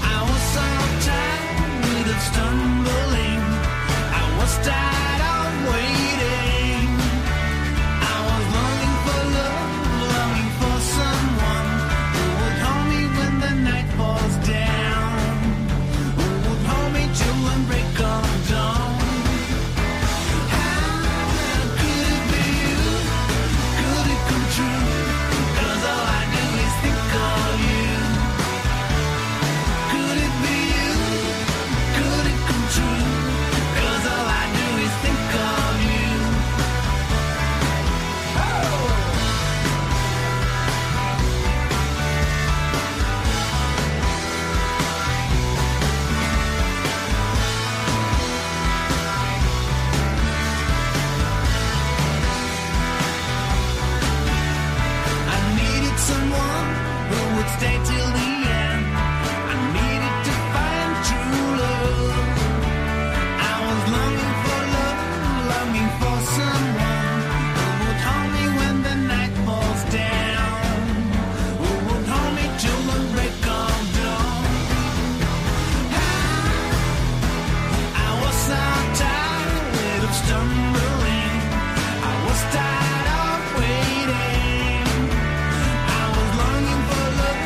I was so tired of stumbling. I was tired of waiting. I was longing for love, longing for someone who would hold me when the night falls down, who would hold me till the break of dawn. How could it be you? Could it come true? 'Cause all I do is think of you. Could it be you? Could it come true? 'Cause all I do is think of you. I needed someone who would stay till the end. I needed to find true love. I was longing for love, longing for someone who would hold me when the night falls down, who would hold me till the break of dawn. I was so tired of stumbling. I was tired of waiting. I was longing for love,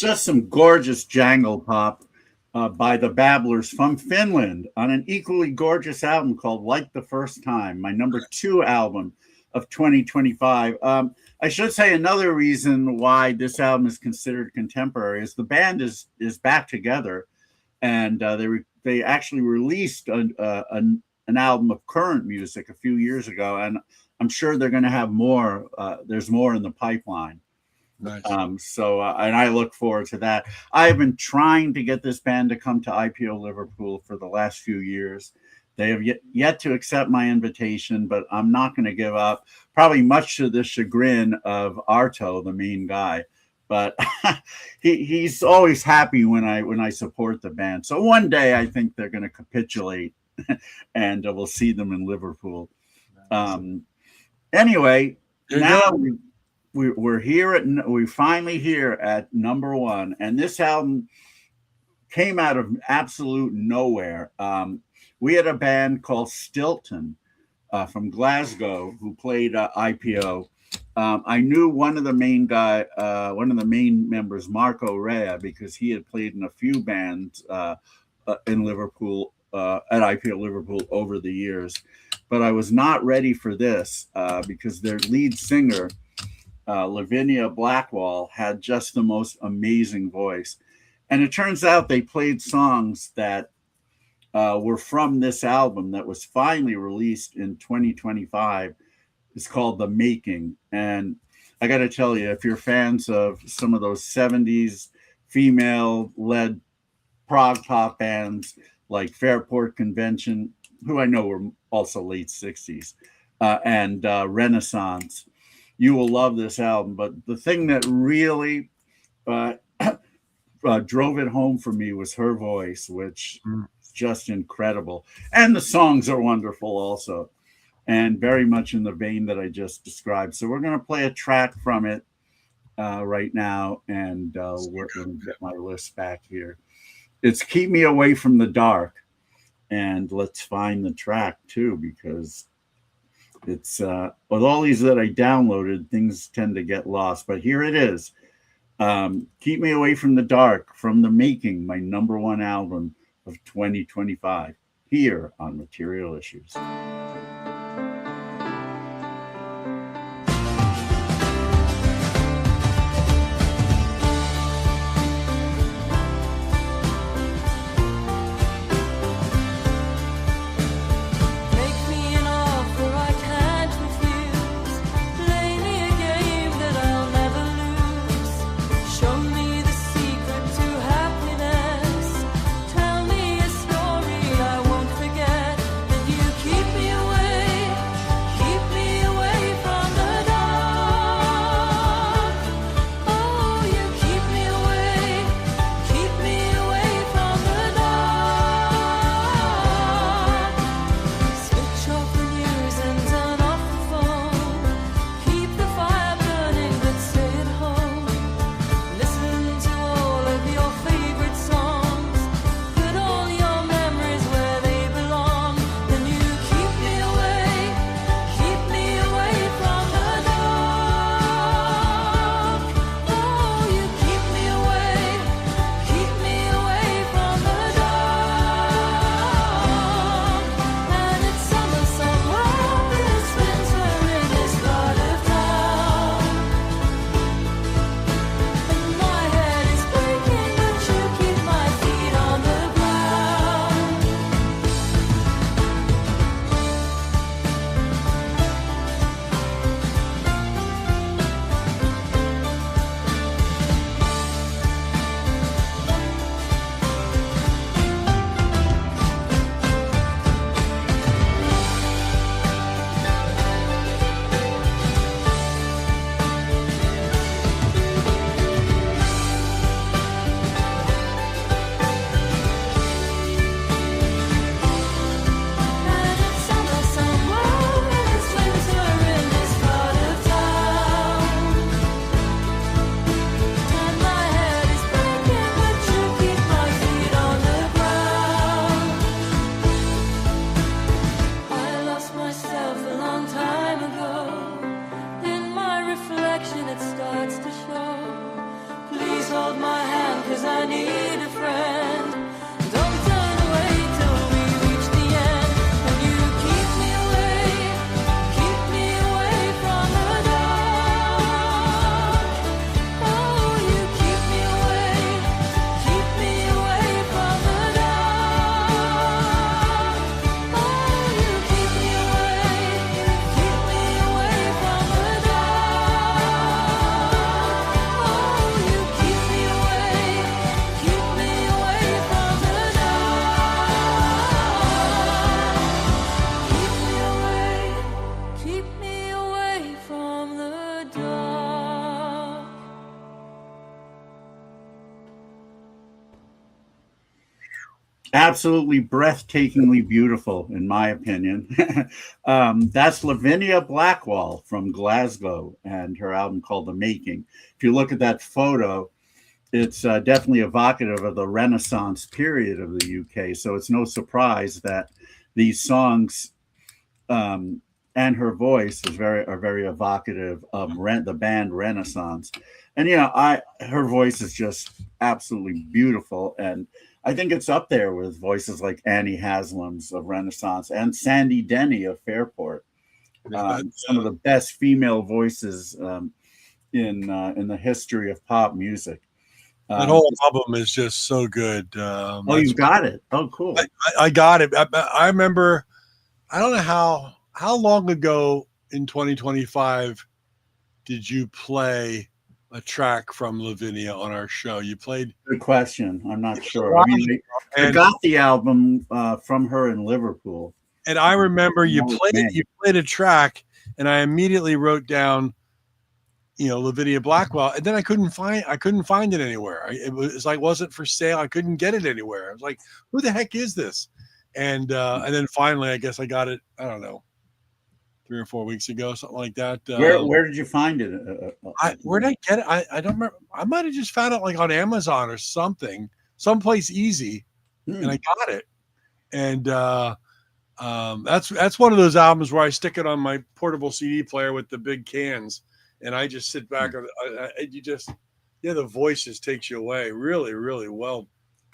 just some gorgeous jangle pop by the Babblers from Finland on an equally gorgeous album called Like the First Time, my number 2 album of 2025. I should say another reason why this album is considered contemporary is the band is back together, and they actually released an album of current music a few years ago, and I'm sure they're going to have more. There's more in the pipeline. Nice. And I look forward to that. I've been trying to get this band to come to IPO Liverpool for the last few years. They have yet to accept my invitation, but I'm not going to give up, probably much to the chagrin of Arto, the main guy. But he's always happy when I support the band. So one day I think they're going to capitulate and we'll see them in Liverpool. Anyway, now we're here we're finally here at number 1, and this album came out of absolute nowhere. We had a band called Stilton from Glasgow who played IPO. I knew one of the main members, Marco Rea, because he had played in a few bands in Liverpool at IPO Liverpool over the years. But I was not ready for this because their lead singer, Lavinia Blackwell, had just the most amazing voice. And it turns out they played songs that were from this album that was finally released in 2025. It's called The Making. And I got to tell you, if you're fans of some of those 70s female-led prog pop bands like Fairport Convention, who I know were also late 60s, and Renaissance, you will love this album. But the thing that really drove it home for me was her voice, which is just incredible. And the songs are wonderful also, and very much in the vein that I just described. So we're going to play a track from it right now, and we're going to get my list back here. It's Keep Me Away from the Dark. And let's find the track too, because it's with all these that I downloaded, things tend to get lost. But here it is. Keep Me Away from the Dark from The Making, my number 1 album of 2025, here on Material Issues. Keep me Absolutely breathtakingly beautiful, in my opinion. That's Lavinia Blackwell from Glasgow and her album called The Making. If you look at that photo, it's definitely evocative of the Renaissance period of the UK. So it's no surprise that these songs and her voice are very evocative of the band Renaissance. And her voice is just absolutely beautiful, and I think it's up there with voices like Annie Haslam's of Renaissance and Sandy Denny of Fairport. Some of the best female voices in the history of pop music. That whole album is just so good. Oh, you got it. Oh, cool. I got it. I remember. I don't know how long ago in 2025 did you play a track from Lavinia on our show? You played. Good question. I'm not sure. I mean, I got the album from her in Liverpool, and I remember you played a track, and I immediately wrote down, Lavinia Blackwell, and then I couldn't find it anywhere. It was like wasn't for sale. I couldn't get it anywhere. I was like, who the heck is this? And then finally, I guess I got it. I don't know, 3 or 4 weeks ago, something like that. Where did you find it? Where did I get it? I don't remember. I might have just found it like on Amazon or something, someplace easy, and I got it. And that's one of those albums where I stick it on my portable CD player with the big cans, and I just sit back. The voice just takes you away. Really, really well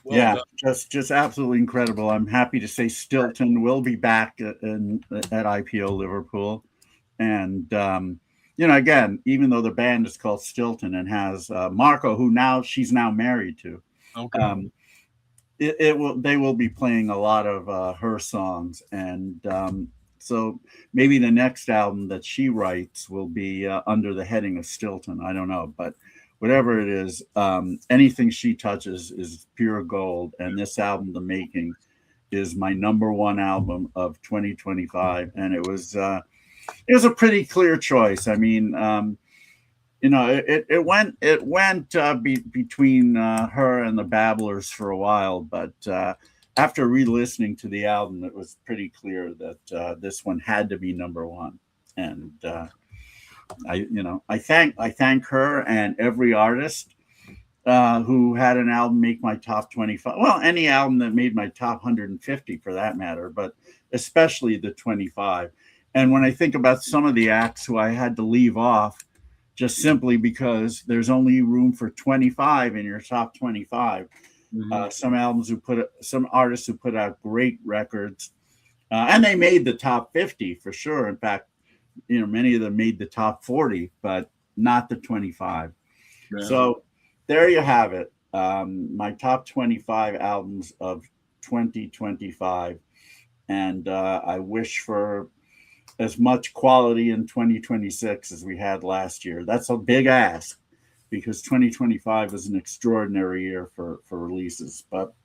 done. just absolutely incredible. I'm happy to say Stilton will be back at IPO Liverpool, and again, even though the band is called Stilton and has Marco, who she's now married to, okay, they will be playing a lot of her songs, and so maybe the next album that she writes will be under the heading of Stilton. I don't know, but whatever it is, anything she touches is pure gold. And this album, The Making, is my #1 album of 2025. And it was a pretty clear choice. I mean, it went between her and the Babblers for a while, but after re-listening to the album, it was pretty clear that this one had to be #1. And I thank her and every artist who had an album make my top 25. Well, any album that made my top 150 for that matter, but especially the 25. And when I think about some of the acts who I had to leave off just simply because there's only room for 25 in your top 25. Mm-hmm. Some artists who put out great records, and they made the top 50 for sure. In fact, many of them made the top 40, but not the 25. Yeah. So there you have it. My top 25 albums of 2025. And I wish for as much quality in 2026 as we had last year. That's a big ask because 2025 was an extraordinary year for releases. But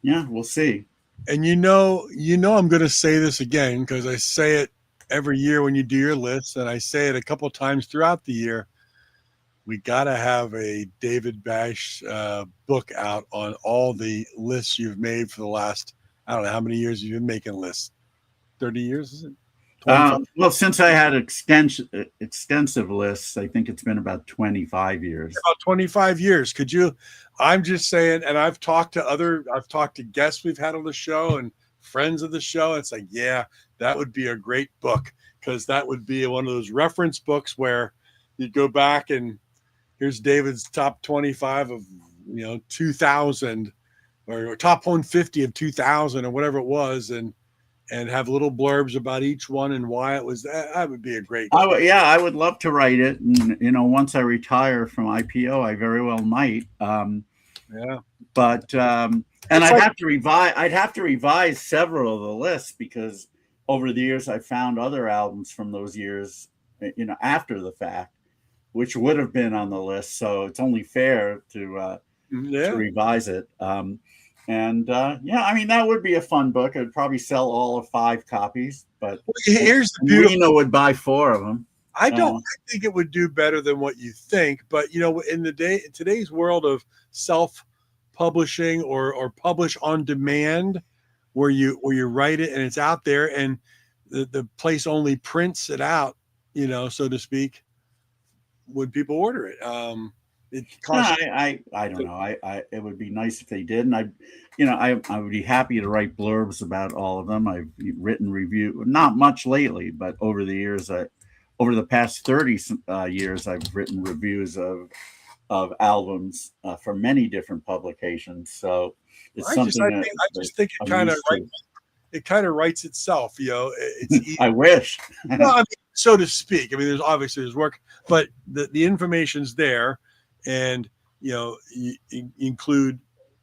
yeah, we'll see. And I'm going to say this again because I say it every year when you do your lists, and I say it a couple times throughout the year. We got to have a David Bash book out on all the lists you've made for the last, I don't know how many years you've been making lists. 30 years, is it? Well, since I had extensive lists, I think it's been about 25 years. About 25 years. I'm just saying, and I've talked to guests we've had on the show and friends of the show. It's like, yeah, that would be a great book because that would be one of those reference books where you go back and here's David's top 25 of 2000 or top 150 of 2000 or whatever it was, and have little blurbs about each one and why it was that would be a great. I would love to write it, and once I retire from IPO, I very well might. But and I'd have to revise several of the lists because over the years I found other albums from those years, after the fact, which would have been on the list. So it's only fair to revise it. I mean, that would be a fun book. I'd probably sell all of 5 copies, but here's the beautiful. Reno would buy 4 of them. I think it would do better than what you think, but in today's world of publishing or publish on demand, where you write it and it's out there, and the place only prints it out, so to speak. Would people order it? It No, costs. I don't know. It would be nice if they did, and I would be happy to write blurbs about all of them. I've written review, not much lately, but over the years, over the past 30 years, I've written reviews of albums for many different publications. So it's something I just think it kind of writes itself. It's easy. I wish. Well, I mean, so to speak. I mean, there's work, but the information's there, and you include,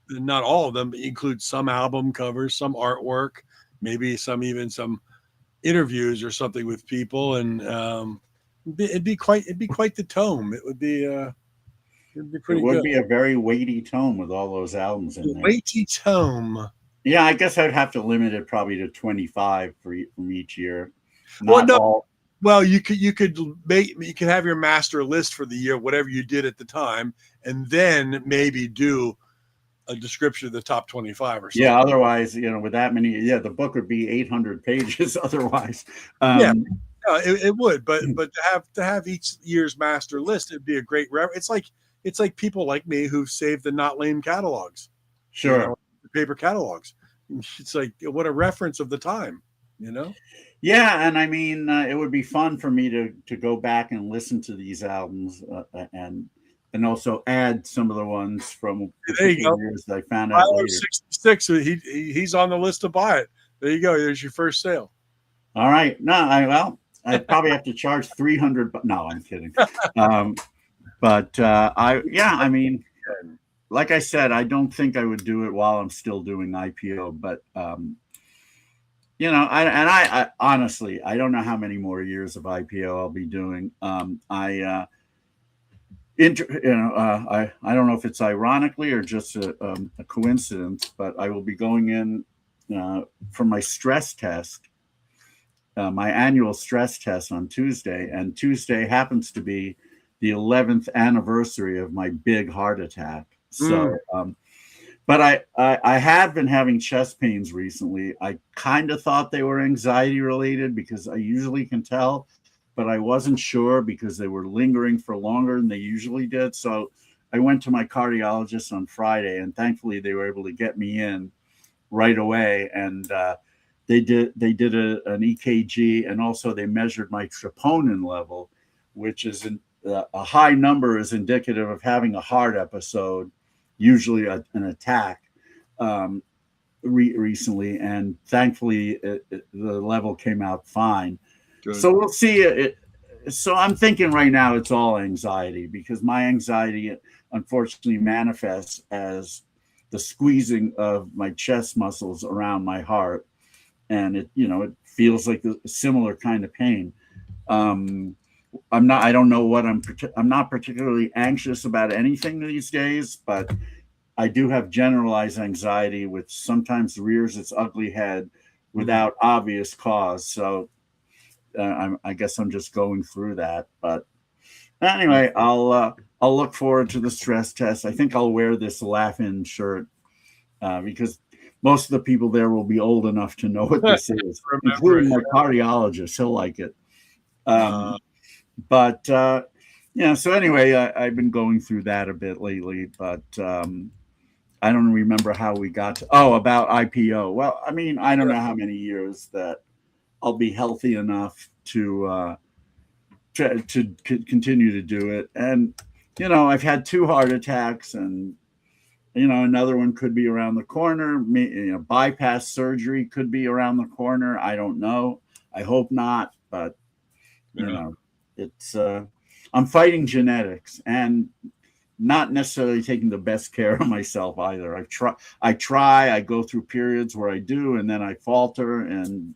not all of them, but you include some album covers, some artwork, maybe some interviews or something with people, and it'd be quite the tome. It would be pretty It would good. be a very weighty tome with all those albums in there. Weighty tome. Yeah, I guess I'd have to limit it probably to 25 from each year. Well, Not no. all. Well, you could have your master list for the year, whatever you did at the time, and then maybe do a description of the top 25 or something. Yeah, otherwise, with that many, the book would be 800 pages otherwise. Yeah, it would, but to have each year's master list, it'd be a great it's like people like me who saved the Not Lame catalogs. Sure. The paper catalogs. It's like, what a reference of the time, Yeah, and I mean, it would be fun for me to go back and listen to these albums and also add some of the ones from There you go. years that I found out later. 66. He's on the list to buy it. There you go. There's your first sale. All right. No, I probably have to charge 300. But no, I'm kidding. I mean, like I said, I don't think I would do it while I'm still doing IPO, but I honestly, I don't know how many more years of IPO I'll be doing. I don't know if it's ironically or just a coincidence, but I will be going in for my stress test, my annual stress test on Tuesday, and Tuesday happens to be the 11th anniversary of my big heart attack. So, but I have been having chest pains recently. I kind of thought they were anxiety related because I usually can tell, but I wasn't sure because they were lingering for longer than they usually did. So I went to my cardiologist on Friday, and thankfully they were able to get me in right away. And they did an EKG, and also they measured my troponin level, which is a high number is indicative of having a heart episode, usually an attack recently. And thankfully the level came out fine. Good. So we'll see. So I'm thinking right now it's all anxiety, because my anxiety unfortunately manifests as the squeezing of my chest muscles around my heart. And it feels like a similar kind of pain. I'm not particularly anxious about anything these days, but I do have generalized anxiety, which sometimes rears its ugly head without obvious cause. So I guess I'm just going through that. But anyway, I'll look forward to the stress test. I think I'll wear this Laugh-In shirt because most of the people there will be old enough to know what this is, including my cardiologist. He'll like it. So anyway, I've been going through that a bit lately, but I don't remember how we got to, about IPO. Well, I mean, I don't know how many years that I'll be healthy enough to continue to do it. And, I've had 2 heart attacks, and, another one could be around the corner. Bypass surgery could be around the corner. I don't know. I hope not, but it's I'm fighting genetics and not necessarily taking the best care of myself either. I go through periods where I do, and then I falter, and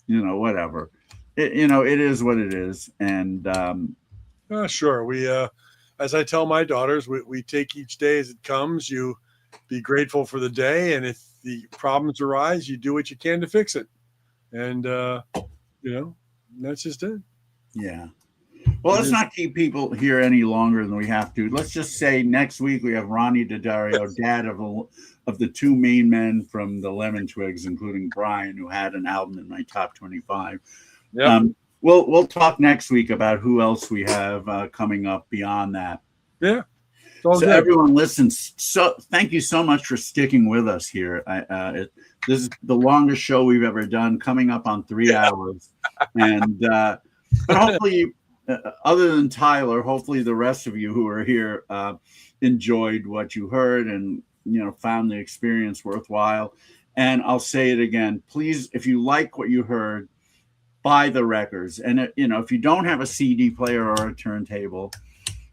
whatever. It is what it is. And sure, we as I tell my daughters, we take each day as it comes. You be grateful for the day, and if the problems arise, you do what you can to fix it. And that's just it. Yeah. Well, let's not keep people here any longer than we have to. Let's just say next week we have Ronnie Daddario, dad of the two main men from the Lemon Twigs, including Brian, who had an album in my top 25. Yep. We'll talk next week about who else we have coming up beyond that. Yeah. It's all So good. everyone listens. So thank you so much for sticking with us here. This is the longest show we've ever done, coming up on 3 hours. And but hopefully, other than Tyler, hopefully the rest of you who are here enjoyed what you heard and found the experience worthwhile. And I'll say it again, please, if you like what you heard, buy the records. And if you don't have a CD player or a turntable,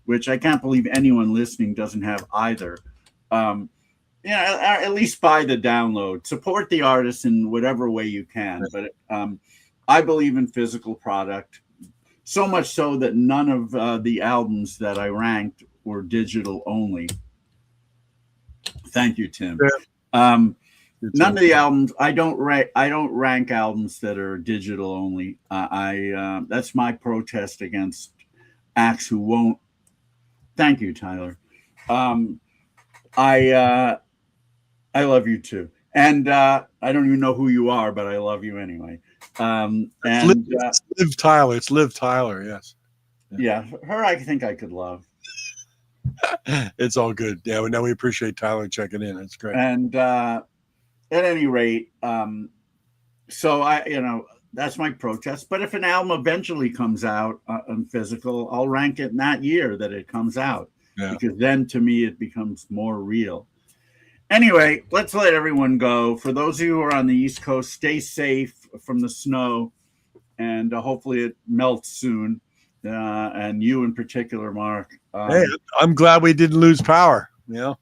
which I can't believe anyone listening doesn't have either, at least buy the download. Support the artist in whatever way you can. But I believe in physical product, so much so that none of the albums that I ranked were digital only. Thank you, Tim. Yeah. None of the albums. I don't rank albums that are digital only. That's my protest against acts who won't. Thank you, Tyler. I love you too, and I don't even know who you are, but I love you anyway. It's Liv Tyler. It's Liv Tyler. Yes. Yeah, her I think I could love. It's all good. Yeah. Well, now we appreciate Tyler checking in. It's great. And at any rate, so that's my protest. But if an album eventually comes out on physical, I'll rank it in that year that it comes out, because then to me it becomes more real. Anyway, let's let everyone go. For those of you who are on the East Coast, stay safe from the snow, and hopefully it melts soon. And you in particular, Mark. Hey, I'm glad we didn't lose power. Yeah,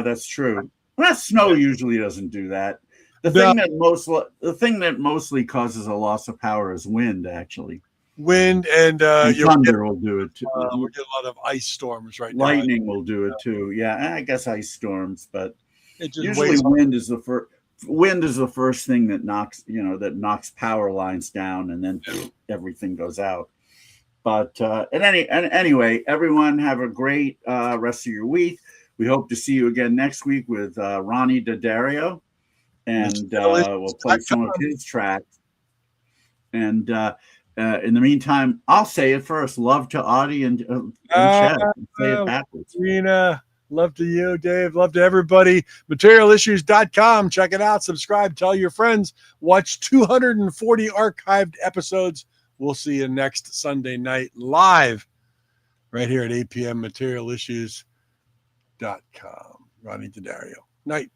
that's true. Well, snow usually doesn't do that. The thing that mostly causes a loss of power is wind, actually. Wind and thunder will do it too. We get a lot of ice storms right now. Lightning will do it too. Yeah, I guess ice storms, but It just usually weighs on- wind is the first. Wind is the first thing that knocks power lines down, and then everything goes out. But anyway, everyone have a great rest of your week. We hope to see you again next week with Ronnie Daddario, and we'll play some of his tracks. And in the meantime, I'll say it first. Love to Audie and Chet. Say it backwards. Rena, love to you, Dave. Love to everybody. Materialissues.com. Check it out. Subscribe. Tell your friends. Watch 240 archived episodes. We'll see you next Sunday night live right here at 8 p.m. Materialissues.com. Ronnie Daddario. Night.